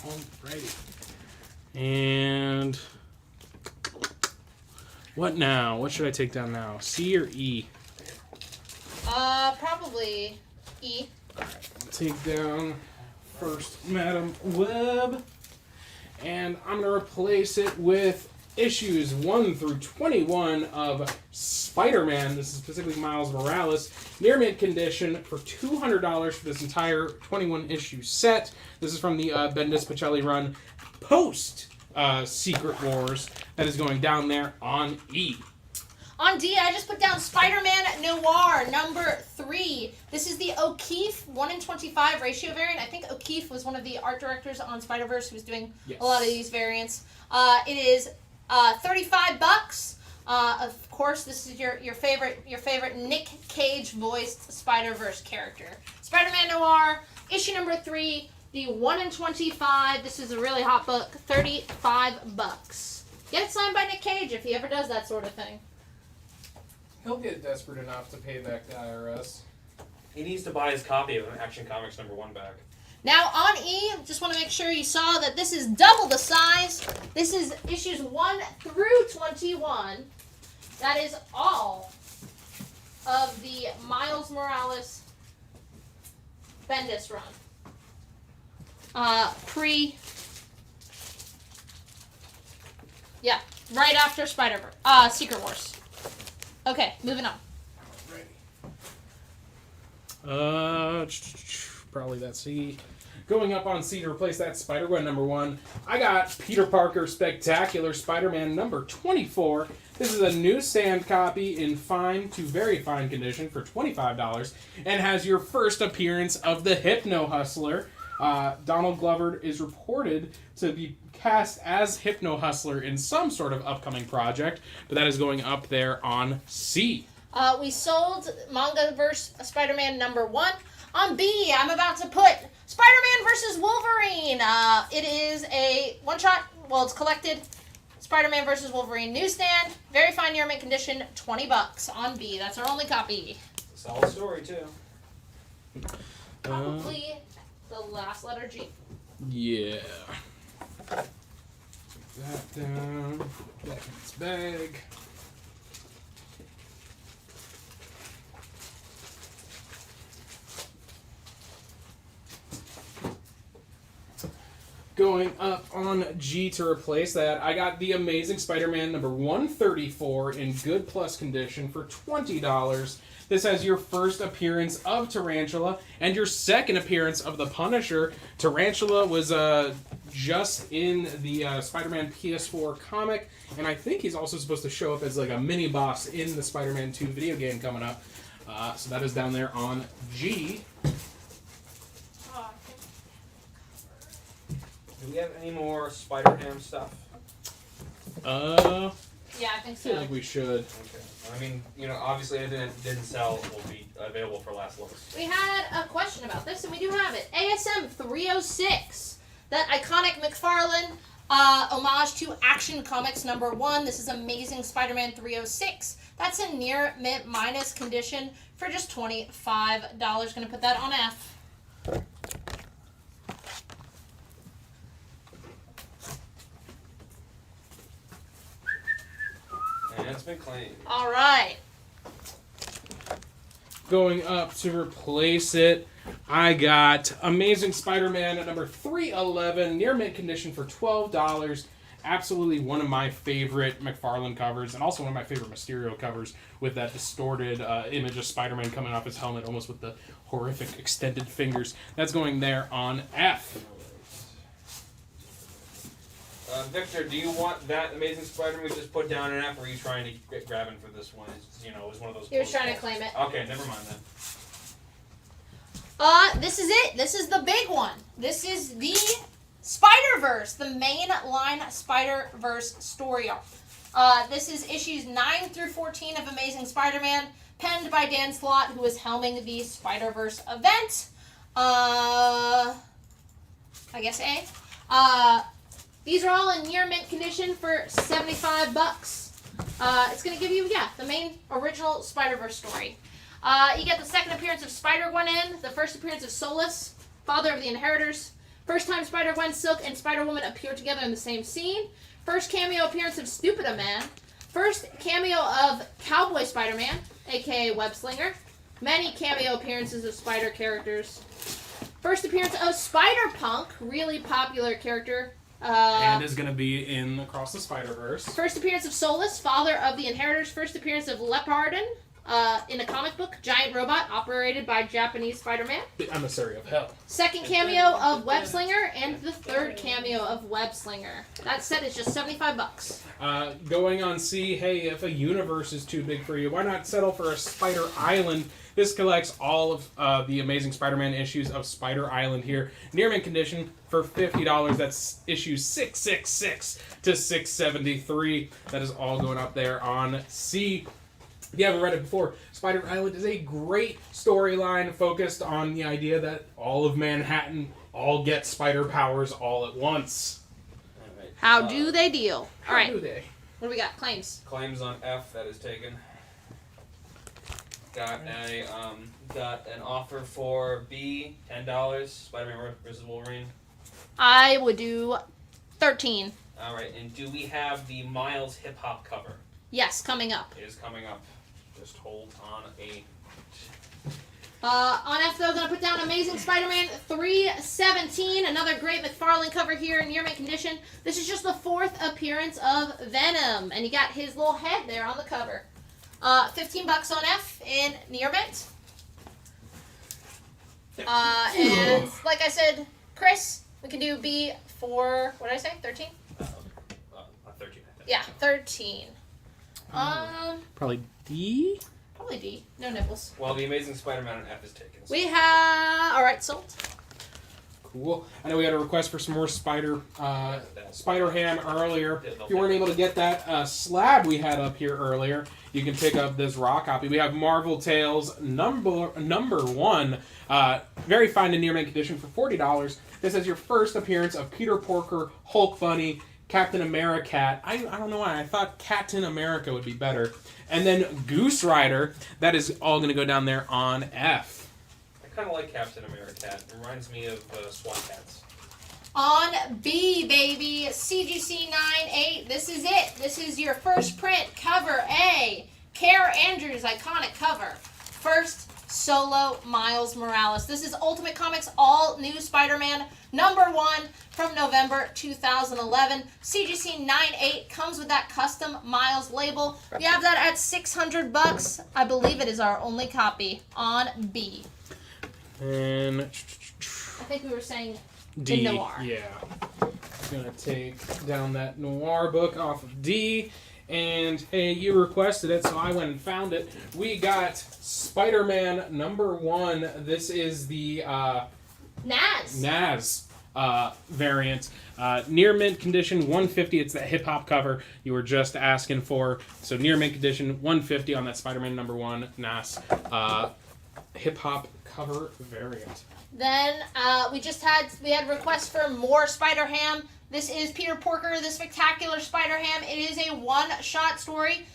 Alrighty. And what now? What should I take down now? C or E? Probably E. Take down first Madam Web, and I'm going to replace it with issues 1 through 21 of Spider-Man. This is specifically Miles Morales, near mint condition for $200 for this entire 21 issue set. This is from the Bendis Pacelli run post Secret Wars that is going down there on E. On D, I just put down Spider-Man Noir number 3. This is the O'Keefe 1-in-25 ratio variant. I think O'Keefe was one of the art directors on Spider-Verse who was doing a lot of these variants. It is $35. Of course, this is your favorite Nick Cage voiced Spider-Verse character. Spider-Man Noir, issue number 3, the 1-in-25. This is a really hot book. $35. Get it signed by Nick Cage if he ever does that sort of thing. He'll get desperate enough to pay back the IRS. He needs to buy his copy of Action Comics number 1 back. Now on E, just want to make sure you saw that this is double the size. This is issues 1 through 21. That is all of the Miles Morales Bendis run. Right after Spider-Verse. Secret Wars. Okay, moving on. Probably that C. Going up on C to replace that Spider-Gwen number 1, I got Peter Parker Spectacular Spider-Man number 24. This is a newsstand copy in fine to very fine condition for $25 and has your first appearance of the Hypno Hustler. Donald Glover is reported to be cast as Hypno Hustler in some sort of upcoming project, but that is going up there on C. We sold Mangaverse Spider-Man number 1. On B, I'm about to put Spider-Man vs. Wolverine. It is a one-shot, well, it's collected Spider-Man vs. Wolverine newsstand. Very fine near mint condition, $20 on B. That's our only copy. Solid story, too. Probably the last letter G. Yeah. Put that down. Back in its bag. Going up on G to replace that, I got the Amazing Spider-Man number 134 in good plus condition for $20. This has your first appearance of Tarantula and your second appearance of the Punisher. Tarantula was just in the Spider-Man PS4 comic, and I think he's also supposed to show up as like a mini boss in the Spider-Man 2 video game coming up. So that is down there on G. Do we have any more Spider-Ham stuff? Yeah, I think so. I feel like we should. Okay. I mean, you know, obviously anything that didn't sell will be available for last looks. We had a question about this, and we do have it. ASM 306. That iconic McFarlane homage to Action Comics number 1. This is Amazing Spider-Man 306. That's in near mint minus condition for just $25. Gonna put that on F. And it's been claimed. All right. Going up to replace it, I got Amazing Spider-Man at number 311, near mint condition for $12. Absolutely one of my favorite McFarlane covers, and also one of my favorite Mysterio covers, with that distorted image of Spider-Man coming off his helmet, almost with the horrific extended fingers. That's going there on F. Victor, do you want that Amazing Spider-Man we just put down an F, or are you trying to get grabbing for this one? It's, you know, it was one of those. He was trying to claim it. Okay, never mind then. This is it. This is the big one. This is the Spider-Verse, the main line Spider-Verse story arc. This is issues 9 through 14 of Amazing Spider-Man, penned by Dan Slott, who is helming the Spider-Verse event. I guess A. These are all in near mint condition for $75. It's going to give you, the main original Spider-Verse story. You get the second appearance of Spider-Gwen the first appearance of Solus, father of the Inheritors. First time Spider-Gwen, Silk, and Spider-Woman appear together in the same scene. First cameo appearance of Stupid-A-Man. First cameo of Cowboy Spider-Man, aka Web-Slinger. Many cameo appearances of Spider characters. First appearance of Spider-Punk, really popular character. And is going to be in Across the Spider-Verse. First appearance of Solus, father of the Inheritors. First appearance of Leopardon. In a comic book, giant robot operated by Japanese Spider-Man. The emissary of hell. Second cameo of Web-Slinger, and the third cameo of Web-Slinger. That set is just $75. Going on C, hey, if a universe is too big for you, why not settle for a Spider Island? This collects all of the Amazing Spider-Man issues of Spider Island here. Near mint condition for $50. That's issues 666 to 673. That is all going up there on C. If you haven't read it before, Spider Island is a great storyline focused on the idea that all of Manhattan all get spider powers all at once. All right. How do they deal? How All right. do they? What do we got? Claims. Claims on F, that is taken. Got an offer for B, $10. Spider-Man vs. Wolverine. I would do 13. All right, and do we have the Miles hip hop cover? Yes, coming up. It is coming up. Just hold on a. On F, though, going to put down Amazing Spider-Man 317. Another great McFarlane cover here in near mint condition. This is just the fourth appearance of Venom. And you got his little head there on the cover. $15 on F in near mint. And like I said, Chris, we can do B for, what did I say, 13? 13, I think. Yeah, 13. Probably D? Probably D. No nipples. Well, the Amazing Spider-Man on F is taken. So. We have... Alright, sold. Cool. I know we had a request for some more Spider Ham earlier. If you weren't able to get that slab we had up here earlier, you can pick up this raw copy. We have Marvel Tales number 1. Very fine in near mint condition for $40. This is your first appearance of Peter Porker, Hulk Bunny, Captain America. I don't know why. I thought Captain America would be better. And then Goose Rider. That is all going to go down there on F. I kind of like Captain America. It reminds me of SWAT Cats. On B, baby. CGC 98. This is it. This is your first print cover A. Kara Andrews' iconic cover. First solo Miles Morales. This is Ultimate Comics All New Spider-Man #1 from November 2011. CGC 98 comes with that custom Miles label. We have that at $600. I believe it is our only copy on B. And I think we were saying D. in Noir. Yeah. I'm going to take down that Noir book off of D. And, hey, you requested it, so I went and found it. We got Spider-Man #1. This is the Naz variant. Near mint condition, $150. It's that hip-hop cover you were just asking for. So near mint condition, $150 on that Spider-Man #1 Naz hip-hop cover variant. Then we had requests for more Spider-Ham. This is Peter Porker, the Spectacular Spider-Ham. It is a one-shot story.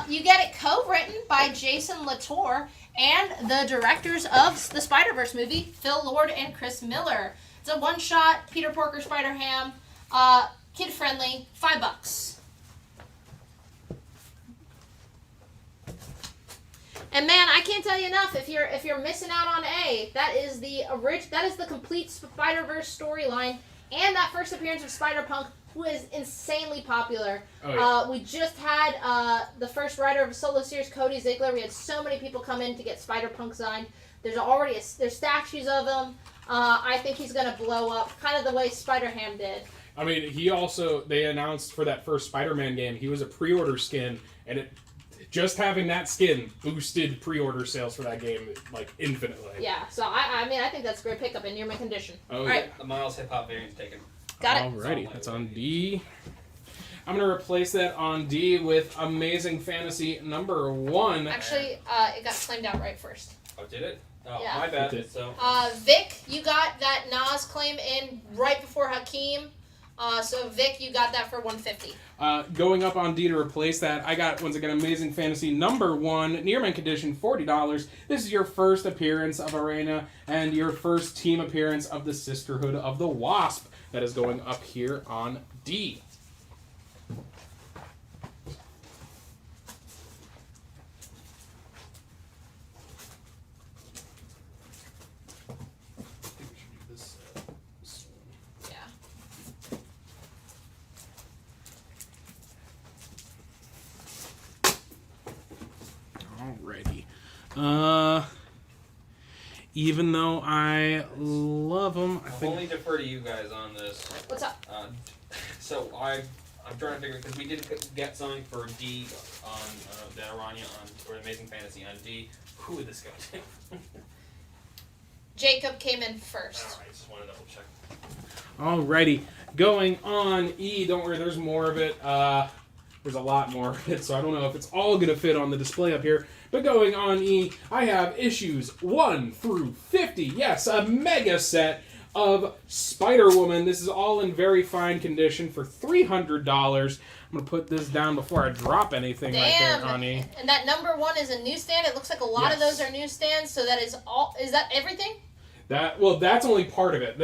You get it co-written by Jason Latour and the directors of the Spider-Verse movie, Phil Lord and Chris Miller. It's a one-shot Peter Porker Spider-Ham, kid-friendly, $5. And man, I can't tell you enough. If you're missing out on A, that is the complete Spider-Verse storyline, and that first appearance of Spider-Punk, who is insanely popular. Oh, yeah. We just had the first writer of a solo series, Cody Ziegler. We had so many people come in to get Spider-Punk signed. There's there's statues of him. I think he's gonna blow up, kind of the way Spider-Ham did. I mean, they announced for that first Spider-Man game, he was a pre-order skin, and just having that skin boosted pre-order sales for that game like infinitely. Yeah, so I mean, I think that's a great pickup in near mint condition. Oh, All yeah. right. The Miles hip hop variant's taken. Got it. Alrighty, that's on D. I'm gonna replace that on D with Amazing Fantasy number 1. Actually, it got claimed outright first. Oh, did it? Oh, Yeah. my bad. So. Vic, you got that Nas claim in right before Hakeem. So Vic, you got that for $150. Going up on D to replace that, I got, once again, Amazing Fantasy number 1, Near Mint Condition, $40. This is your first appearance of Arena and your first team appearance of the Sisterhood of the Wasp. That is going up here on D. Alrighty. Even though I love them, I think... I'll only defer to you guys on this. What's up? So I'm trying to figure, because we did get something for D on the Aranya or Amazing Fantasy on D. Who would this go to? Jacob came in first. Alright, just want to double check. Alrighty. Going on E, don't worry, there's more of it. There's a lot more of it, so I don't know if it's all going to fit on the display up here. But going on E, I have issues 1 through 50. Yes, a mega set of Spider-Woman. This is all in very fine condition for $300. I'm going to put this down before I drop anything right there on E. And that number 1 is a newsstand. It looks like a lot of those are newsstands, so that is all. Is that everything? That's only part of it.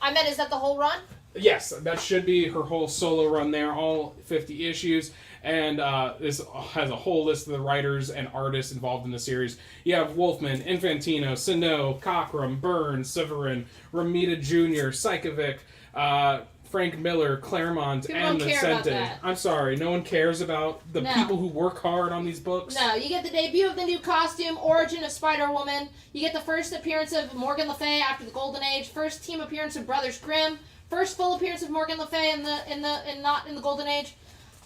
I meant, is that the whole run? Yes, that should be her whole solo run there, all 50 issues. And this has a whole list of the writers and artists involved in the series. You have Wolfman, Infantino, Sano, Cockrum, Burns, Severin, Ramita Jr., Psychovic, Frank Miller, Claremont, People and don't care about Vicente. that. I'm sorry, no one cares about the people who work hard on these books. No, you get the debut of the new costume, origin of Spider-Woman. You get the first appearance of Morgan Le Fay after the Golden Age. First team appearance of Brothers Grimm. First full appearance of Morgan Le Fay not in the Golden Age.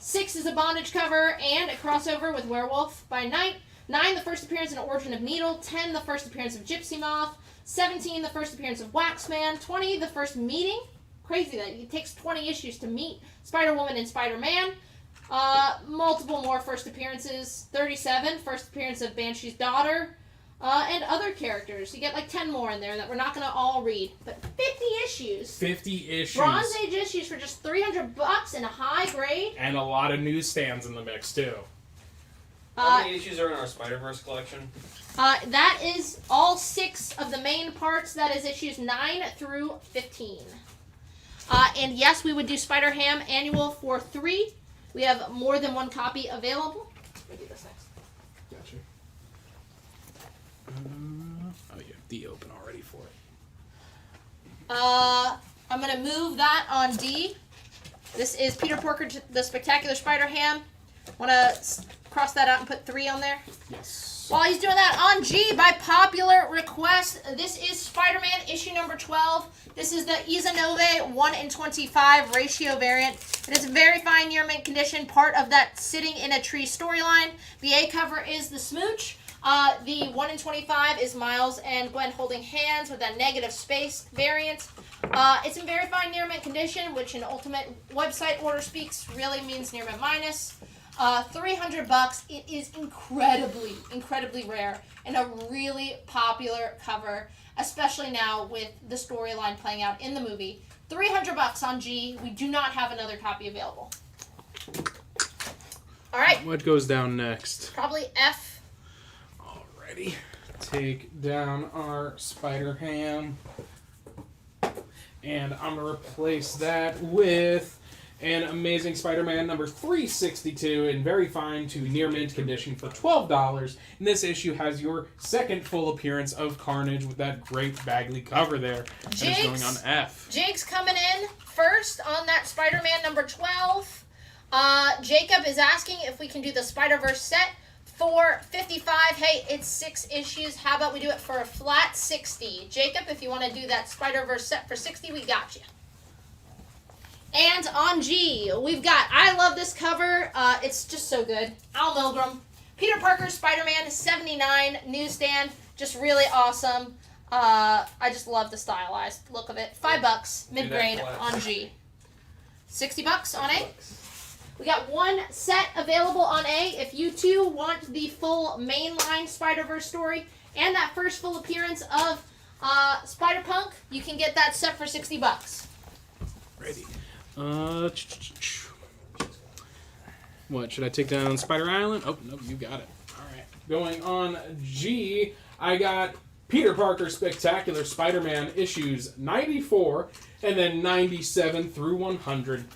6 is a bondage cover and a crossover with Werewolf by Night. 9, the first appearance in Origin of Needle. 10, the first appearance of Gypsy Moth. 17, the first appearance of Waxman. 20, the first meeting. Crazy that it takes 20 issues to meet Spider-Woman and Spider-Man. Multiple more first appearances. 37, first appearance of Banshee's daughter. And other characters. You get like 10 more in there that we're not going to all read. But 50 issues. 50 issues. Bronze Age issues for just $300 in a high grade. And a lot of newsstands in the mix, too. How many issues are in our Spider-Verse collection? That is all 6 of the main parts. That is issues 9 through 15. And yes, we would do Spider-Ham Annual for $3. We have more than one copy available. Let me do this next. Gotcha. You have D open already for it. I'm going to move that on D. This is Peter Porker, the Spectacular Spider-Ham. Want to cross that out and put 3 on there? Yes. While he's doing that, on G, by popular request, this is Spider-Man issue number 12. This is the Izanove 1:25 ratio variant. It is a very fine near mint condition, part of that Sitting in a Tree storyline. The A cover is the smooch. The 1:25 is Miles and Gwen holding hands with that negative space variant. It's in very fine near mint condition, which in Ultimate website order speaks really means near mint minus. $300. It is incredibly rare and a really popular cover, especially now with the storyline playing out in the movie. $300 on G. We do not have another copy available. All right. What goes down next? Probably F. Alrighty. Take down our Spider-Ham. And I'm going to replace that with an Amazing Spider-Man number 362 in very fine to near mint condition for $12. And this issue has your second full appearance of Carnage with that great Bagley cover there. That is going on F. Jake's coming in first on that Spider-Man number 12. Jacob is asking if we can do the Spider-Verse set for $55. Hey, it's 6 issues. How about we do it for a flat $60? Jacob, if you want to do that Spider-Verse set for $60, we got you. And on G, we've got, I love this cover. It's just so good. Al Milgrom. Peter Parker, Spider-Man, 79, newsstand. Just really awesome. I just love the stylized look of it. $5, mid-grade on G. $60 on A. We got one set available on A. If you too want the full mainline Spider-Verse story and that first full appearance of Spider-Punk, you can get that set for $60. Ready. What, should I take down Spider Island? Oh, no, you got it. Alright. Going on G, I got Peter Parker Spectacular Spider-Man issues 94 and then 97 through 100.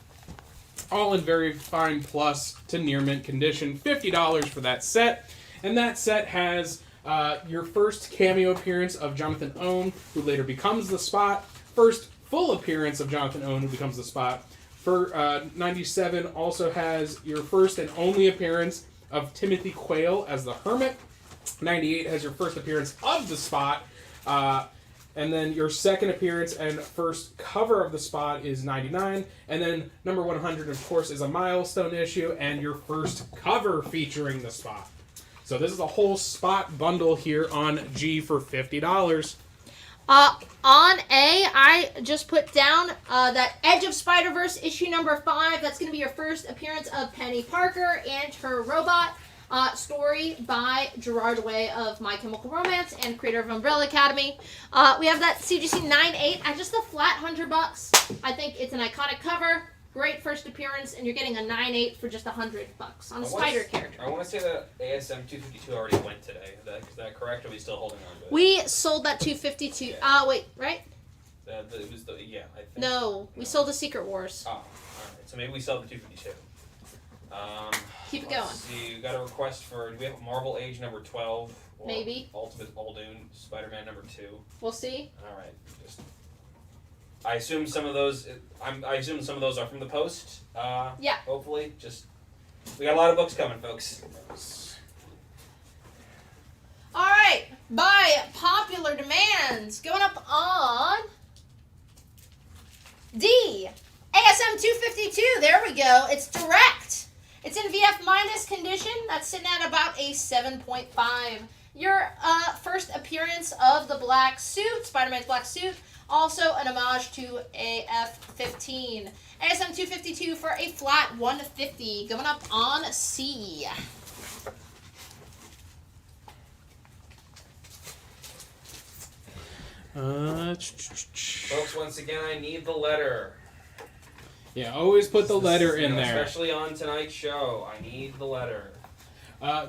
All in very fine plus to near mint condition. $50 for that set. And that set has your first cameo appearance of Jonathan Ohm, who later becomes the Spot. First full appearance of Jonathan Ohm, who becomes the Spot. For 97 also has your first and only appearance of Timothy Quayle as the Hermit. 98 has your first appearance of the Spot. And then your second appearance and first cover of the Spot is 99. And then number 100, of course, is a milestone issue and your first cover featuring the Spot. So this is a whole Spot bundle here on G for $50. On A, I just put down that Edge of Spider-Verse issue number 5. That's going to be your first appearance of Penny Parker and her robot. Story by Gerard Way of My Chemical Romance and creator of Umbrella Academy. We have that CGC 9.8 at just a flat $100. I think it's an iconic cover, great first appearance, and you're getting a 9.8 for just $100 on a Spider character. I want to say that ASM 252 already went today. Is that correct? Or are we still holding on to it? We sold that 252. Yeah. Wait, right? It was I think. No, we sold the Secret Wars. Oh, all right. So maybe we sell the 252. Keep it going. Let's see, we got a request for, do we have Marvel Age number 12? Or Maybe. Ultimate Muldoon, Spider-Man number 2. We'll see. Alright, I assume some of those, I assume some of those are from the post. Yeah. Hopefully, we got a lot of books coming, folks. Alright, by popular demands, going up on D. ASM 252, there we go. It's direct. It's in VF minus condition. That's sitting at about a 7.5. Your first appearance of the black suit, Spider-Man's black suit, also an homage to AF-15. ASM 252 for a flat 150. Going up on C. Folks, once again, I need the letter. Yeah, always put the letter in there. Especially on tonight's show. I need the letter.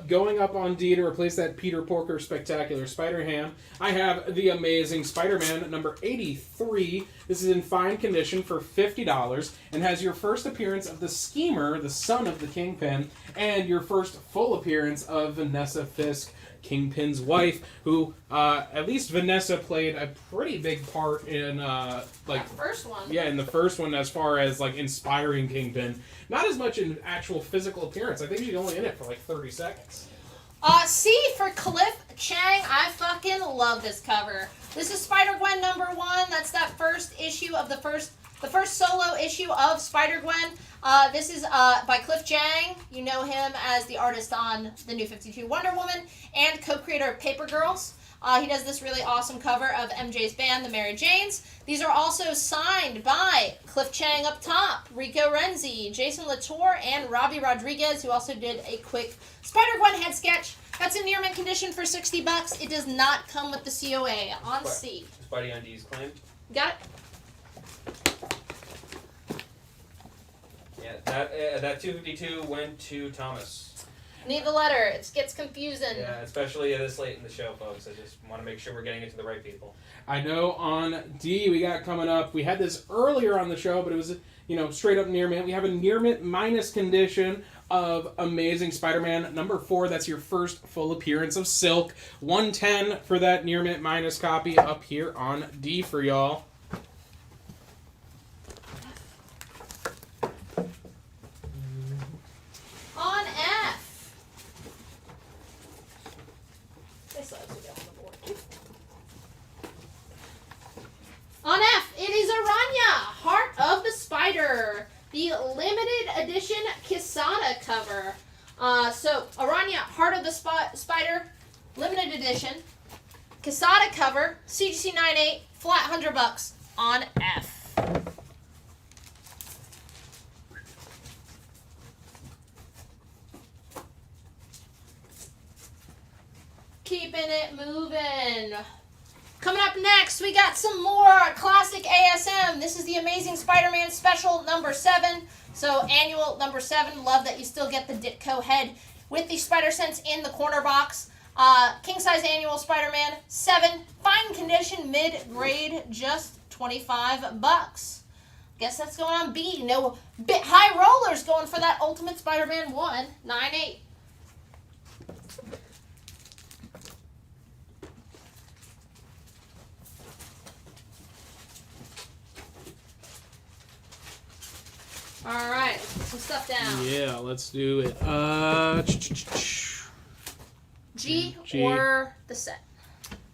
Going up on D to replace that Peter Parker Spectacular Spider-Ham, I have the Amazing Spider-Man number 83. This is in fine condition for $50 and has your first appearance of the Schemer, the son of the Kingpin, and your first full appearance of Vanessa Fisk, Kingpin's wife, who at least Vanessa played a pretty big part in that first one. Yeah, in the first one, as far as like inspiring Kingpin. Not as much in actual physical appearance. I think she's only in it for like 30 seconds. C for Cliff Chang. I fucking love this cover. This is Spider-Gwen number 1. That's that first issue of the first solo issue of Spider-Gwen. This is by Cliff Chang. You know him as the artist on the New 52 Wonder Woman and co-creator of Paper Girls. He does this really awesome cover of MJ's band, the Mary Janes. These are also signed by Cliff Chang up top, Rico Renzi, Jason Latour, and Robbie Rodriguez, who also did a quick Spider-Gwen head sketch. That's in near mint condition for $60. It does not come with the COA on C. Spidey on D's claim. Got it? Yeah, that 252 went to Thomas. Need the letter. It gets confusing. Yeah, especially this late in the show, folks. I just want to make sure we're getting it to the right people. I know on D we got coming up. We had this earlier on the show, but it was straight up near mint. We have a near mint minus condition of Amazing Spider-Man number 4. That's your first full appearance of Silk. 110 for that near mint minus copy up here on D for y'all. On F. On F, it is Aranya, Heart of the Spider. UGC 98, flat $100 on F. Keeping it moving. Coming up next, we got some more classic ASM. This is the Amazing Spider-Man Special number 7. So annual number 7. Love that you still get the Ditko head with the Spider Sense in the corner box. King size annual Spider-Man 7. Fine condition, mid-grade, just $25. Guess that's going on B. No bit high rollers going for that Ultimate Spider-Man 198. All right, let's put some stuff down. Yeah, let's do it. G or the set?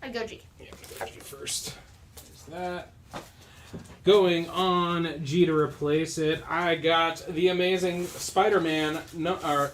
I'd go G. Yeah, I'm gonna go G first. There's that. Going on G to replace it, I got the Amazing Spider-Man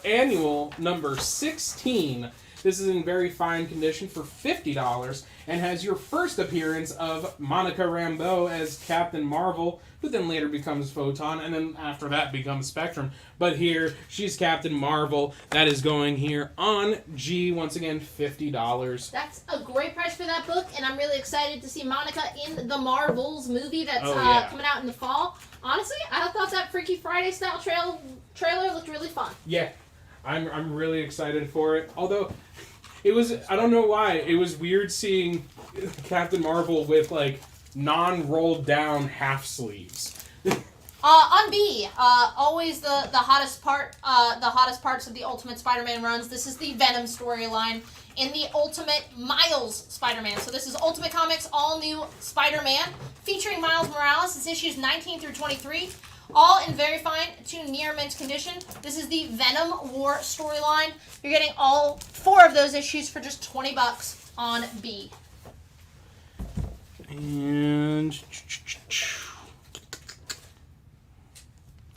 annual number 16. This is in very fine condition for $50 and has your first appearance of Monica Rambeau as Captain Marvel, who then later becomes Photon, and then after that becomes Spectrum. But here, she's Captain Marvel. That is going here on G. Once again, $50. That's a great price for that book, and I'm really excited to see Monica in the Marvels movie that's coming out in the fall. Honestly, I thought that Freaky Friday style trailer looked really fun. Yeah, I'm really excited for it. Although, it was, I don't know why, it was weird seeing Captain Marvel with, like, non-rolled down half sleeves. On B, always the hottest parts of the Ultimate Spider-Man runs. This is the Venom storyline in the Ultimate Miles Spider-Man. So this is Ultimate Comics All New Spider-Man featuring Miles Morales. It's issues 19 through 23. All in very fine to near mint condition. This is the Venom War storyline. You're getting all 4 of those issues for just $20 on B. And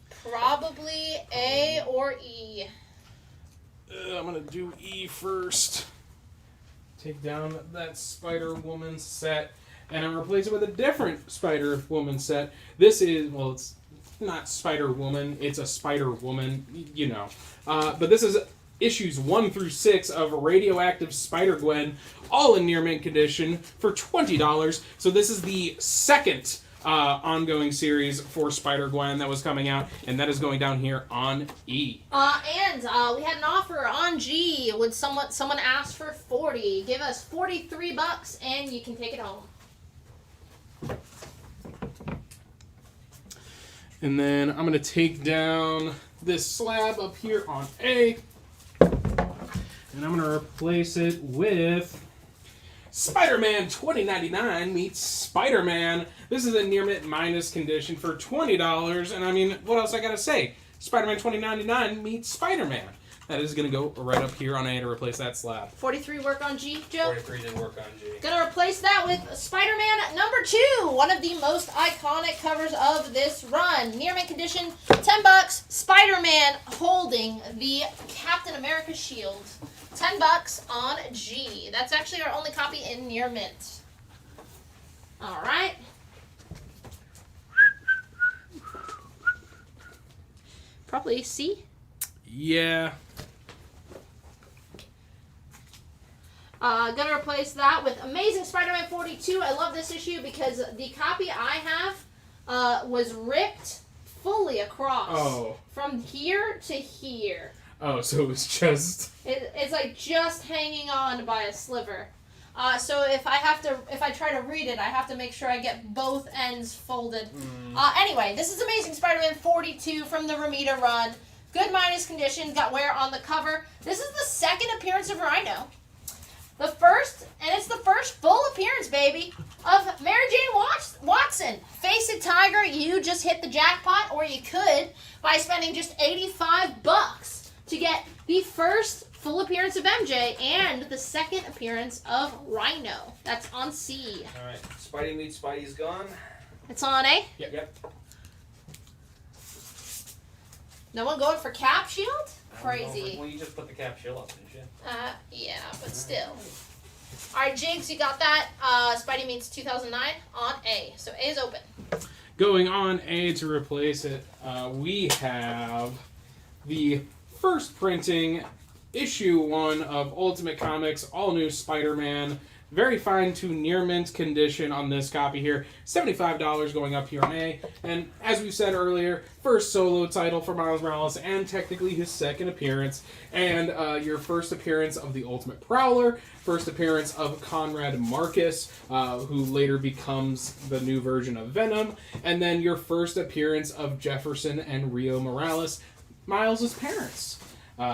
probably A or E. I'm gonna do E first. Take down that Spider-Woman set, and I'm gonna replace it with a different Spider-Woman set. This is, well, it's not Spider-Woman, it's a Spider-Woman, you know. But this is issues 1 through 6 of Radioactive Spider-Gwen, all in near mint condition for $20. So this is the second ongoing series for Spider-Gwen that was coming out, and that is going down here on E. And we had an offer on G. Would someone ask for 40? Give us $43 and you can take it home. And then I'm going to take down this slab up here on A, and I'm going to replace it with Spider-Man 2099 meets Spider-Man. This is a near mint minus condition for $20, and I mean, what else I got to say? Spider-Man 2099 meets Spider-Man. That is going to go right up here on A to replace that slab. 43 work on G, Joe? 43 didn't work on G. Gonna replace that with Spider-Man number 2, one of the most iconic covers of this run. Near mint condition, $10. Spider-Man holding the Captain America shield. $10 on G. That's actually our only copy in near mint. All right. Probably C. Yeah. Gonna replace that with Amazing Spider-Man 42. I love this issue because the copy I have was ripped fully across from here to here. Oh, so it was just... It's like just hanging on by a sliver. So if I try to read it, I have to make sure I get both ends folded. Anyway, this is Amazing Spider-Man 42 from the Ramita run. Good minus condition, got wear on the cover. This is the second appearance of Rhino. The first, and it's the first full appearance, baby, of Mary Jane Watson. Face it, Tiger, you just hit the jackpot, or you could by spending just $85 to get the first full appearance of MJ and the second appearance of Rhino. That's on C. All right, Spidey meets Spidey's gone. It's on A? Yep. No one going for Cap Shield? Crazy. Well, you just put the Cap shield up, didn't you? Yeah, but still. Alright, Jigs, you got that. Spidey Meets 2009 on A. So A is open. Going on A to replace it, we have the first printing, issue 1 of Ultimate Comics, all new Spider-Man. Very fine to near mint condition on this copy here. $75 going up here on A. And as we said earlier, first solo title for Miles Morales and technically his second appearance. And your first appearance of the Ultimate Prowler. First appearance of Conrad Marcus, who later becomes the new version of Venom. And then your first appearance of Jefferson and Rio Morales, Miles' parents.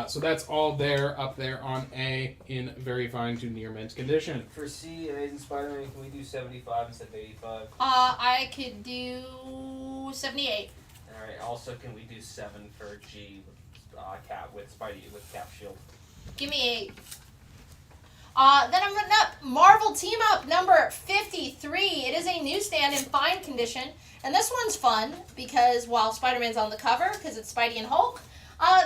So that's all there, up there on A in very fine to near mint condition. For C, Amazing Spider-Man, can we do 75 instead of 85? I could do 78. Alright, also can we do 7 for G Cap with Spidey with Cap Shield? Give me 8. Then I'm running up Marvel Team Up number 53. It is a newsstand in fine condition. And this one's fun because while Spider-Man's on the cover, because it's Spidey and Hulk,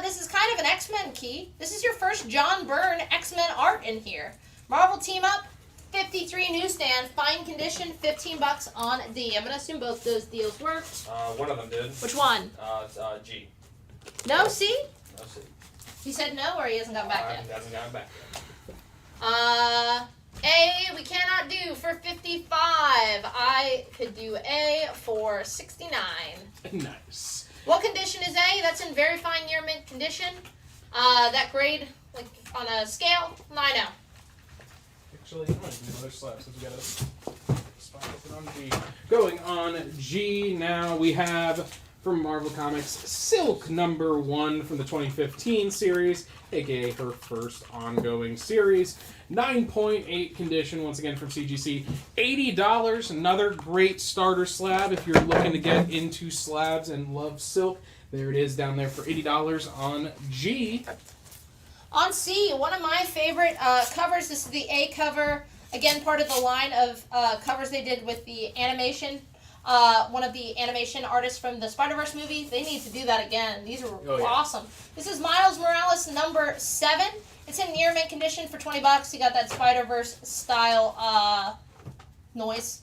this is kind of an X-Men key. This is your first John Byrne X-Men art in here. Marvel Team Up, 53 newsstand, fine condition, $15 on D. I'm going to assume both those deals worked. One of them did. Which one? It's G. No C? No C. He said no, or he hasn't gotten back He hasn't gotten back yet? A, we cannot do for 55. I could do A for 69. Nice. What condition is A? That's in very fine near mint condition. That grade, like on a scale, 9-0. Actually, I might do another slab since we got a spot open on G. Going on G now, we have from Marvel Comics Silk number 1 from the 2015 series, aka her first ongoing series. 9.8 condition, once again from CGC. $80, another great starter slab if you're looking to get into slabs and love silk. There it is down there for $80 on G. On C, one of my favorite covers. This is the A cover. Again, part of the line of covers they did with the animation. One of the animation artists from the Spider-Verse movie. They need to do that again. These are awesome. This is Miles Morales number 7. It's in near mint condition for $20. You got that Spider-Verse style noise.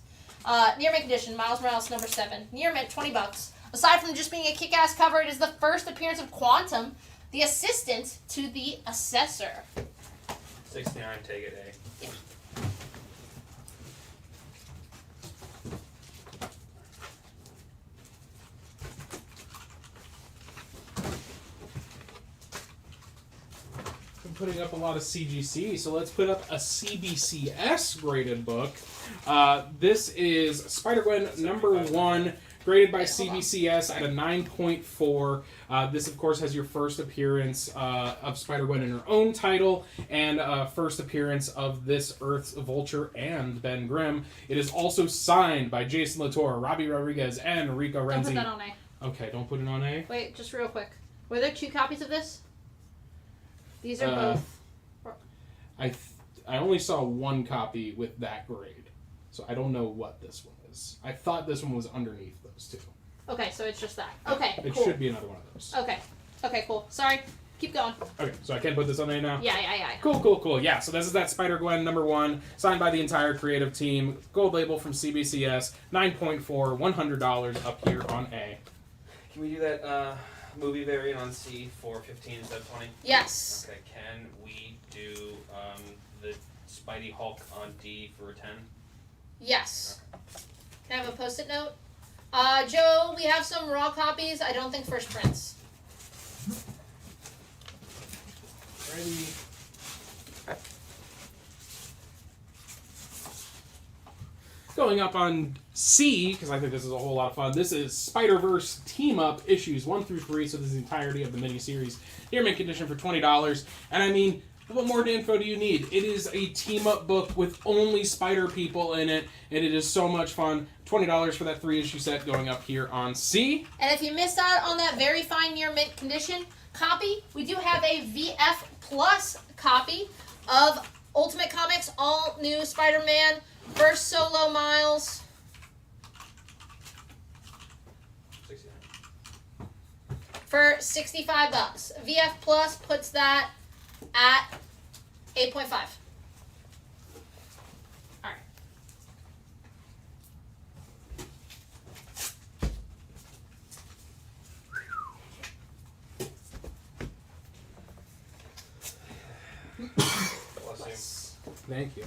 Near mint condition, Miles Morales number 7. Near mint, $20. Aside from just being a kick-ass cover, it is the first appearance of Quantum, the assistant to the assessor. 69, take it A. Yeah. Putting up a lot of CGC, so let's put up a CBCS graded book. This is Spider-Gwen number 1, graded by CBCS at a 9.4. This, of course, has your first appearance of Spider-Gwen in her own title, and first appearance of this Earth's Vulture and Ben Grimm. It is also signed by Jason Latour, Robbie Rodriguez, and Rico Renzi. Don't put that on A. Okay, don't put it on A. Wait, just real quick. Were there 2 copies of this? These are both. I only saw 1 copy with that grade, so I don't know what this one is. I thought this one was underneath those 2. Okay, so it's just that. Okay, It cool. should be another one of those. Okay. Okay, cool. Sorry. Keep going. Okay, so I can put this on A now? Yeah. Cool. Yeah, so this is that Spider-Gwen number 1, signed by the entire creative team. Gold label from CBCS, 9.4, $100 up here on A. Can we do that movie variant on C for 15 instead of 20? Yes. Okay, can we do the Spidey Hulk on D for 10? Yes. Okay. Can I have a post-it note? Joe, we have some raw copies. I don't think first prints. Ready. Going up on C, because I think this is a whole lot of fun, this is Spider-Verse Team Up issues 1 through 3, so this is the entirety of the miniseries. Near mint condition for $20. And I mean, what more info do you need? It is a team-up book with only Spider people in it, and it is so much fun. $20 for that 3-issue set going up here on C. And if you missed out on that very fine near mint condition copy, we do have a VF Plus copy of Ultimate Comics All New Spider-Man First Solo Miles. 69. For $65. VF Plus puts that at 8.5. Thank you.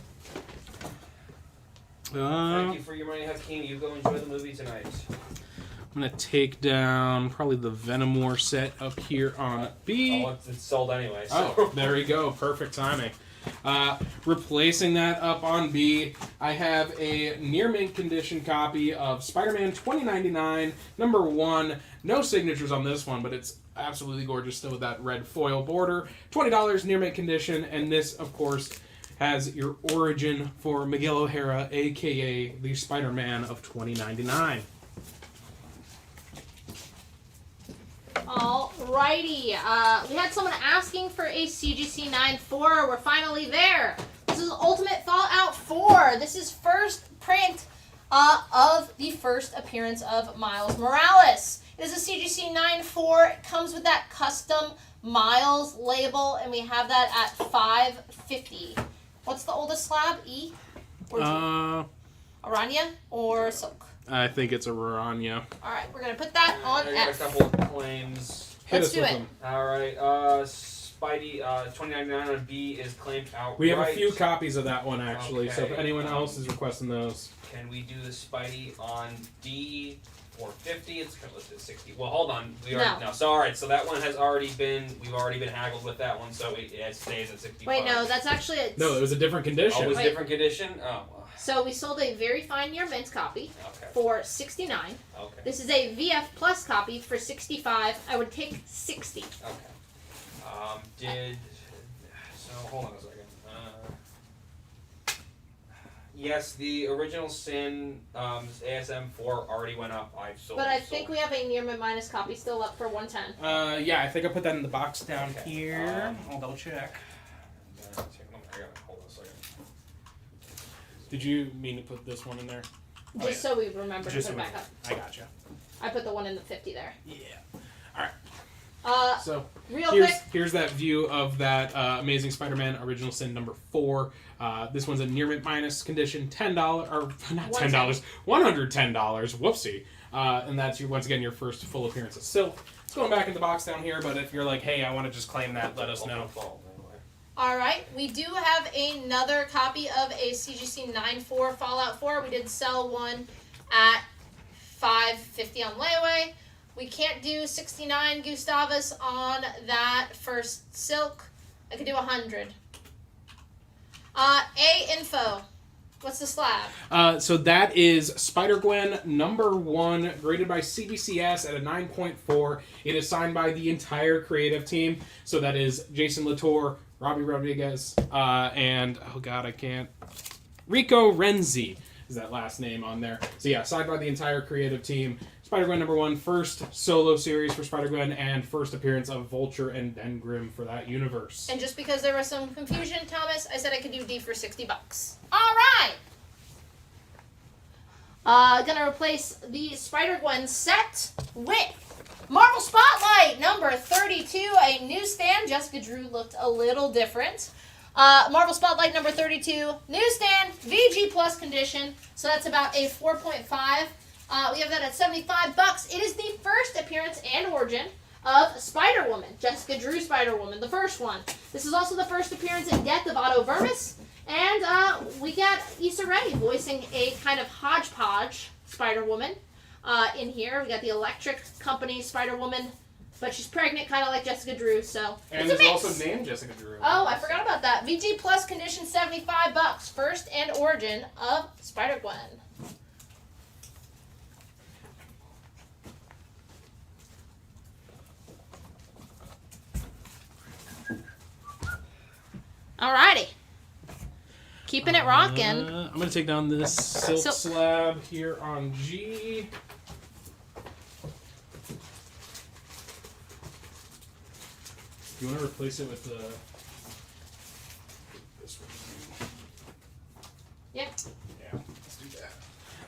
Thank you for your money, Hakeem. You go enjoy the movie tonight. I'm going to take down probably the Venomore set up here on B. Oh, it's sold anyway. So. Oh, there we go. Perfect timing. Replacing that up on B, I have a near mint condition copy of Spider-Man 2099, number 1. No signatures on this one, but it's absolutely gorgeous still with that red foil border. $20 near mint condition, and this, of course, has your origin for Miguel O'Hara, aka the Spider-Man of 2099. Alrighty, we had someone asking for a CGC 9.4. We're finally there. This is Ultimate Fallout 4. This is first print of the first appearance of Miles Morales. It is a CGC 9.4. It comes with that custom Miles label, and we have that at $5.50. What's the oldest slab? E? Or G? Aranya or Silk? I think it's a Raranya. Alright, we're going to put that on I got F. a couple of claims. Let's do it. Alright, Spidey 2099 on B is claimed outright. We have a few copies of that one, actually, so if Okay, anyone else is requesting those. Can we do the Spidey on D for 50? It's listed 60. Well, hold on. We already, no. So, alright, so that one has already been, we've already been haggled with that one, so it stays at 65. Wait, no, that's actually... No, it was a different condition. Oh, it was a different condition? Oh, well. So we sold a very fine near mint copy for $69. Okay. This is a VF Plus copy for $65. I would take 60. Okay. So hold on a second. Yes, the original Sin ASM 4 already went up. I've sold. But I think we have a near mint minus copy still up for $110. Yeah, I think I put that in the box down here. I'll double check. Did you mean to put this one in there? Just so we remember to put it back up. I gotcha. I put the one in the 50 there. Yeah. Alright. So, here's that view of that Amazing Spider-Man Original Sin number 4. This one's a near mint minus condition, $10, or not $10, $110. Whoopsie. And that's once again your first full appearance of Silk. It's going back in the box down here, but if you're like, hey, I want to just claim that, let us know. Alright, we do have another copy of a CGC 9.4 Fallout 4. We did sell one at $5.50 on layaway. We can't do 69 Gustavus on that first Silk. I could do 100. A info. What's the slab? So that is Spider-Gwen number 1, graded by CBCS at a 9.4. It is signed by the entire creative team. So that is Jason Latour, Robbie Rodriguez, and, oh god, I can't... Rico Renzi is that last name on there. So yeah, signed by the entire creative team. Spider-Gwen number 1, first solo series for Spider-Gwen, and first appearance of Vulture and Ben Grimm for that universe. And just because there was some confusion, Thomas, I said I could do D for $60. Alright! Gonna replace the Spider-Gwen set with Marvel Spotlight number 32, a newsstand. Jessica Drew looked a little different. Marvel Spotlight number 32, newsstand, VG Plus condition, so that's about a 4.5. We have that at $75. It is the first appearance and origin of Spider-Woman, Jessica Drew Spider-Woman, the first one. This is also the first appearance and death of Otto Vermis, and we got Issa Rae voicing a kind of hodgepodge Spider-Woman. In here, we got the Electric Company Spider-Woman, but she's pregnant, kind of like Jessica Drew, so and it's a mix. also named Jessica Drew. Oh, I forgot about that. VG Plus condition, $75. First and origin of Spider-Gwen. Alrighty. Keeping it rocking. I'm going to take down this silk slab here on G. You want to replace it with this one? Yep. Yeah, let's do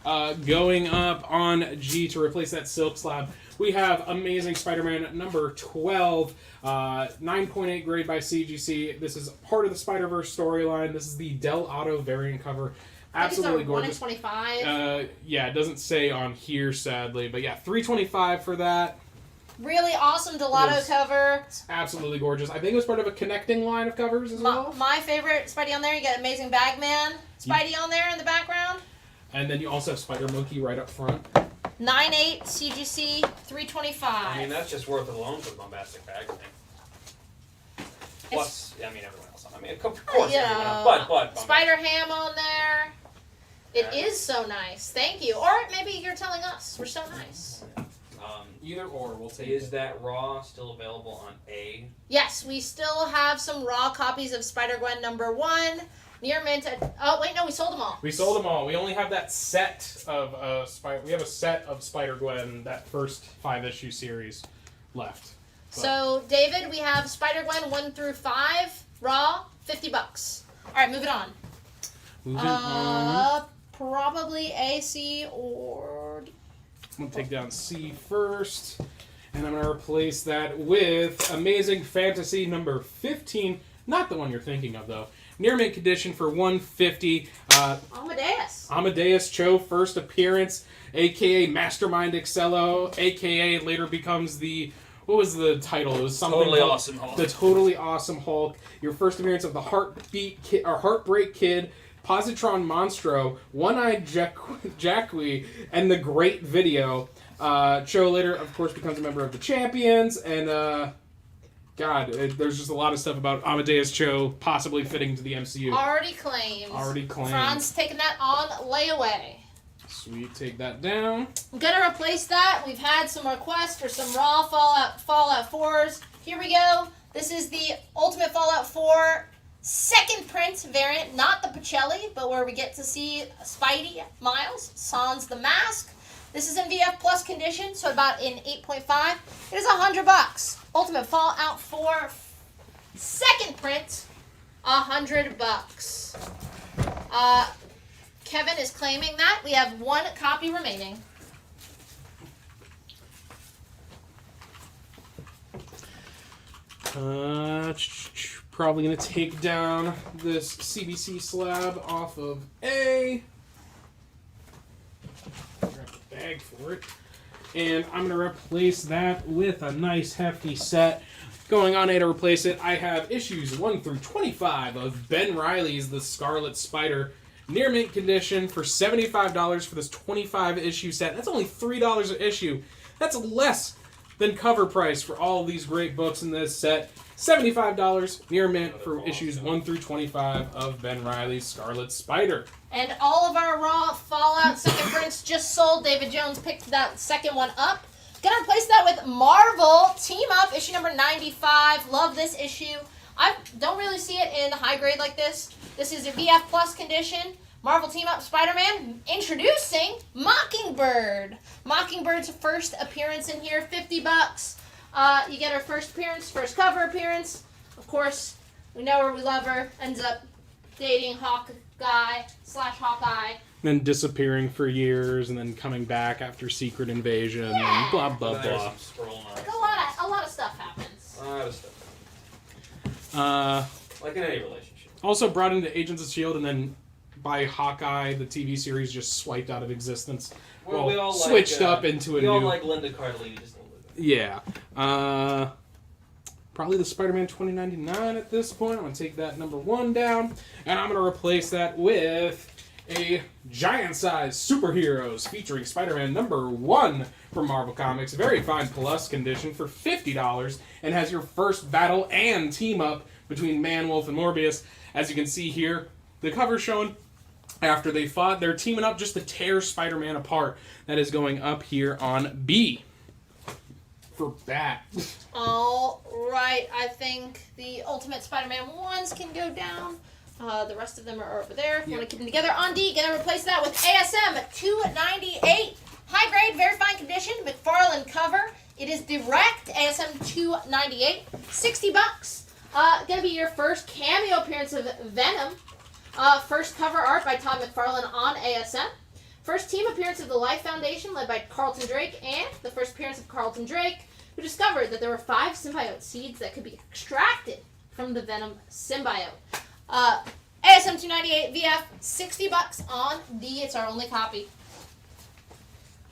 that. Going up on G to replace that silk slab, we have Amazing Spider-Man number 12, 9.8 grade by CGC. This is part of the Spider-Verse storyline. This is the Del Otto variant cover. Absolutely gorgeous. 1 in 25. Yeah, it doesn't say on here, sadly, but yeah, $325 for that. Really awesome Delato Yes. cover. It's absolutely gorgeous. I think it was part of a connecting line of covers as well. My favorite Spidey on there. You got Amazing Bagman Spidey on there in the background. And then you also have Spider Monkey right up front. 9.8 CGC 325. I mean, that's just worth it alone for the bombastic bag thing. Plus, I mean, everyone else. I mean, of course, everyone else. But Spider Ham on there. It is so nice. Thank you. Or maybe you're telling us we're so nice. Either or, we'll take Is that Raw still available on A? Yes, we still have some raw copies of Spider-Gwen #1. Near mint. Oh wait, no, we sold them all. We sold them all. We only have that set of We have a set of Spider-Gwen, that first 5-issue series, left. But So David, we have Spider-Gwen 1 through 5 raw, $50. All right, moving on. moving on. Probably A, C, or D. I'm going to take down C first, and I'm going to replace that with Amazing Fantasy number 15. Not the one you're thinking of, though. Near mint condition for $150. Amadeus. Amadeus Cho, first appearance, a.k.a. Mastermind Excello, a.k.a. later becomes the... What was the title? It was something Totally called Awesome Hulk. The Totally Awesome Hulk. Your first appearance of the Heartbreak Kid, Positron Monstro, One-Eyed Jacqui, and The Great Video. Cho later, of course, becomes a member of the Champions, and there's just a lot of stuff about Amadeus Cho possibly fitting to the MCU. Already claimed. Franz taking that on layaway. Sweet, take that down. I'm gonna replace that. We've had some requests for some raw Fallout 4s. Here we go. This is the Ultimate Fallout 4 second print variant, not the Pacelli, but where we get to see Spidey, Miles, Sans the Mask. This is in VF Plus condition, so about in 8.5. It is $100. Ultimate Fallout 4 second print, $100. Kevin is claiming that. We have one copy remaining. Probably going to take down this CBC slab off of A. Grab the bag for it. And I'm going to replace that with a nice hefty set. Going on A to replace it, I have issues 1 through 25 of Ben Reilly's The Scarlet Spider. Near mint condition for $75 for this 25-issue set. That's only $3 an issue. That's less than cover price for all of these great books in this set. $75 near mint for issues 1 through 25 of Ben Reilly's Scarlet Spider. And all of our raw Fallout second prints just sold. David Jones picked that second one up. Gonna replace that with Marvel Team Up, issue number 95. Love this issue. I don't really see it in high grade like this. This is a VF Plus condition. Marvel Team Up Spider-Man introducing Mockingbird. Mockingbird's first appearance in here, $50. You get her first appearance, first cover appearance. Of course, we know her, we love her. Ends up dating Hawkeye/Hawkeye. Then disappearing for years and then coming back after Secret Invasion and blah, blah, blah. Like a lot of stuff happens. A lot of stuff. Like in any relationship. Also brought into Agents of S.H.I.E.L.D. and then by Hawkeye, the TV series just swiped out of existence. Well, we all switched like, up into a we new... all like Linda Cardellini just a little bit. Yeah. Probably the Spider-Man 2099 at this point. I'm going to take that number 1 down. And I'm going to replace that with a giant-sized superheroes featuring Spider-Man number 1 from Marvel Comics. Very fine plus condition for $50. And has your first battle and team-up between Man-Wolf and Morbius. As you can see here, the cover showing after they fought. They're teaming up just to tear Spider-Man apart. That is going up here on B. For that. All right, I think the Ultimate Spider-Man 1s can go down. The rest of them are over there. If you want to keep them together. On D, gonna replace that with ASM 298. High grade, very fine condition. McFarlane cover. It is direct ASM 298. $60. Gonna be your first cameo appearance of Venom. First cover art by Todd McFarlane on ASM. First team appearance of the Life Foundation led by Carlton Drake, and the first appearance of Carlton Drake, who discovered that there were 5 symbiote seeds that could be extracted from the Venom symbiote. ASM 298 VF, $60 on D. It's our only copy.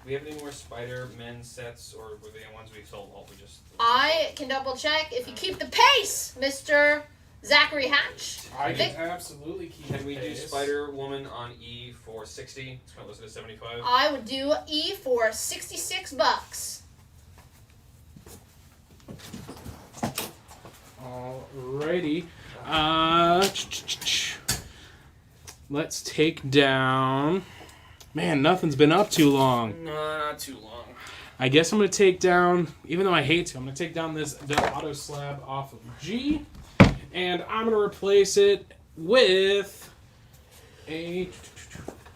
we have any more Spider-Man sets, or were they the ones we sold? All we just. I can double check if you keep the pace, Mr. Zachary Hatch. I can absolutely keep Can we do pace. Spider-Woman on E for 60? It's going to list it at 75. I would do E for $66. Alrighty. Let's take down. Man, nothing's been up too long. No, not too long. I guess I'm going to take down, even though I hate to, I'm going to take down this auto slab off of G, and I'm going to replace it with a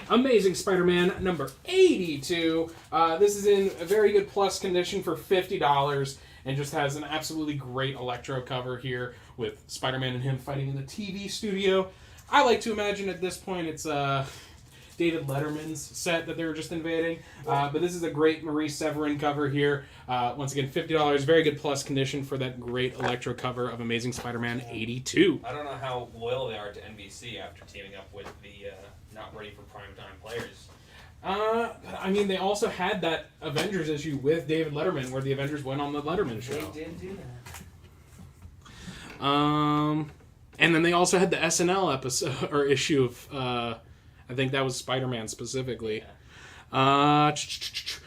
Amazing Spider-Man number 82. This is in a very good plus condition for $50, and just has an absolutely great Electro cover here with Spider-Man and him fighting in the TV studio. I like to imagine at this point it's David Letterman's set that they were just invading. But this is a great Marie Severin cover here. Once again, $50, very good plus condition for that great Electro cover of Amazing Spider-Man 82. I don't know how loyal they are to NBC after teaming up with the not ready for primetime players. I mean, they also had that Avengers issue with David Letterman where the Avengers went on the Letterman show. They did do that. And then they also had the SNL episode or issue of I think that was Spider-Man specifically. Let's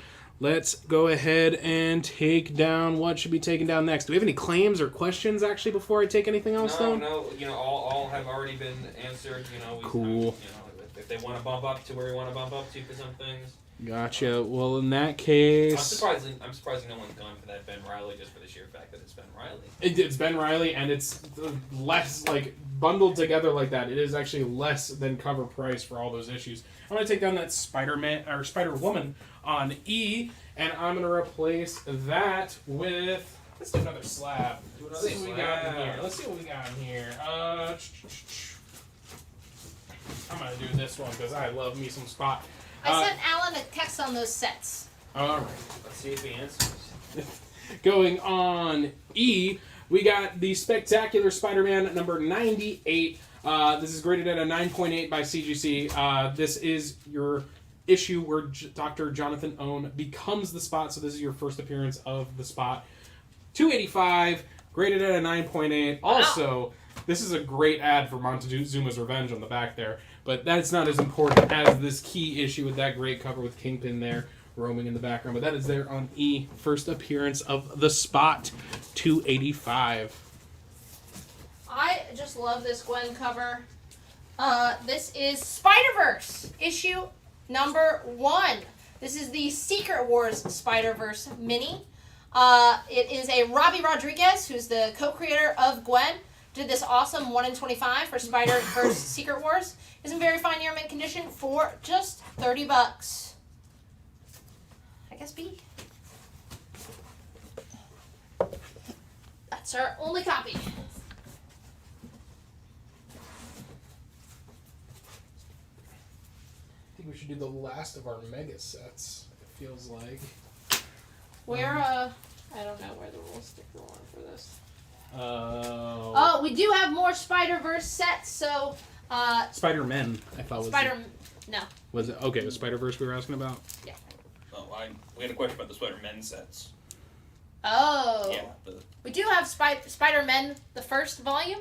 go ahead and take down what should be taken down next. Do we have any claims or questions actually before I take anything else down? No, all have already been answered. Cool. If they want to bump up to where we want to bump up to for some things. Gotcha. Well, in that case, I'm surprised no one's gone for that Ben Reilly just for the sheer fact that it's Ben Reilly. It's Ben Reilly, and it's less like bundled together like that. It is actually less than cover price for all those issues. I'm gonna take down that Spider-Man or Spider-Woman on E, and I'm gonna replace that with. Let's do another slab. Let's see what we got in here. I'm gonna do this one because I love me some Spot. I sent Alan a text on those sets. Alright. Let's see if he answers. Going on E, we got the Spectacular Spider-Man number 98. This is graded at a 9.8 by CGC. This is your issue where Dr. Jonathan Owen becomes the Spot, so this is your first appearance of the Spot. 285, graded at a 9.8. Also, this is a great ad for Montezuma's Revenge on the back there, but that's not as important as this key issue with that great cover with Kingpin there roaming in the background. But that is there on E. First appearance of the Spot, 285. I just love this Gwen cover. This is Spider-Verse, issue number 1. This is the Secret Wars Spider-Verse mini. It is a Robbie Rodriguez, who's the co-creator of Gwen. Did this awesome 1 in 25 for Spider-Verse Secret Wars. Is in very fine near mint condition for just $30. I guess B. That's our only copy. I think we should do the last of our mega sets, it feels like. Where, I don't know where the little sticker on for this. Oh, we do have more Spider-Verse sets, so, Spider-Man, I thought was no. Was it? Okay, it was Spider-Verse we were asking about? Yeah. Oh, we had a question about the Spider-Man sets. Oh. Yeah. We do have Spider-Man, the first volume.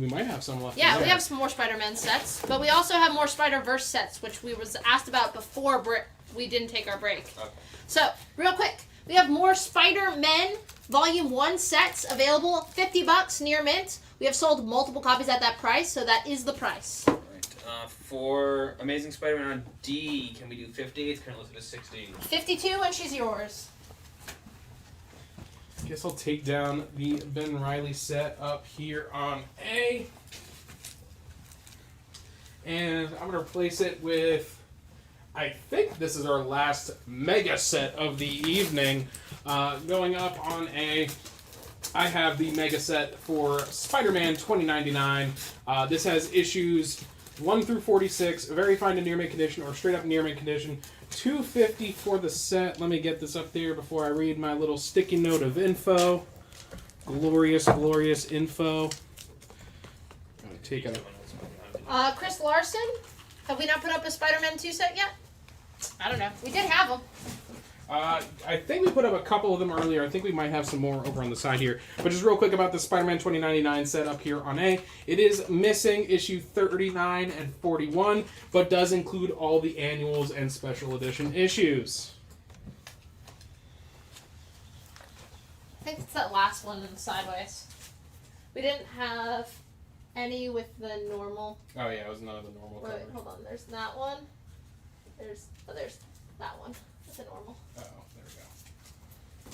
We might have some left. Yeah, we have some more Spider-Man sets, but we also have more Spider-Verse sets, which we was asked about before we didn't take our break. Okay. So, real quick, we have more Spider-Man Volume 1 sets available, $50 near mint. We have sold multiple copies at that price, so that is the price. Right. For Amazing Spider-Man on D, can we do 50? It's currently listed as 60. 52, and she's yours. I guess I'll take down the Ben Reilly set up here on A. And I'm going to replace it with, I think this is our last mega set of the evening. Going up on A, I have the mega set for Spider-Man 2099. This has issues 1 through 46, very fine to near mint condition or straight up near mint condition. $250 for the set. Let me get this up there before I read my little sticky note of info. Glorious, glorious info. I'm gonna take a... Chris Larson, have we not put up a Spider-Man 2 set yet? I don't know. We did have them. I think we put up a couple of them earlier. I think we might have some more over on the side here. But just real quick about the Spider-Man 2099 set up here on A. It is missing issue 39 and 41, but does include all the annuals and special edition issues. I think it's that last one in the sideways. We didn't have any with the normal. Oh yeah, it was none of the normal Wait, covers. hold on. There's that one. There's that one. It's a normal. Oh, there we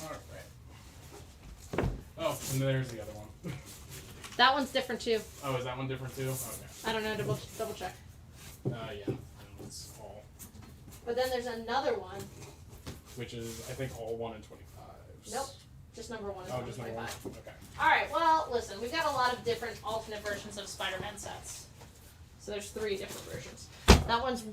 go. Alright. Oh, and there's the other one. That one's different too. Oh, is that one different too? Okay. I don't know. Double check. Yeah. It's all. But then there's another one. Which is, I think, all 1 in 25s. Nope. Just number 1 and Oh, just number 1? 25. Okay. Alright, well, listen. We've got a lot of different alternate versions of Spider-Man sets. So there's 3 different versions. That one's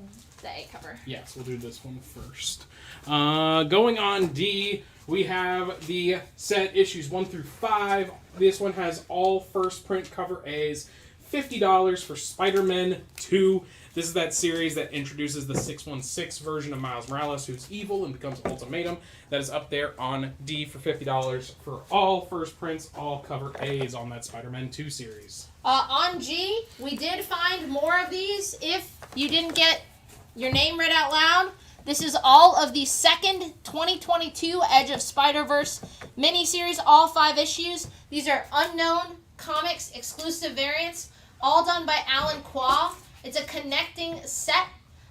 the A cover. Yes, we'll do this one first. Going on D, we have the set issues 1 through 5. This one has all first print cover A's. $50 for Spider-Man 2. This is that series that introduces the 616 version of Miles Morales, who's evil and becomes Ultimatum. That is up there on D for $50 for all first prints, all cover A's on that Spider-Man 2 series. On G, we did find more of these. If you didn't get your name read out loud, this is all of the second 2022 Edge of Spider-Verse miniseries, all 5 issues. These are Unknown Comics exclusive variants, all done by Alan Qua. It's a connecting set,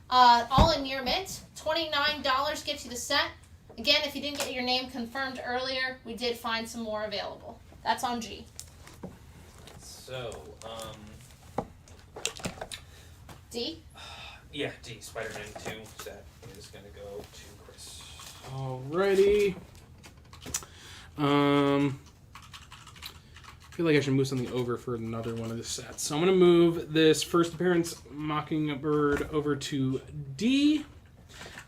all in near mint. $29 gets you the set. Again, if you didn't get your name confirmed earlier, we did find some more available. That's on G. So, D? Yeah, D. Spider-Man 2 set is going to go to Chris. Alrighty. I feel like I should move something over for another one of the sets. So I'm going to move this first appearance Mockingbird over to D.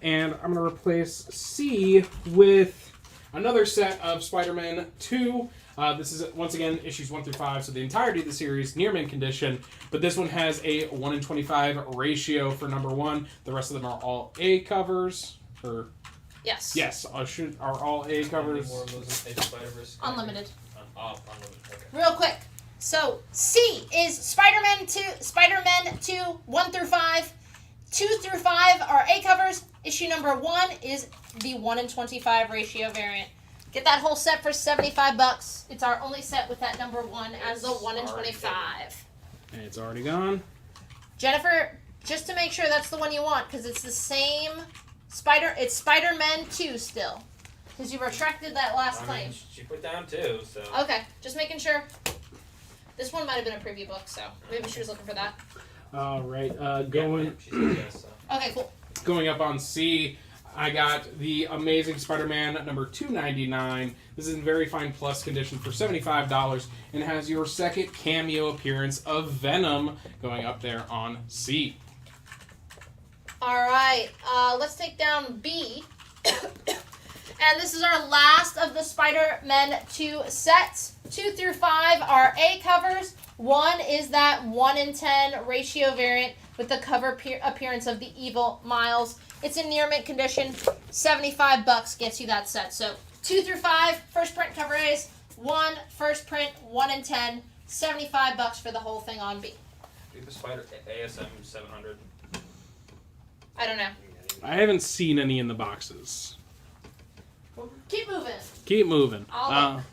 And I'm going to replace C with another set of Spider-Man 2. This is, once again, issues 1 through 5, so the entirety of the series, near mint condition. But this one has a 1 in 25 ratio for number 1. The rest of them are all A covers. Or Yes. Yes, are all A covers. More of those in Spider-Verse? Unlimited. Unlimited, okay. Real quick. So, C is Spider-Man 2, 1 through 5. 2 through 5 are A covers. Issue number 1 is the 1 in 25 ratio variant. Get that whole set for $75. It's our only set with that number 1 as the 1 in 25. And it's already gone. Jennifer, just to make sure that's the one you want, because it's the same it's Spider-Man 2 still. Because you retracted that last claim. She put down 2, so. Okay, just making sure. This one might have been a preview book, so maybe she was looking for that. Alright, going... She said yes, so. Okay, cool. Going up on C, I got the Amazing Spider-Man number 299. This is in very fine plus condition for $75 and has your second cameo appearance of Venom going up there on C. Alright, let's take down B. And this is our last of the Spider-Man 2 sets. 2 through 5 are A covers. 1 is that 1 in 10 ratio variant with the cover appearance of the evil Miles. It's in near mint condition. $75 gets you that set. So 2 through 5, first print cover A's. 1 first print, 1 in 10. $75 for the whole thing on B. Do the Spider ASM 700. I don't know. I haven't seen any in the boxes. Well, keep moving. Keep moving. I'll look.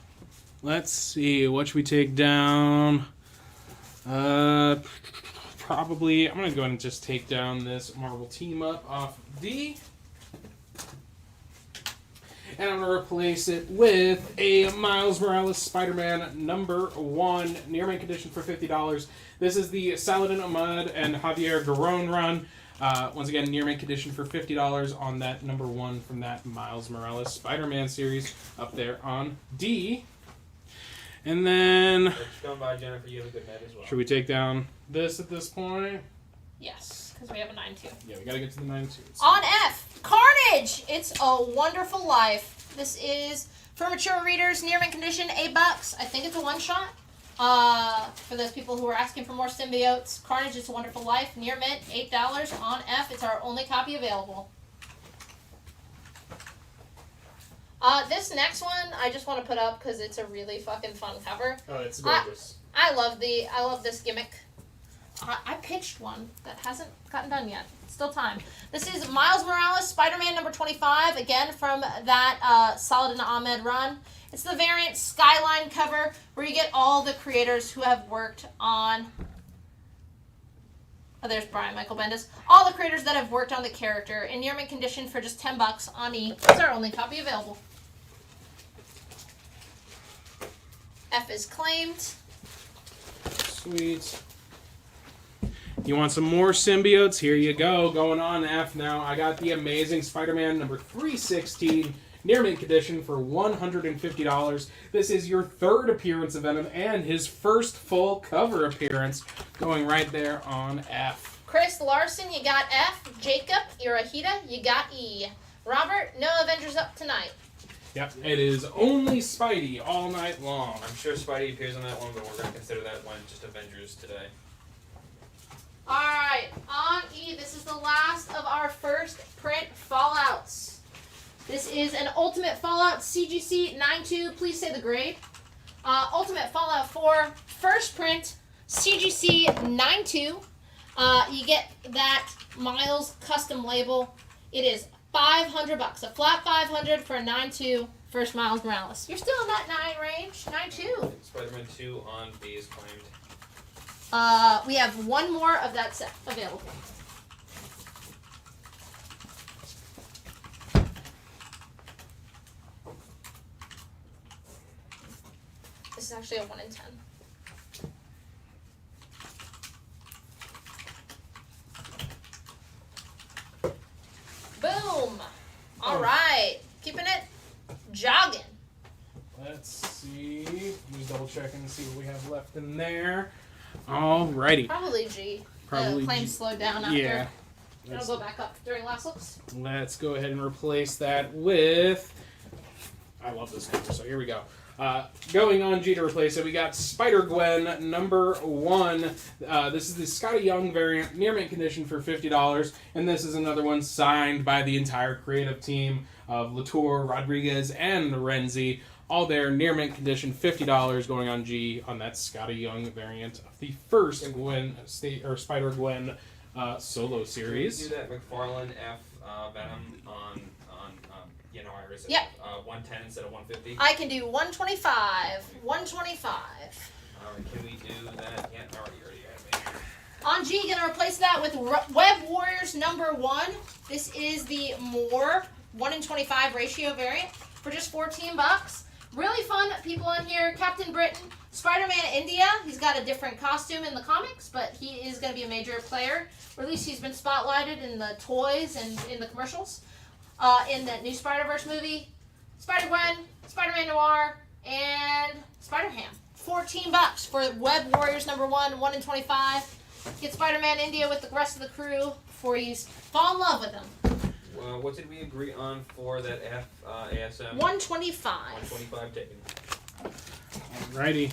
Let's see. What should we take down? Probably, I'm going to go ahead and just take down this Marvel Team-Up off D. And I'm going to replace it with a Miles Morales Spider-Man number 1, near mint condition for $50. This is the Saladin Ahmad and Javier Garron run. Once again, near mint condition for $50 on that number 1 from that Miles Morales Spider-Man series up there on D. And then... Just going by, Jennifer, you have a good night as well. Should we take down this at this point? Yes, because we have a 9-2. Yeah, we gotta get to the 9-2. On F, Carnage! It's a Wonderful Life. This is, for mature readers, near mint condition, $8. I think it's a one-shot. For those people who are asking for more symbiotes, Carnage is a Wonderful Life, near mint, $8. On F, it's our only copy available. This next one I just want to put up because it's a really fucking fun cover. Oh, it's gorgeous. I love this gimmick. I pitched one that hasn't gotten done yet. Still time. This is Miles Morales, Spider-Man number 25, again from that Saladin Ahmed run. It's the variant Skyline cover where you get all the creators who have worked on... Oh, there's Brian Michael Bendis. All the creators that have worked on the character in near mint condition for just $10 on E. It's our only copy available. F is claimed. Sweet. You want some more symbiotes? Here you go. Going on F now. I got the Amazing Spider-Man number 316 near mint condition for $150. This is your third appearance of Venom and his first full cover appearance. Going right there on F. Chris Larson, you got F. Jacob Urahita, you got E. Robert, no Avengers up tonight. Yep, it is only Spidey all night long. I'm sure Spidey appears on that one, but we're going to consider that one just Avengers today. Alright, on E, this is the last of our first print Fallouts. This is an Ultimate Fallout CGC 9.2. Please say the grade. Ultimate Fallout 4, first print, CGC 9.2. You get that Miles custom label. It is $500, a flat $500 for a 9.2 first Miles Morales. You're still in that 9 range, 9.2. Spider-Man 2 on B is claimed. We have one more of that set available. This is actually a 1 in 10. Boom! All right, keeping it jogging. Let's see. Just double check and see what we have left in there. Alrighty. Probably G. Probably the claims G. slowed down after. Yeah. It'll go back up during last looks. Let's go ahead and replace that with... I love this cover, so here we go. Going on G to replace it, we got Spider-Gwen number 1. This is the Scotty Young variant, near mint condition for $50. And this is another one signed by the entire creative team of Latour, Rodriguez, and Renzi. All there, near mint condition, $50 going on G on that Scotty Young variant of the first Spider-Gwen solo series. Do that McFarlane F Venom on Iris. Yep. 110 instead of 150. I can do 125. 125. Alright, can we do that? Yeah, already had me. On G, gonna replace that with Web Warriors number 1. This is the more 1 in 25 ratio variant for just $14. Really fun people on here. Captain Britain, Spider-Man India. He's got a different costume in the comics, but he is going to be a major player. Or at least he's been spotlighted in the toys and in the commercials. In the new Spider-Verse movie, Spider-Gwen, Spider-Man Noir, and Spider-Ham. $14 for Web Warriors number 1, 1 in 25. Get Spider-Man India with the rest of the crew before you fall in love with him. What did we agree on for that F ASM? 125. 125 taken. Alrighty.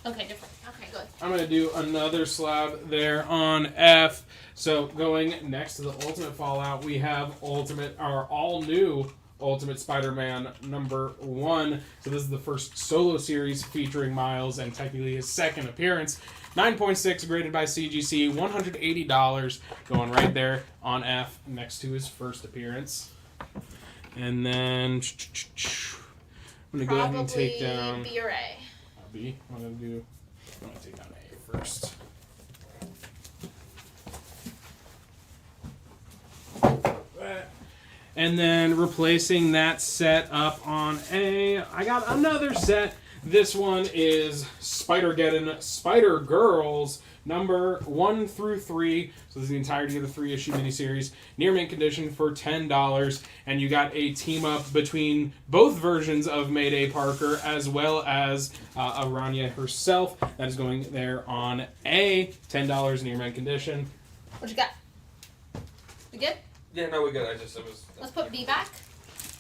Okay, different. Okay, good. I'm going to do another slab there on F. So going next to the Ultimate Fallout, we have all new Ultimate Spider-Man number 1. So this is the first solo series featuring Miles and technically his second appearance. 9.6 graded by CGC, $180 going right there on F next to his first appeirance. And then I'm going to go ahead and take down B or A. B. I'm going to take down A first. And then replacing that set up on A, I got another set. This one is Spider-Geddon Spider-Girls number 1 through 3. So this is the entirety of the 3-issue miniseries. Near mint condition for $10. And you got a team up between both versions of Mayday Parker as well as Aranya herself. That is going there on A. $10 near mint condition. What you got? You good? Yeah, no, we're good. Let's put B back.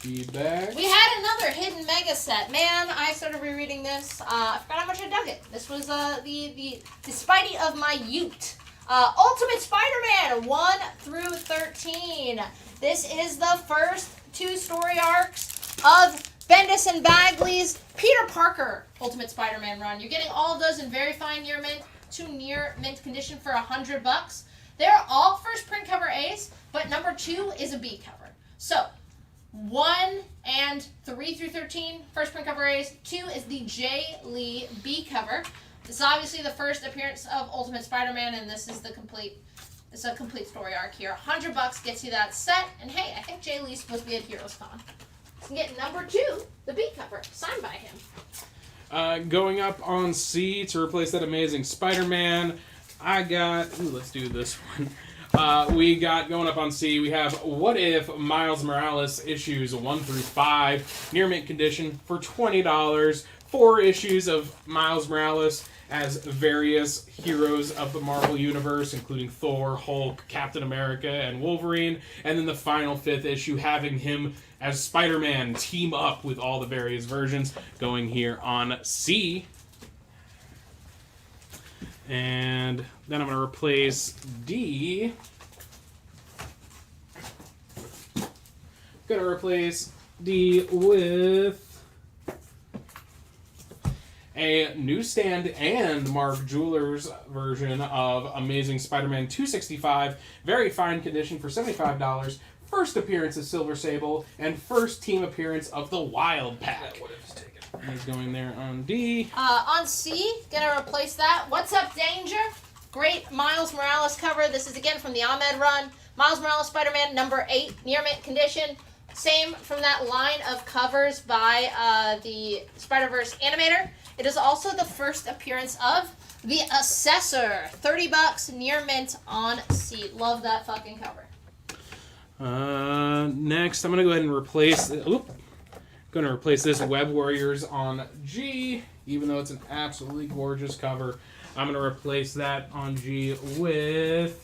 B back. We had another hidden mega set. Man, I started rereading this. I forgot how much I dug it. This was the Spidey of my youth. Ultimate Spider-Man 1 through 13. This is the first 2 story arcs of Bendis and Bagley's Peter Parker Ultimate Spider-Man run. You're getting all of those in very fine near mint to near mint condition for $100. They're all first print cover A's, but number 2 is a B cover. So 1 and 3 through 13 first print cover A's. 2 is the J. Lee B cover. This is obviously the first appearance of Ultimate Spider-Man, and this is the complete. It's a complete story arc here. $100 gets you that set, and hey, I think Jay Lee's supposed to be at Heroes Con. You can get number 2, the B cover, signed by him. Going up on C to replace that Amazing Spider-Man, I got. Ooh, let's do this one. We got going up on C. We have What If Miles Morales issues 1 through 5, near mint condition for $20. 4 issues of Miles Morales as various heroes of the Marvel Universe, including Thor, Hulk, Captain America, and Wolverine. And then the final 5th issue having him as Spider-Man team up with all the various versions, going here on C. And then I'm going to replace D. Going to replace D with a newsstand and Mark Jewelers version of Amazing Spider-Man 265, very fine condition for $75. First appearance of Silver Sable, and first team appearance of the Wild Pack. He's going there on D. On C, gonna replace that. What's Up, Danger? Great Miles Morales cover. This is again from the Ahmed run. Miles Morales Spider-Man number 8, near mint condition. Same from that line of covers by the Spider-Verse animator. It is also the first appearance of the Assessor. $30 near mint on C. Love that fucking cover. Next, I'm gonna go ahead and replace. Gonna replace this Web Warriors on G, even though it's an absolutely gorgeous cover. I'm gonna replace that on G with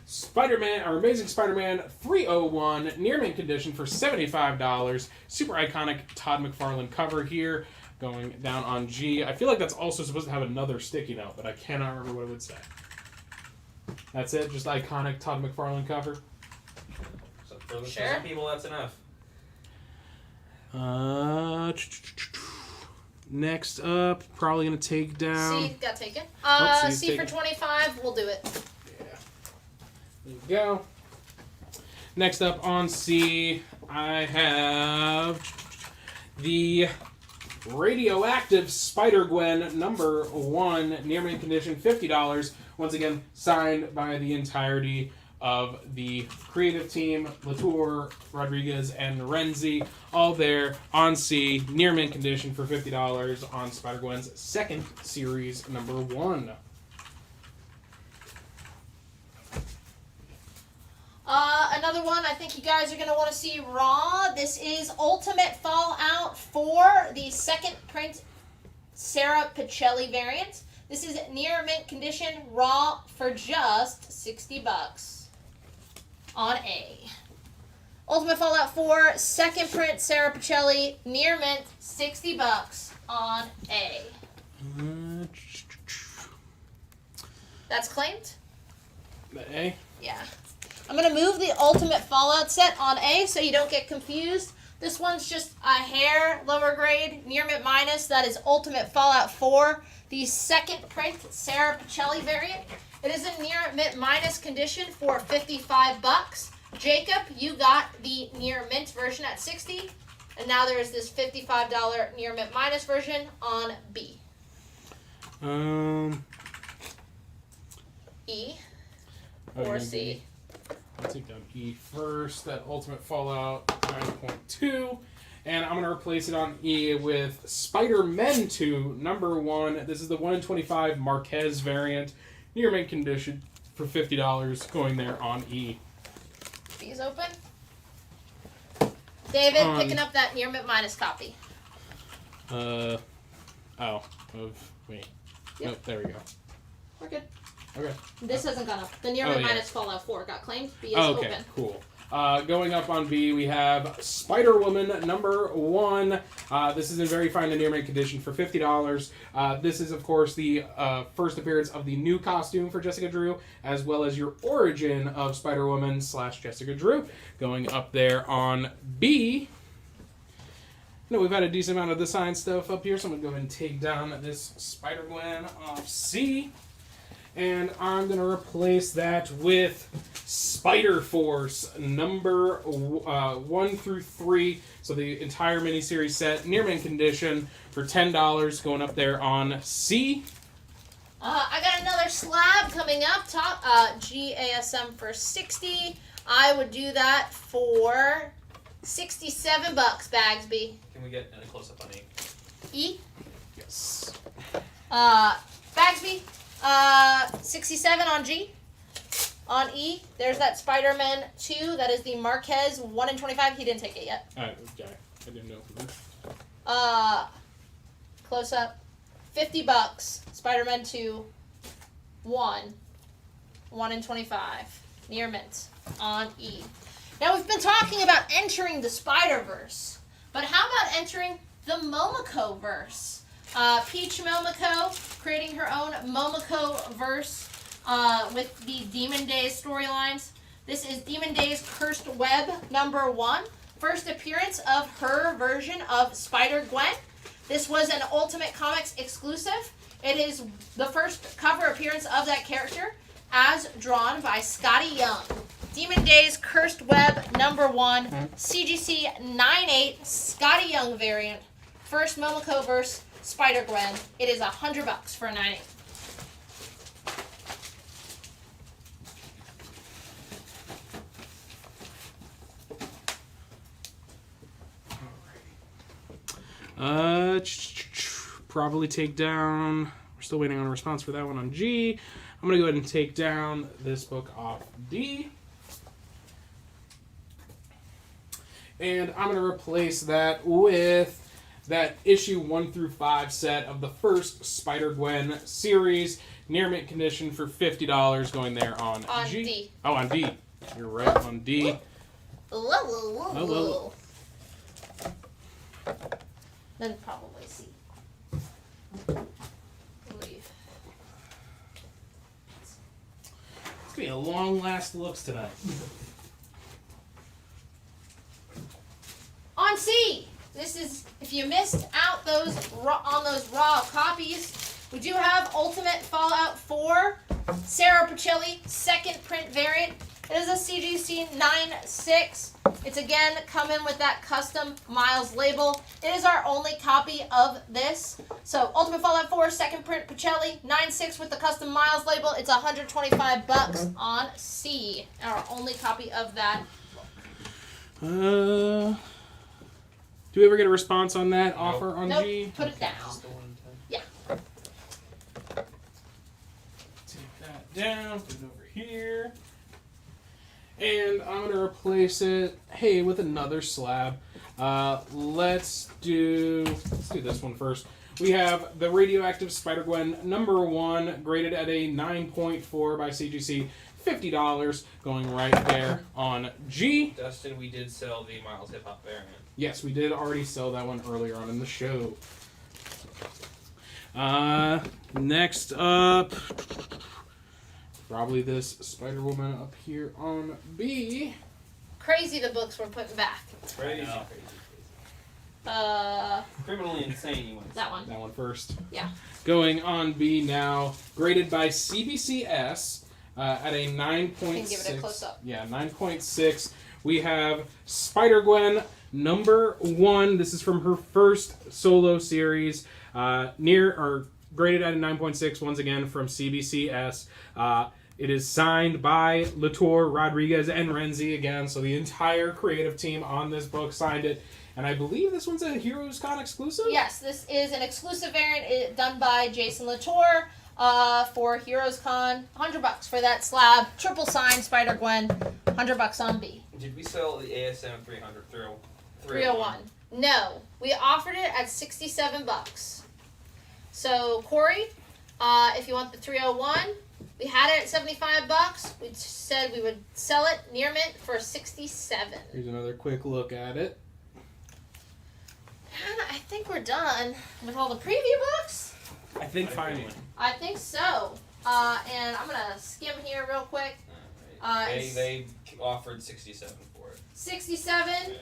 Spider-Man, or Amazing Spider-Man 301, near mint condition for $75. Super iconic Todd McFarlane cover here, going down on G. I feel like that's also supposed to have another sticky note, but I cannot remember what it would say. That's it? Just iconic Todd McFarlane cover? So for some people, that's enough. Next up, probably going to take down... C got taken. C for 25, we'll do it. There you go. Next up on C, I have the Radioactive Spider-Gwen number 1, near mint condition, $50. Once again, signed by the entirety of the creative team, Latour, Rodriguez, and Renzi, all there on C, near mint condition for $50 on Spider-Gwen's second series number 1. Another one I think you guys are going to want to see raw. This is Ultimate Fallout 4, the second print Sarah Pacelli variant. This is near mint condition, raw for just $60 on A. Ultimate Fallout 4, second print Sarah Pacelli, near mint, $60 on A. That's claimed? A? Yeah. I'm going to move the Ultimate Fallout set on A so you don't get confused. This one's just a hair lower grade, near mint minus. That is Ultimate Fallout 4, the second print Sarah Pacelli variant. It is in near mint minus condition for $55. Jacob, you got the near mint version at $60, and now there is this $55 near mint minus version on B. E or C. I'll take down E first, that Ultimate Fallout 9.2. And I'm going to replace it on E with Spider-Men 2, number 1. This is the 1 in 25 Marquez variant, near mint condition for $50, going there on E. B is open. David, picking up that near mint minus copy. Wait. Yep. Nope, there we go. We're good. Okay. This hasn't gone up. The near mint minus Fallout 4 got claimed. B is okay, open. Cool. Going up on B, we have Spider-Woman number 1. This is in very fine and near mint condition for $50. This is, of course, the first appearance of the new costume for Jessica Drew, as well as your origin of Spider-Woman / Jessica Drew. Going up there on B. No, we've had a decent amount of the sign stuff up here, so I'm going to go ahead and take down this Spider-Gwen off C. And I'm going to replace that with Spider-Force number 1 through 3. So the entire miniseries set, near mint condition, for $10, going up there on C. I got another slab coming up top. GASM for $60. I would do that for $67, Bagsby. Can we get a close-up on E? Yes. Bagsby, 67 on G. On E, there's that Spider-Man 2. That is the Marquez 1 in 25. He didn't take it yet. Okay. I didn't know. Close up. $50. Spider-Man 2. 1 in 25. Near mint. On E. Now, we've been talking about entering the Spider-Verse. But how about entering the Momoko-verse? Peach Momoko creating her own Momoko-verse with the Demon Days storylines. This is Demon Days Cursed Web number 1. First appearance of her version of Spider-Gwen. This was an Ultimate Comics exclusive. It is the first cover appearance of that character as drawn by Scotty Young. Demon Days Cursed Web number 1, CGC 98, Scotty Young variant. First Momoko verse Spider-Gwen. It is $100 for a 98. Probably take down. We're still waiting on a response for that one on G. I'm gonna go ahead and take down this book off D. And I'm going to replace that with that issue 1 through 5 set of the first Spider-Gwen series, near mint condition for $50, going there on G. D. Oh, on D. You're right, on D. Then probably C. It's going to be a long last looks tonight. On C, this is, if you missed out on those raw copies, we do have Ultimate Fallout 4, Sarah Pacelli, second print variant. It is a CGC 96. It's again coming with that custom Miles label. It is our only copy of this. So Ultimate Fallout 4, second print Pacelli, 96 with the custom Miles label. It's $125 on C. Our only copy of that. Do we ever get a response on that offer on Nope. G? Put it down. Yeah. Take that down, put it over here. And I'm going to replace it, with another slab. Let's do this one first. We have the Radioactive Spider-Gwen number 1, graded at a 9.4 by CGC. $50, going right there on G. Dustin, we did sell the Miles Hip Hop variant. Yes, we did already sell that one earlier on in the show. Next up, probably this Spider-Woman up here on B. Crazy the books we're putting back. Crazy. Criminally insane, you want that one. That one first. Yeah. Going on B now, graded by CBCS at a 9.6. Can give it a close up. Yeah, 9.6. We have Spider-Gwen number 1. This is from her first solo series. Graded at a 9.6 once again from CBCS. It is signed by Latour, Rodriguez, and Renzi again. So the entire creative team on this book signed it. And I believe this one's a Heroes Con exclusive? Yes, this is an exclusive variant done by Jason Latour for Heroes Con. $100 for that slab. Triple signed Spider-Gwen. $100 on B. Did we sell the ASM 301? No. We offered it at $67. So, Corey, if you want the 301, We had it at $75. We said we would sell it near mint for $67. Here's another quick look at it. And I think we're done with all the preview books. I think finally. I think so. And I'm gonna skim here real quick. They offered 67 for it. 67. Yeah,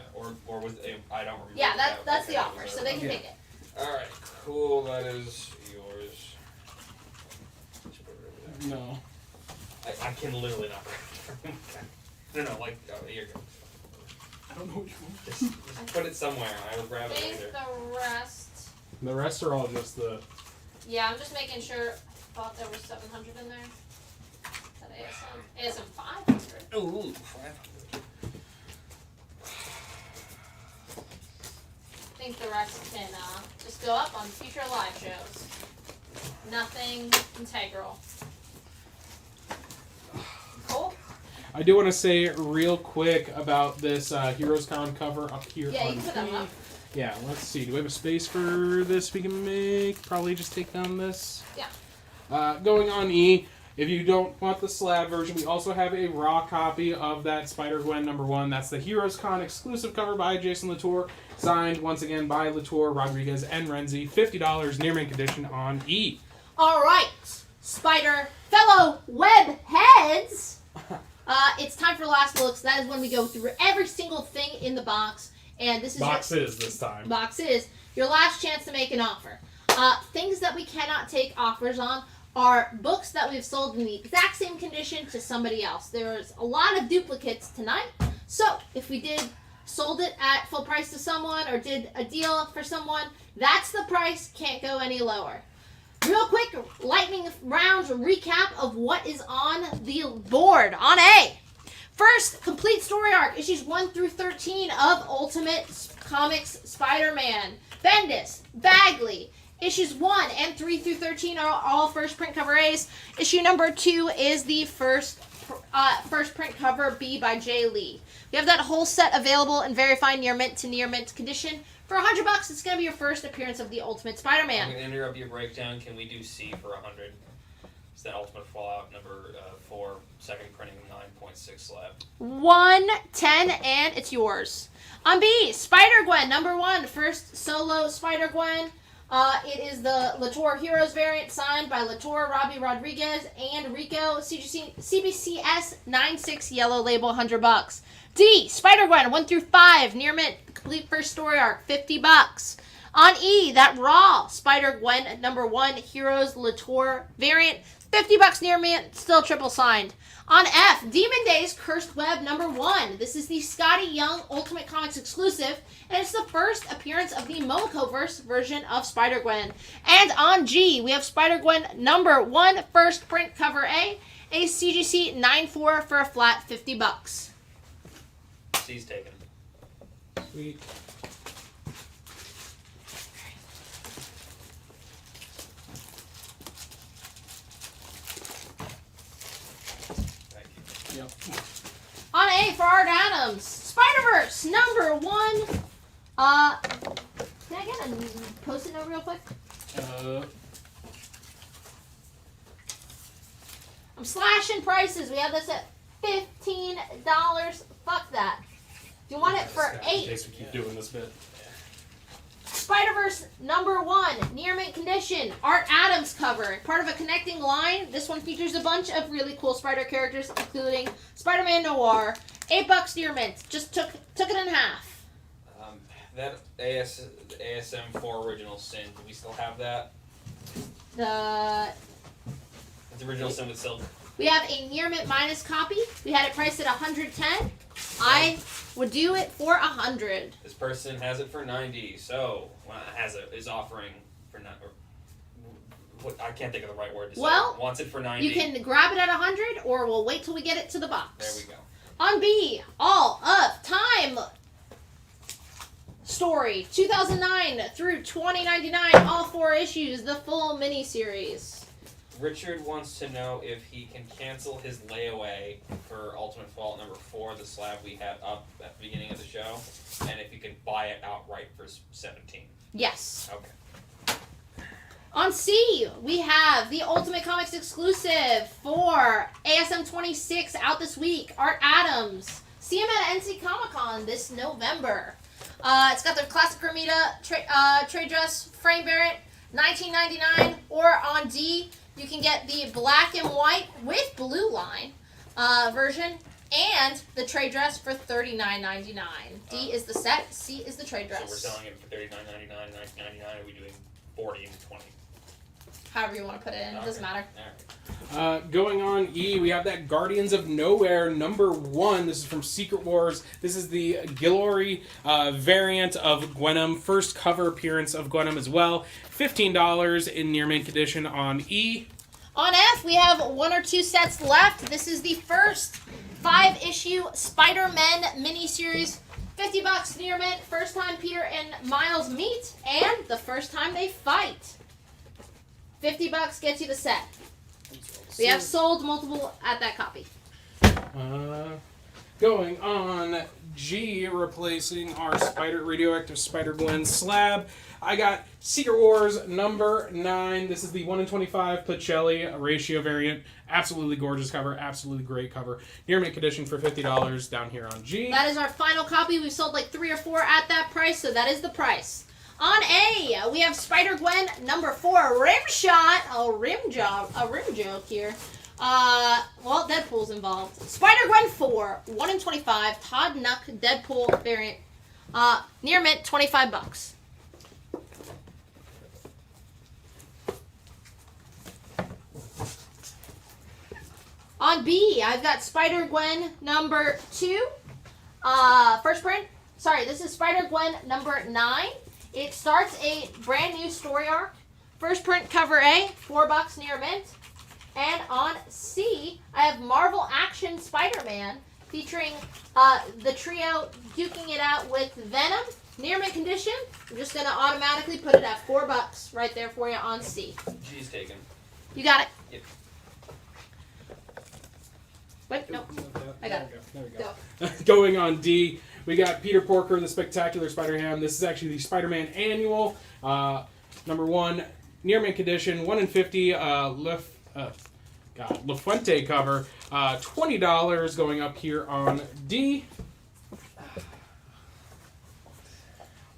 or was it, I don't remember. Yeah, that's the offer, so they can take it. All right, cool. That is yours. No. I can literally not. No, like here you go. I don't know which one. Just put it somewhere. I will grab it later. The rest. The rest are all just the. Yeah, I'm just making sure. I thought there was 700 in there. Is that ASM? ASM 500. Ooh, 500. I think the rest can just go up on future live shows. Nothing integral. Cool. I do want to say real quick about this Heroes Con cover up here. Yeah, on you can put them up. Yeah, let's see. Do we have a space for this we can make? Probably just take down this. Yeah. Going on E, if you don't want the slab version, we also have a raw copy of that Spider-Gwen #1. That's the Heroes Con exclusive cover by Jason Latour. Signed, once again, by Latour, Rodriguez, and Renzi. $50 near mint condition on E. All right, Spider fellow web heads. It's time for last looks. That is when we go through every single thing in the box. And this is Boxes this time. Boxes. Your last chance to make an offer. Things that we cannot take offers on are books that we've sold in the exact same condition to somebody else. There's a lot of duplicates tonight. So if we sold it at full price to someone or did a deal for someone, that's the price. Can't go any lower. Real quick, lightning round recap of what is on the board. On A. First, complete story arc, issues 1 through 13 of Ultimate Comics Spider-Man. Bendis, Bagley. Issues 1 and 3 through 13 are all first print cover A's. Issue number 2 is the first print cover B by Jay Lee. We have that whole set available in very fine near mint to near mint condition. For $100, it's going to be your first appearance of the Ultimate Spider-Man. I'm going to interrupt your breakdown. Can we do C for 100? It's the Ultimate Fallout number 4, second printing 9.6 slab. 110, and it's yours. On B, Spider-Gwen, #1, first solo Spider-Gwen. It is the Latour Heroes variant, signed by Latour, Robbie Rodriguez, and Rico. CBCS 96 yellow label, $100. D, Spider-Gwen 1 through 5, near mint, complete first story arc, $50. On E, that raw Spider-Gwen #1 Heroes Latour variant, $50 near mint, still triple signed. On F, Demon Days Cursed Web #1. This is the Scotty Young Ultimate Comics exclusive, and it's the first appearance of the Momokoverse version of Spider-Gwen. And on G, we have Spider-Gwen #1 first print cover A CGC 94 for a flat $50. C's taken. Sweet. Yep. On A for Art Adams, Spider-Verse #1. Can I get a post-it note real quick? I'm slashing prices. We have this at $15. Fuck that. Do you want it for $8? In case we keep doing this bit. Spider-Verse #1, near mint condition, Art Adams cover. Part of a connecting line, this one features a bunch of really cool Spider characters, including Spider-Man Noir. $8 near mint. Just took it in half. That ASM 4 Original Sin, do we still have that? It's Original Sin with Silk. We have a near mint minus copy. We had it priced at $110. I would do it for $100. This person has it for $90, so is offering for I can't think of the right word to say. Well, wants it for $90. You can grab it at $100, or we'll wait till we get it to the box. There we go. On B, All of Time story, 2009 through 2099, all 4 issues, the full miniseries. Richard wants to know if he can cancel his layaway for Ultimate Fallout #4, the slab we had up at the beginning of the show, and if he can buy it outright for $17. Yes. Okay. On C, we have the Ultimate Comics exclusive for ASM 26 out this week. Art Adams. See him at NC Comic-Con this November. It's got the classic Ramita trade dress frame variant, $19.99. Or on D, you can get the black and white with blue line version and the trade dress for $39.99. D is the set, C is the trade dress. So we're selling it for $39.99 and $19.99. Are we doing 40 and 20? However you want to put it in, it doesn't matter. Going on E, we have that Guardians of Nowhere #1. This is from Secret Wars. This is the Gillory variant of Gwenom. First cover appearance of Gwenom as well. $15 in near mint condition on E. On F, we have 1 or 2 sets left. This is the first 5-issue Spider-Man miniseries. $50 near mint. First time Peter and Miles meet, and the first time they fight. $50 gets you the set. We have sold multiple at that copy. Going on G, replacing our radioactive Spider-Gwen slab. I got Secret Wars #9. This is the 1 in 25 Pacelli ratio variant. Absolutely gorgeous cover. Absolutely great cover. Near mint condition for $50 down here on G. That is our final copy. We've sold like 3 or 4 at that price, so that is the price. On A, we have Spider-Gwen #4 rim shot. A rim joke here. Well, Deadpool's involved. Spider-Gwen 4, 1 in 25, Todd Nuck Deadpool variant. Near mint, $25. On B, I've got Spider-Gwen #2. First print. Sorry, this is Spider-Gwen #9. It starts a brand new story arc. First print cover A, $4 near mint. And on C, I have Marvel Action Spider-Man featuring the trio duking it out with Venom. Near mint condition. I'm just going to automatically put it at $4 right there for you on C. G's taken. You got it? Yep. Wait, no. I got it. There we go. Going on D, we got Peter Porker, the Spectacular Spider-Ham. This is actually the Spider-Man Annual. #1, near mint condition, 1 in 50. La Fuente cover. $20 going up here on D.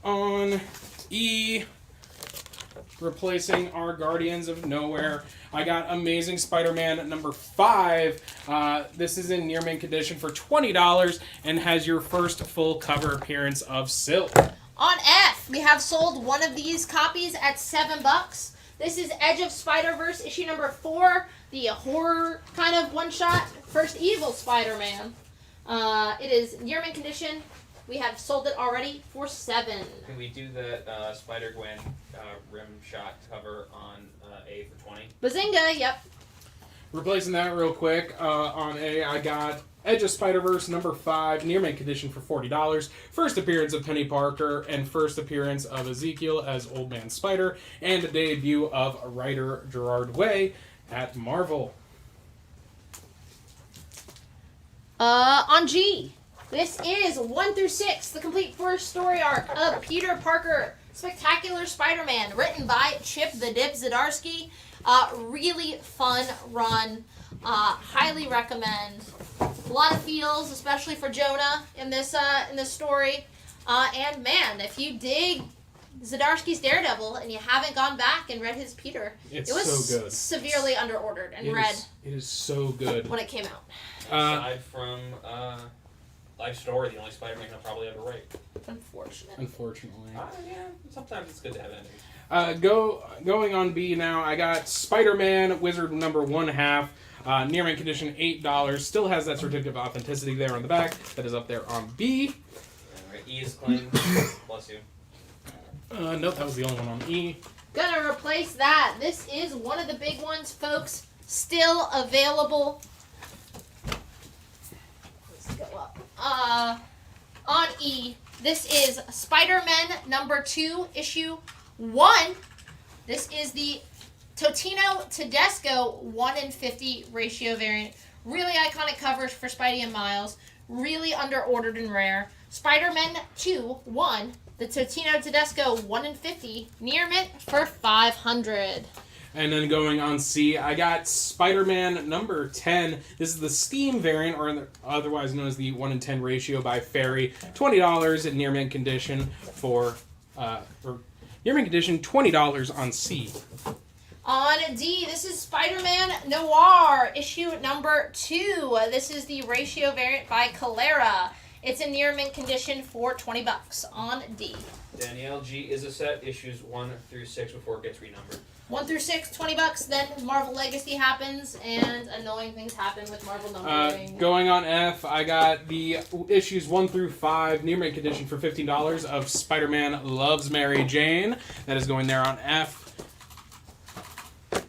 On E, replacing our Guardians of Nowhere, I got Amazing Spider-Man #5. This is in near mint condition for $20 and has your first full cover appearance of Silk. On F, we have sold one of these copies at $7. This is Edge of Spider-Verse issue #4, the horror kind of one-shot, First Evil Spider-Man. It is near mint condition. We have sold it already for $7. Can we do that Spider-Gwen rim shot cover on A for 20? Bazinga, yep. Replacing that real quick, on A, I got Edge of Spider-Verse #5, near mint condition for $40. First appearance of Penny Parker and first appearance of Ezekiel as Old Man Spider, and a debut of writer Gerard Way at Marvel. On G, this is 1 through 6, the complete first story arc of Peter Parker, Spectacular Spider-Man, written by Chip the Dip Zdarsky. Really fun run. Highly recommend. A lot of feels, especially for Jonah in this story. And man, if you dig Zdarsky's Daredevil and you haven't gone back and read his Peter, it was so good. Severely underordered and read. It is so good when it came out. Aside from Life Story, the only Spider-Man I'll probably ever write. Unfortunately. Yeah, sometimes it's good to have endings. Going on B now, I got Spider-Man Wizard #1/2. Near mint condition, $8. Still has that certificate of authenticity there on the back. That is up there on B. Alright, E is clean. Bless you. Nope, that was the only one on E. Gonna replace that. This is one of the big ones, folks. Still available. Let's go up. On E, this is Spider-Man #2, issue 1. This is the Totino Tedesco 1 in 50 ratio variant. Really iconic covers for Spidey and Miles. Really underordered and rare. Spider-Man 2, 1. The Totino Tedesco 1 in 50. Near mint for 500. And then going on C, I got Spider-Man number 10. This is the Steam variant, or otherwise known as the 1 in 10 ratio by Fairy. $20 in near mint condition for, or near mint condition, $20 on C. On D, this is Spider-Man Noir, issue number 2. This is the ratio variant by Calera. It's in near mint condition for $20 on D. Danielle, G is a set, issues 1 through 6 before it gets renumbered. 1 through 6, $20. Then Marvel Legacy happens, and annoying things happen with Marvel numbering. Going on F, I got the issues 1 through 5 near mint condition for $15 of Spider-Man Loves Mary Jane. That is going there on F.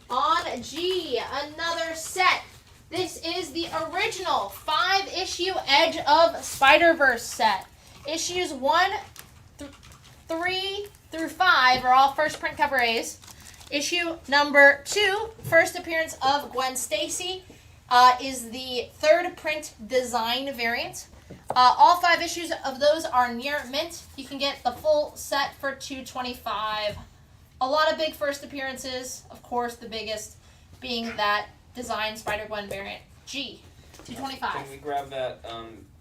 On G, another set. This is the original 5-issue Edge of Spider-Verse set. Issues 1, 3 through 5 are all first print cover A's. Issue number 2, first appearance of Gwen Stacy, is the third print design variant. All 5 issues of those are near mint. You can get the full set for $225. A lot of big first appearances. Of course, the biggest being that design Spider-Gwen variant. G, $225. Can we grab that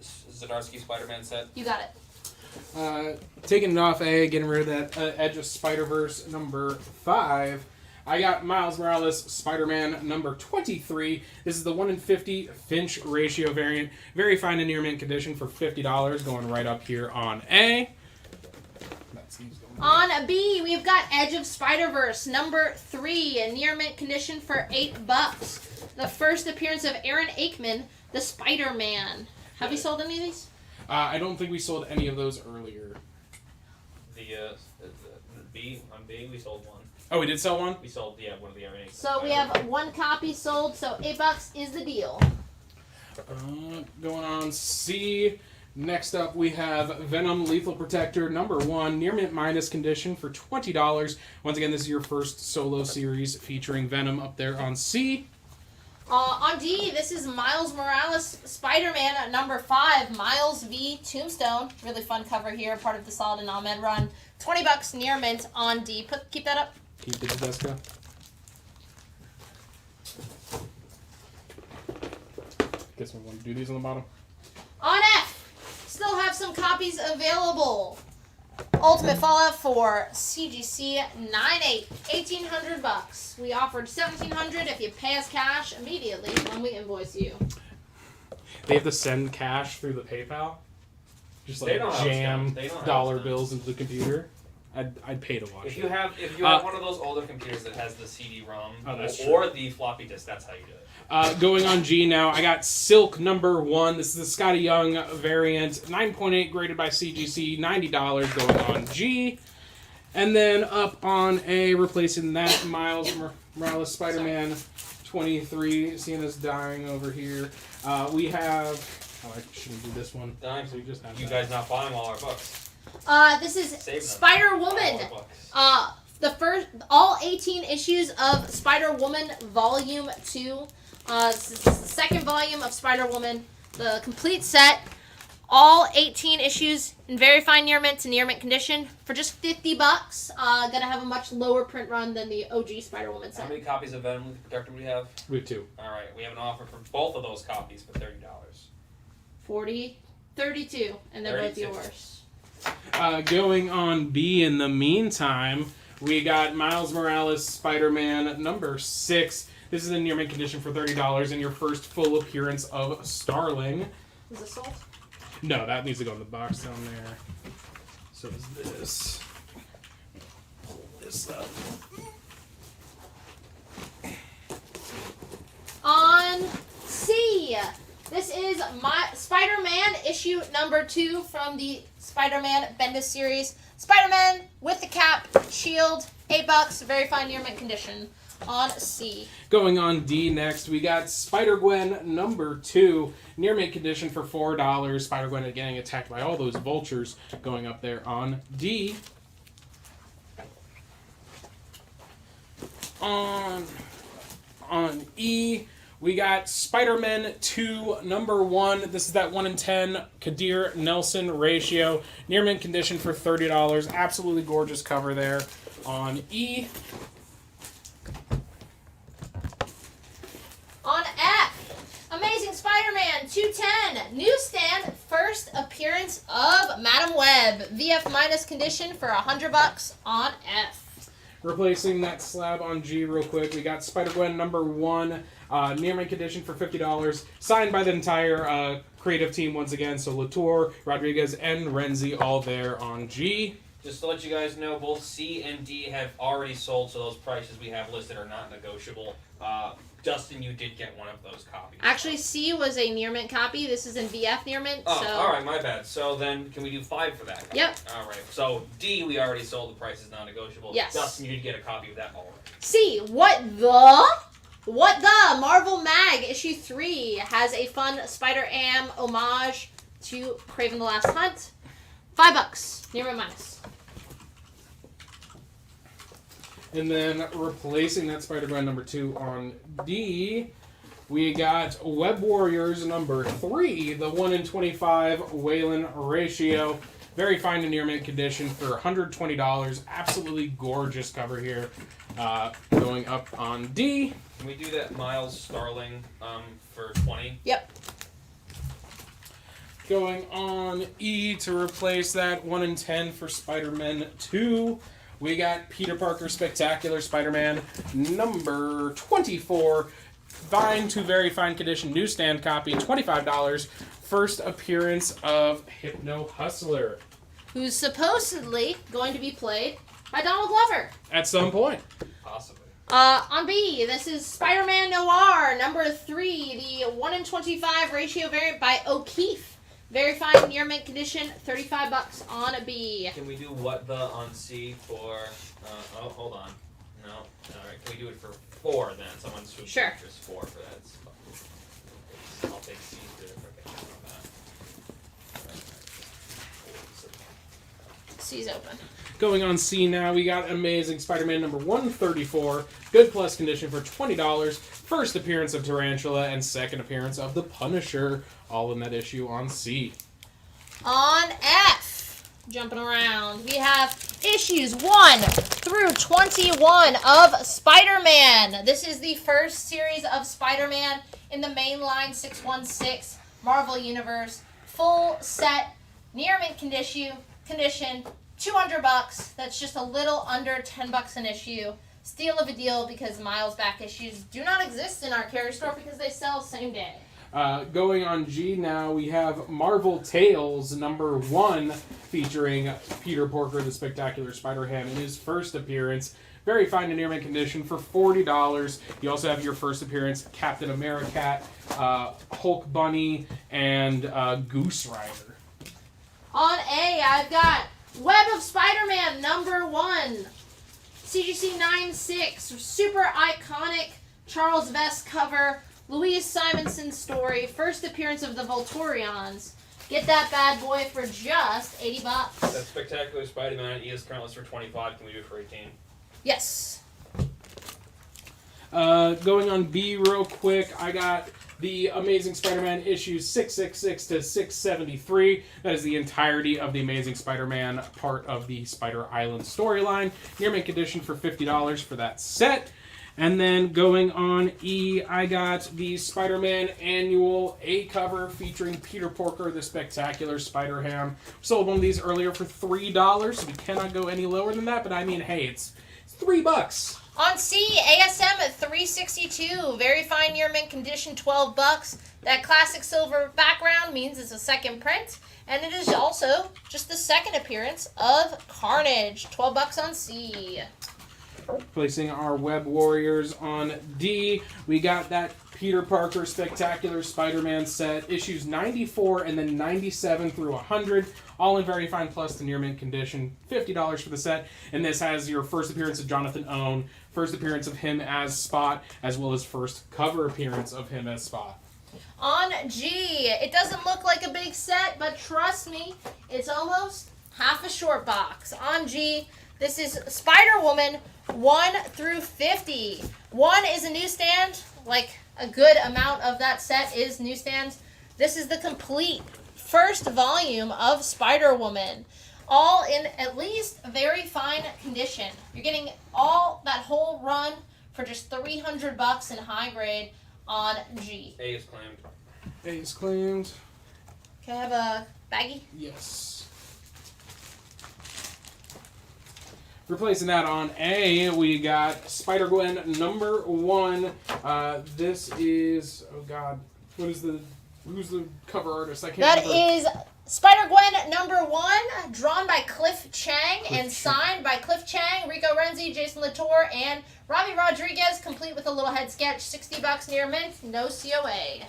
Zdarsky Spider-Man set? You got it. Taking it off A, getting rid of that Edge of Spider-Verse number 5. I got Miles Morales Spider-Man number 23. This is the 1 in 50 Finch ratio variant. Very fine and near mint condition for $50, going right up here on A. On B, we've got Edge of Spider-Verse number 3 in near mint condition for $8. The first appearance of Aaron Aikman, the Spider-Man. Have you sold any of these? I don't think we sold any of those earlier. The B, on B, we sold one. Oh, we did sell one? We sold, one of the Aaron Aikman. So we have 1 copy sold, so $8 is the deal. Going on C. Next up, we have Venom Lethal Protector number 1, near mint minus condition for $20. Once again, this is your first solo series featuring Venom up there on C. On D, this is Miles Morales Spider-Man number 5, Miles v. Tombstone. Really fun cover here, part of the Solid and Ahmed run. $20 near mint on D. Keep that up. Keep the Tedesco. Guess we want to do these on the bottom. On F, still have some copies available. Ultimate Fallout 4 CGC 9.8, $1,800. We offered $1,700 if you pay us cash immediately when we invoice you. They have to send cash through the PayPal. Just like jam dollar bills into the computer. I'd pay to watch. If you have one of those older computers that has the CD-ROM or the floppy disk, that's how you do it. Going on G now, I got Silk number 1. This is the Scotty Young variant, 9.8 graded by CGC, $90 going on G. And then up on A, replacing that, Miles Morales Spider-Man 23. Seeing us dying over here. We have... Oh, I shouldn't do this one. Dying. So we just have you guys not buying all our books. This is Spider-Woman. All 18 issues of Spider-Woman Volume 2. This is the second volume of Spider-Woman. The complete set. All 18 issues in very fine near mint to near mint condition for just $50. Gonna have a much lower print run than the OG Spider-Woman set. How many copies of Venom Lethal Protector do we have? We have 2. Alright, we have an offer for both of those copies for $30. 40, 32, and they're 32. Both yours. Going on B in the meantime, we got Miles Morales Spider-Man number 6. This is in near mint condition for $30 and your first full appearance of Starling. Is this sold? No, that needs to go in the box down there. So is this. Pull this up. On C, this is my Spider-Man issue number 2 from the Spider-Man Bendis series. Spider-Man with the cap, shield, $8, very fine near mint condition. On C. Going on D next, we got Spider-Gwen number 2, near mint condition for $4. Spider-Gwen getting attacked by all those vultures going up there on D. On E, We got Spider-Man 2 number 1. This is that 1 in 10 Kadir Nelson ratio. Near mint condition for $30. Absolutely gorgeous cover there on E. On F, Amazing Spider-Man 210, newsstand, first appearance of Madam Web. VF minus condition for $100 on F. Replacing that slab on G real quick, we got Spider-Gwen number 1, near mint condition for $50. Signed by the entire creative team once again, so Latour, Rodriguez, and Renzi all there on G. Just to let you guys know, both C and D have already sold, so those prices we have listed are not negotiable. Dustin, you did get one of those copies. Actually, C was a near mint copy. This is in VF near mint. Oh, so... alright, my bad. So then, can we do 5 for that copy? Yep. Alright, so D, we already sold, the price is non-negotiable. Yes. Dustin, you did get a copy of that already. C, what the? Marvel Mag issue 3 has a fun Spider-Am homage to Kraven the Last Hunt. $5, near mint minus. And then replacing that Spider-Man number 2 on D, we got Web Warriors number 3, the 1 in 25 Waylon ratio. Very fine to near mint condition for $120. Absolutely gorgeous cover here. Going up on D. Can we do that Miles Starling for 20? Yep. Going on E to replace that 1 in 10 for Spider-Man 2. We got Peter Parker Spectacular Spider-Man number 24. Fine to very fine condition newsstand copy, $25. First appearance of Hypno Hustler. Who's supposedly going to be played by Donald Glover. At some point. Possibly. On B, this is Spider-Man Noir number 3, the 1 in 25 ratio variant by O'Keefe. Very fine near mint condition, $35 on a B. Can we do what the on C for? Oh, hold on. No. All right. Can we do it for 4 then? Someone switch Sure. just 4 for that. I'll take C for that. C's open. Going on C now, we got Amazing Spider-Man number 134. Good plus condition for $20. First appearance of Tarantula and second appearance of the Punisher. All in that issue on C. On F, jumping around, we have issues 1 through 21 of Spider-Man. This is the first series of Spider-Man in the mainline 616 Marvel Universe. Full set, near mint condition, $200. That's just a little under $10 an issue. Steal of a deal because Miles back issues do not exist in our carrier store because they sell same day. Going on G now, we have Marvel Tales number 1 featuring Peter Parker, the Spectacular Spider-Ham in his first appearance. Very fine and near mint condition for $40. You also have your first appearance, Captain America, Hulk Bunny, and Goose Rider. On A, I've got Web of Spider-Man number 1. CGC 96, super iconic Charles Vest cover, Louise Simonson story, first appearance of the Volturions. Get that bad boy for just $80. That Spectacular Spider-Man is currently for 25. Can we do it for 18? Yes. Going on B real quick, I got the Amazing Spider-Man issues 666 to 673. That is the entirety of the Amazing Spider-Man part of the Spider Island storyline. Near mint condition for $50 for that set. And then going on E, I got the Spider-Man annual A cover featuring Peter Parker, the Spectacular Spider-Ham. Sold one of these earlier for $3, so we cannot go any lower than that. But I mean, hey, it's $3. On C, ASM at 362, very fine near mint condition, $12. That classic silver background means it's a second print, and it is also just the second appearance of Carnage, $12 on C. Placing our Web Warriors on D, we got that Peter Parker Spectacular Spider-Man set, issues 94 and then 97 through 100, all in very fine plus to near mint condition, $50 for the set, and this has your first appearance of Jonathan Owen, first appearance of him as Spot, as well as first cover appearance of him as Spot. On G, it doesn't look like a big set, but trust me, it's almost half a short box. On G, this is Spider-Woman 1 through 50. 1 is a newsstand, like a good amount of that set is newsstands. This is the complete first volume of Spider-Woman, all in at least very fine condition. You're getting all that whole run for just $300 in high grade on G. A is claimed. A is claimed. Can I have a baggie? Yes. Replacing that on A, we got Spider-Gwen #1. This is, oh god, who's the cover artist? I can't remember. That is Spider-Gwen #1, drawn by Cliff Chang and signed by Cliff Chang, Rico Renzi, Jason Latour, and Robbie Rodriguez, complete with a little head sketch. $60 near mint, no COA.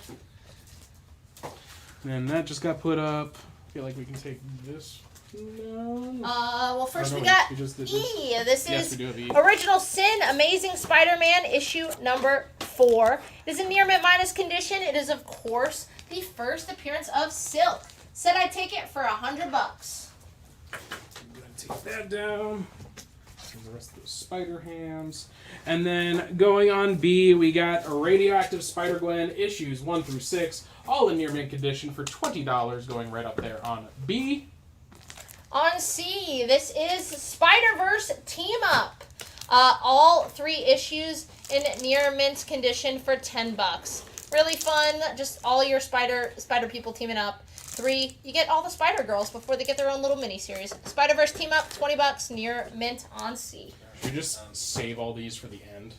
And that just got put up. I feel like we can take this. No. Well, first Oh, no, we got we just did E. this. This Yes, is we do have E. Original Sin, Amazing Spider-Man, issue #4. It is in near mint minus condition. It is, of course, the first appearance of Silk. Said I'd take it for $100. I'm gonna take that down. And the rest of the spider hams. And then going on B, we got a Radioactive Spider-Gwen issues 1 through 6, all in near mint condition for $20, going right up there on B. On C, this is Spider-Verse Team Up. All 3 issues in near mint condition for $10. Really fun, just all your spider people teaming up. 3, you get all the Spider Girls before they get their own little mini-series. Spider-Verse Team Up, $20 near mint on C. Should we just save all these for the end?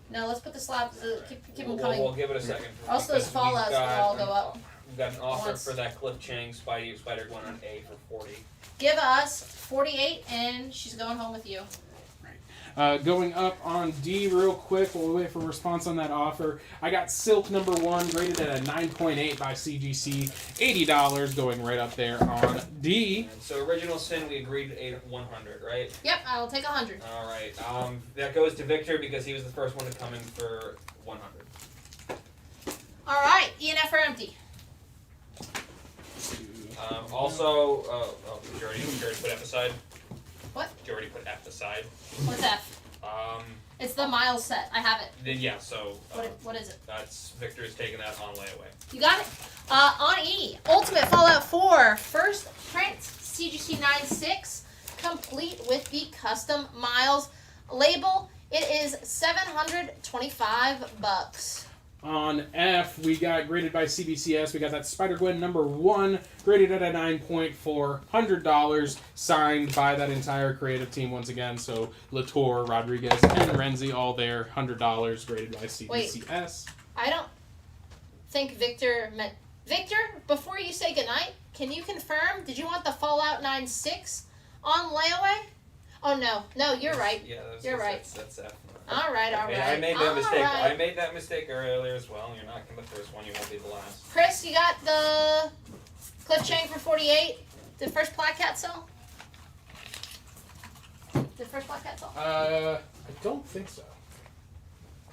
No, let's put the slabs, keep them We'll coming. we'll give it a second. Also, those because we've fallouts will got all go up. We've got an offer Once. for that Cliff Chang Spider-Gwen on A for 40. Give us 48, and she's going home with you. Going up on D real quick while we wait for a response on that offer. I got Silk #1, graded at a 9.8 by CGC. $80, going right up there on D. And so Original Sin, we agreed to 100, right? Yep, I'll take 100. All right. That goes to Victor because he was the first one to come in for 100. All right, ENF are empty. Also, did you already put F aside? What? Did you already put F aside? What's F? It's the Miles set. I have it. Then yeah, so What is it? that's Victor's taking that on layaway. You got it. On E, Ultimate Fallout 4, first print, CGC 96, complete with the custom Miles label. It is $725. On F, we got graded by CBCS. We got that Spider-Gwen #1, graded at a 9.4, $100, signed by that entire creative team once again. So Latour, Rodriguez, and Renzi all there, $100, graded by CBCS. I don't think Victor meant... Victor, before you say goodnight, can you confirm, did you want the Fallout 96 on layaway? Oh, no. No, you're right. Yeah, you're right. That's F. All right. I made that mistake. Right. I made that mistake earlier as well. You're not the first one. You won't be the last. Chris, you got the Cliff Chang for 48. Did first Black Cat sell? Did first Black Cat sell? I don't think so.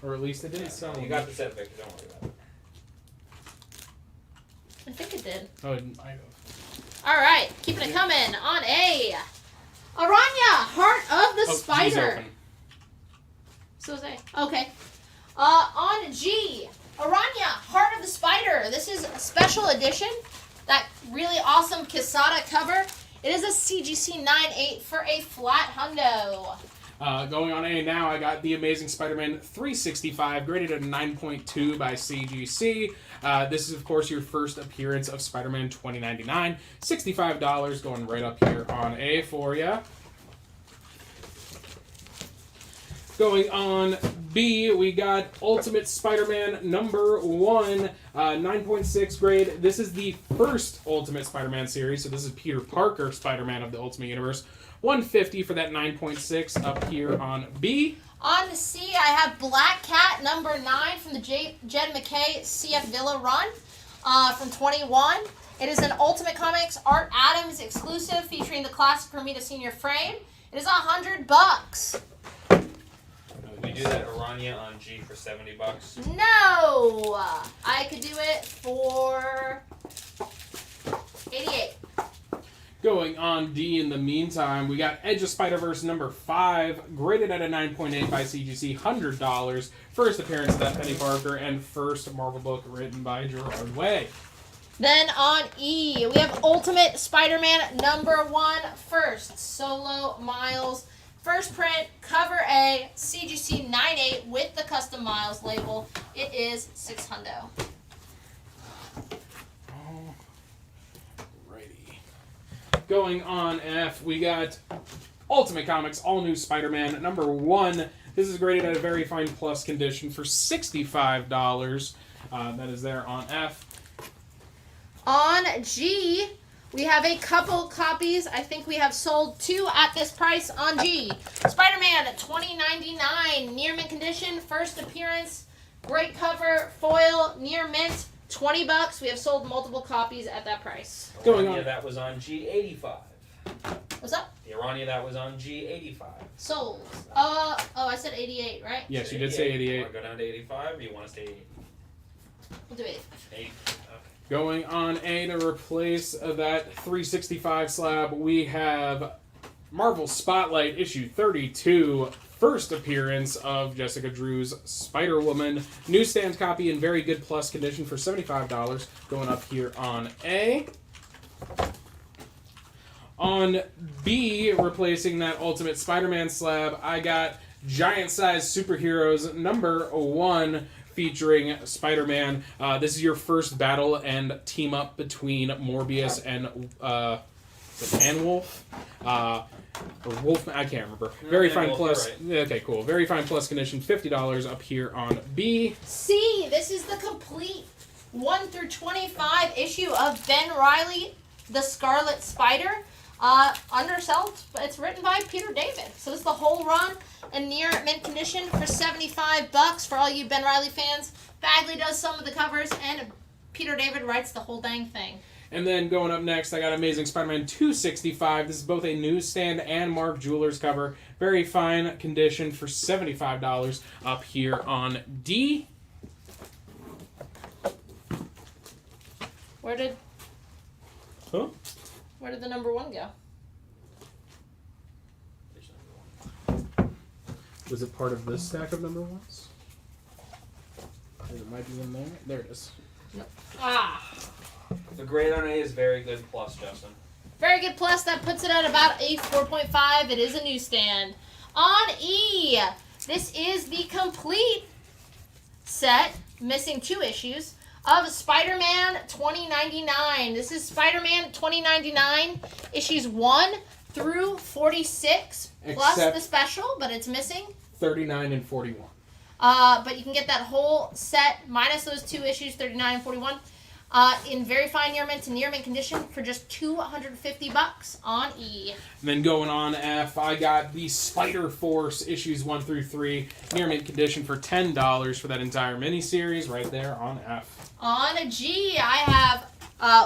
Or at least it didn't sell. You got the set, Victor. Don't worry about it. I think it did. Oh, it might have. All right, keeping it coming. On A, Aranya, Heart of the Spider. So say. Okay. On G, Aranya, Heart of the Spider. This is a special edition. That really awesome Quesada cover. It is a CGC 9.8 for a flat hundo. Going on A now, I got The Amazing Spider-Man 365, graded at a 9.2 by CGC. This is, of course, your first appearance of Spider-Man 2099. $65, going right up here on A for you. Going on B, we got Ultimate Spider-Man #1, 9.6 grade. This is the first Ultimate Spider-Man series, so this is Peter Parker Spider-Man of the Ultimate Universe. $150 for that 9.6 up here on B. On C, I have Black Cat #9 from the Jed McKay CF Villa run from 21. It is an Ultimate Comics Art Adams exclusive featuring the classic Romita Senior frame. It is $100. We do that Aranya on G for $70. No! I could do it for 88. Going on D in the meantime, we got Edge of Spider-Verse number 5, graded at a 9.8 by CGC, $100. First appearance of that Penny Parker, and first Marvel book written by Gerard Way. Then on E, we have Ultimate Spider-Man number 1, first solo Miles. First print, cover A, CGC 9.8 with the custom Miles label. It is $600. Going on F, we got Ultimate Comics All New Spider-Man number 1. This is graded at a very fine plus condition for $65. That is there on F. On G, we have a couple copies. I think we have sold 2 at this price on G. Spider-Man 2099, near mint condition, first appearance, great cover, foil, near mint, $20. We have sold multiple copies at that price. Going on. That was on G85. What's up? The Irania that was on G85. Sold. I said 88, right? Yes, you did say 88. You want to go down to 85 or you want to stay 88? We'll do 88. 80. Okay. Going on A to replace that 365 slab, we have Marvel Spotlight issue 32. First appearance of Jessica Drew's Spider-Woman. Newsstand copy in very good plus condition for $75. Going up here on A. On B, replacing that Ultimate Spider-Man slab, I got Giant Size Superheroes number 1 featuring Spider-Man. This is your first battle and team up between Morbius and Wolf. Or Wolfman, I can't remember. Very fine plus. Right. Okay, cool. Very fine plus condition. $50 up here on B. C. This is the complete 1 through 25 issue of Ben Reilly, the Scarlet Spider. Undersold, but it's written by Peter David. So it's the whole run in near mint condition for $75 for all you Ben Reilly fans. Bagley does some of the covers, and Peter David writes the whole dang thing. And then going up next, I got Amazing Spider-Man 265. This is both a newsstand and Mark Jewelers cover. Very fine condition for $75 up here on D. Where did the number 1 go? Was it part of this stack of number 1s? It might be in there. There it is. Nope. The grade on A is very good plus, Justin. Very good plus. That puts it at about a 4.5. It is a newsstand. On E, this is the complete set, missing 2 issues, of Spider-Man 2099. This is Spider-Man 2099, issues 1 through 46, plus the special, but it's missing 39 and 41. But you can get that whole set, minus those 2 issues, 39 and 41, in very fine near mint to near mint condition for just $250 on E. And then going on F, I got the Spider-Force issues 1 through 3, near mint condition for $10 for that entire miniseries right there on F. On G,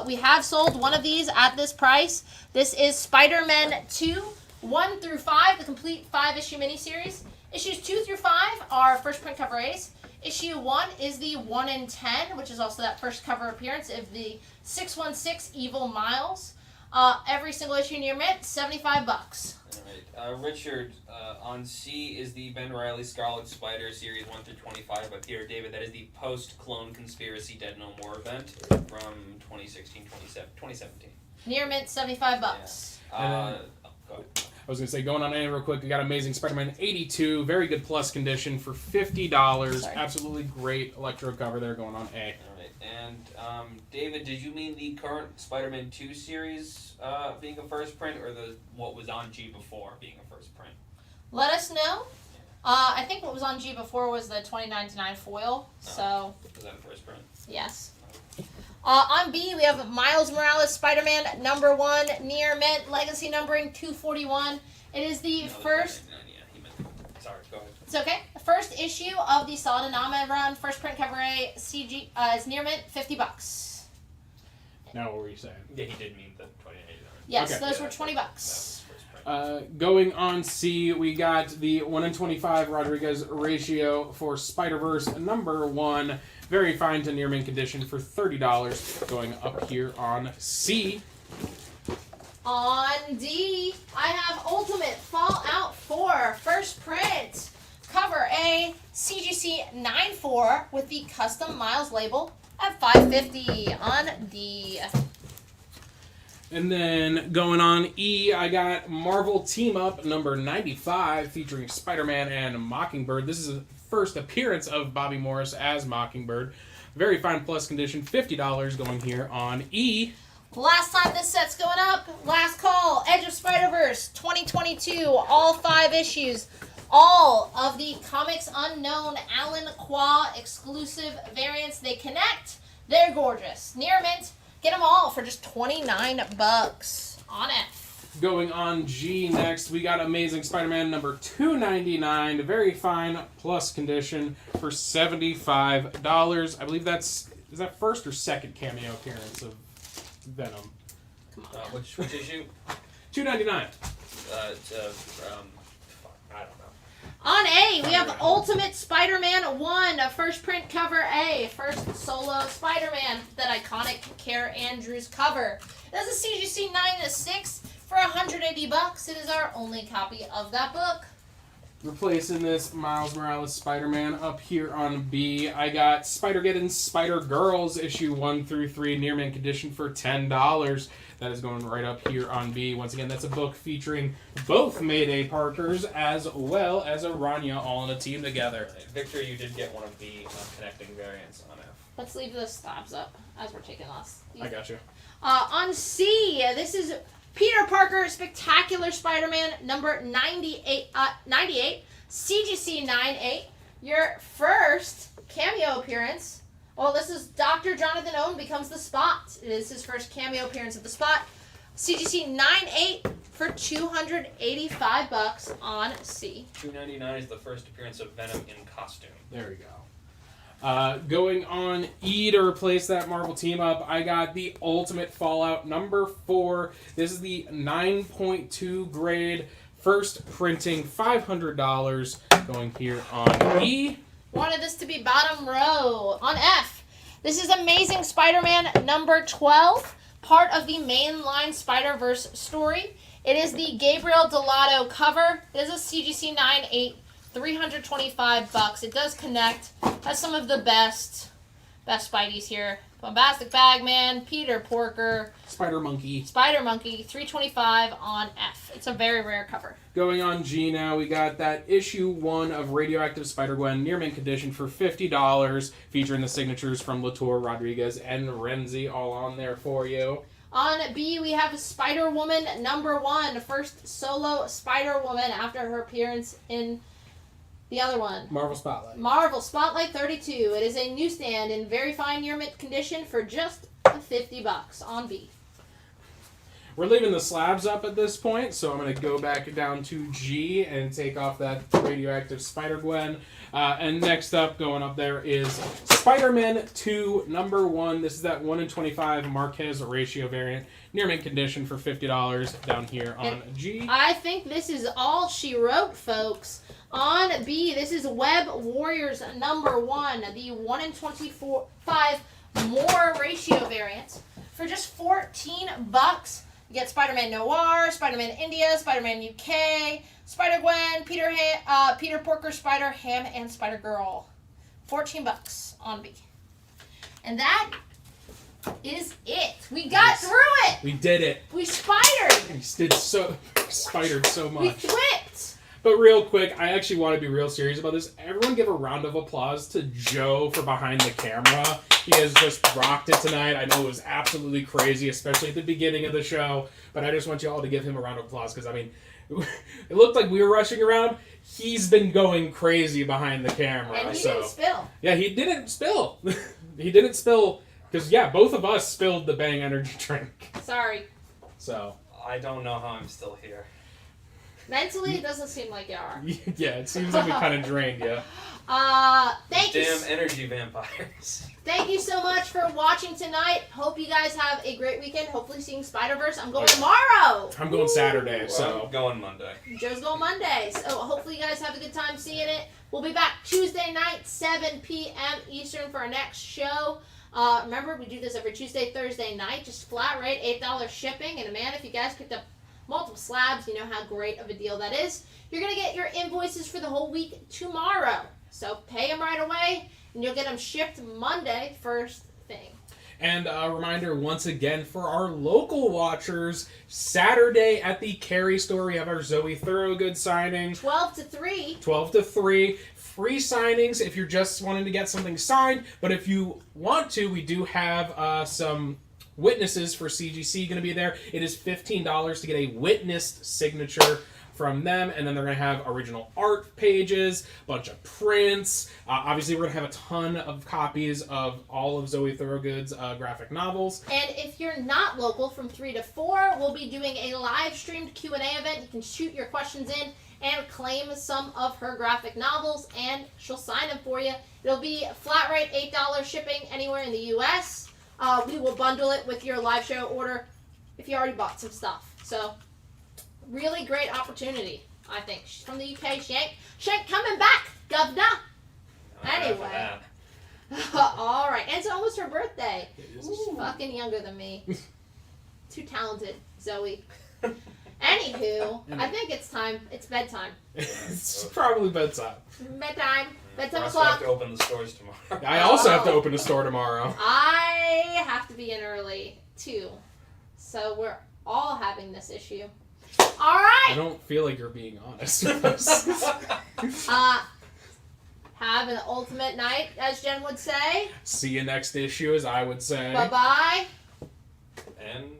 we have sold one of these at this price. This is Spider-Man 2, 1 through 5, the complete 5-issue miniseries. Issues 2 through 5 are first print cover A's. Issue 1 is the 1 in 10, which is also that first cover appearance of the 616 Evil Miles. Every single issue near mint, $75. All right. Richard, on C is the Ben Reilly Scarlet Spider Series 1 through 25 by Peter David. That is the post-Clone Conspiracy Dead No More event from 2017. Near mint, $75. Go ahead. I was going to say, going on A real quick, we got Amazing Spider-Man 82, very good plus condition for $50. Sorry. Absolutely great electro cover there going on A. All right. And David, did you mean the current Spider-Man 2 series being a first print, or what was on G before being a first print? Let us know. I think what was on G before was the 2099 foil. So was that a first print? Yes. On B, we have Miles Morales Spider-Man number 1, near mint, legacy numbering 241. It is the first. Sorry, go ahead. It's okay. The first issue of the Solid Anama run, first print cover A, CG is near mint, $50. Now, what were you saying? Yeah, he did mean the 2089. Yes, okay. Those were $20. Going on C, we got the 1 in 25 Rodriguez ratio for Spider-Verse number 1. Very fine to near mint condition for $30. Going up here on C. On D, I have Ultimate Fallout 4 first print. Cover A, CGC 94 with the custom miles label at $5.50 on D. And then going on E, I got Marvel Team Up number 95 featuring Spider-Man and Mockingbird. This is the first appearance of Bobby Morris as Mockingbird. Very fine plus condition, $50 going here on E. Last time this set's going up, last call, Edge of Spider-Verse 2022, all 5 issues. All of the Comics Unknown Alan Qua exclusive variants. They connect. They're gorgeous. Near mint. Get them all for just $29 on F. Going on G next, we got Amazing Spider-Man number 299. Very fine plus condition for $75. I believe is that first or second cameo appearance of Venom? Which issue? 299. I don't know. On A, we have Ultimate Spider-Man 1, first print cover A, first solo Spider-Man, that iconic Care Andrews cover. That's a CGC 9/6 for $180. It is our only copy of that book. Replacing this Miles Morales Spider-Man up here on B, I got Spider-Geddon Spider-Girls issue 1 through 3 near mint condition for $10. That is going right up here on B. Once again, that's a book featuring both Mayday Parkers as well as Aranya all in a team together. Victor, you did get one of the connecting variants on F. Let's leave the slabs up as we're taking us. I got you. On C, this is Peter Parker Spectacular Spider-Man number 98, CGC 98. Your first cameo appearance. Well, this is Dr. Jonathan Owen becomes the Spot. It is his first cameo appearance of the Spot. CGC 98 for $285 on C. $299 is the first appearance of Venom in costume. There we go. Going on E to replace that Marvel Team Up, I got the Ultimate Fallout number 4. This is the 9.2 grade, first printing, $500 going here on E. Wanted this to be bottom row. On F, this is Amazing Spider-Man number 12, part of the mainline Spider-Verse story. It is the Gabriel Delato cover. It is a CGC 9/8, $325. It does connect. Has some of the best Spideys here. Bombastic Bagman, Peter Porker, Spider Monkey, $325 on F. It's a very rare cover. Going on G now, we got that issue 1 of Radioactive Spider-Gwen near mint condition for $50, featuring the signatures from Latour, Rodriguez, and Renzi all on there for you. On B, we have Spider-Woman number 1, first solo Spider-Woman after her appearance in the other one. Marvel Spotlight. Marvel Spotlight 32. It is a newsstand in very fine near mint condition for just $50 on B. We're leaving the slabs up at this point, so I'm going to go back down to G and take off that Radioactive Spider-Gwen. And next up, going up there, is Spider-Man 2 number 1. This is that 1 in 25 Marquez ratio variant. Near mint condition for $50 down here on G. I think this is all she wrote, folks. On B, this is Web Warriors number 1, the 1 in 25 more ratio variant for just $14. You get Spider-Man Noir, Spider-Man India, Spider-Man UK, Spider-Gwen, Peter Porker, Spider-Ham, and Spider-Girl. $14 on B. And that is it. We got through it. We did it. We spidered. We spidered so much. We quit. But real quick, I actually want to be real serious about this. Everyone give a round of applause to Joe for behind the camera. He has just rocked it tonight. I know it was absolutely crazy, especially at the beginning of the show. But I just want you all to give him a round of applause because, I mean, it looked like we were rushing around. He's been going crazy behind the camera. And he didn't spill. Yeah, he didn't spill. He didn't spill because, yeah, both of us spilled the Bang energy drink. Sorry. So. I don't know how I'm still here. Mentally, it doesn't seem like you are. Yeah, it seems like we kind of drained you. Thank you. Damn energy vampires. Thank you so much for watching tonight. Hope you guys have a great weekend. Hopefully seeing Spider-Verse. I'm going tomorrow. I'm going Saturday, so. I'm going Monday. Joe's going Monday. So hopefully you guys have a good time seeing it. We'll be back Tuesday night, 7 p.m. Eastern for our next show. Remember, we do this every Tuesday, Thursday night. Just flat rate, $8 shipping. And man, if you guys picked up multiple slabs, you know how great of a deal that is. You're going to get your invoices for the whole week tomorrow. So pay them right away, and you'll get them shipped Monday, first thing. And a reminder once again for our local watchers, Saturday at the Cary store, we have our Zoe Thorogood signing. 12 to 3. 12 to 3. Free signings if you're just wanting to get something signed. But if you want to, we do have some witnesses for CGC going to be there. It is $15 to get a witnessed signature from them, and then they're going to have original art pages, a bunch of prints. Obviously, we're going to have a ton of copies of all of Zoe Thorogood's graphic novels. And if you're not local, from 3 to 4, we'll be doing a live-streamed Q&A event. You can shoot your questions in and claim some of her graphic novels, and she'll sign them for you. It'll be flat rate $8 shipping anywhere in the U.S. We will bundle it with your live show order if you already bought some stuff. So, really great opportunity, I think. She's from the UK, Shank. Shank coming back, governor. Anyway. All right. And it's almost her birthday. She's fucking younger than me. Too talented, Zoe. Anywho, I think it's time. It's bedtime. It's probably bedtime. Bedtime. Bedtime I o'clock. have to open the stores tomorrow. I also have to open a store tomorrow. I have to be in early, too. So we're all having this issue. All right. I don't feel like you're being honest with us. Have an ultimate night, as Jen would say. See you next issue, as I would say. Bye-bye. And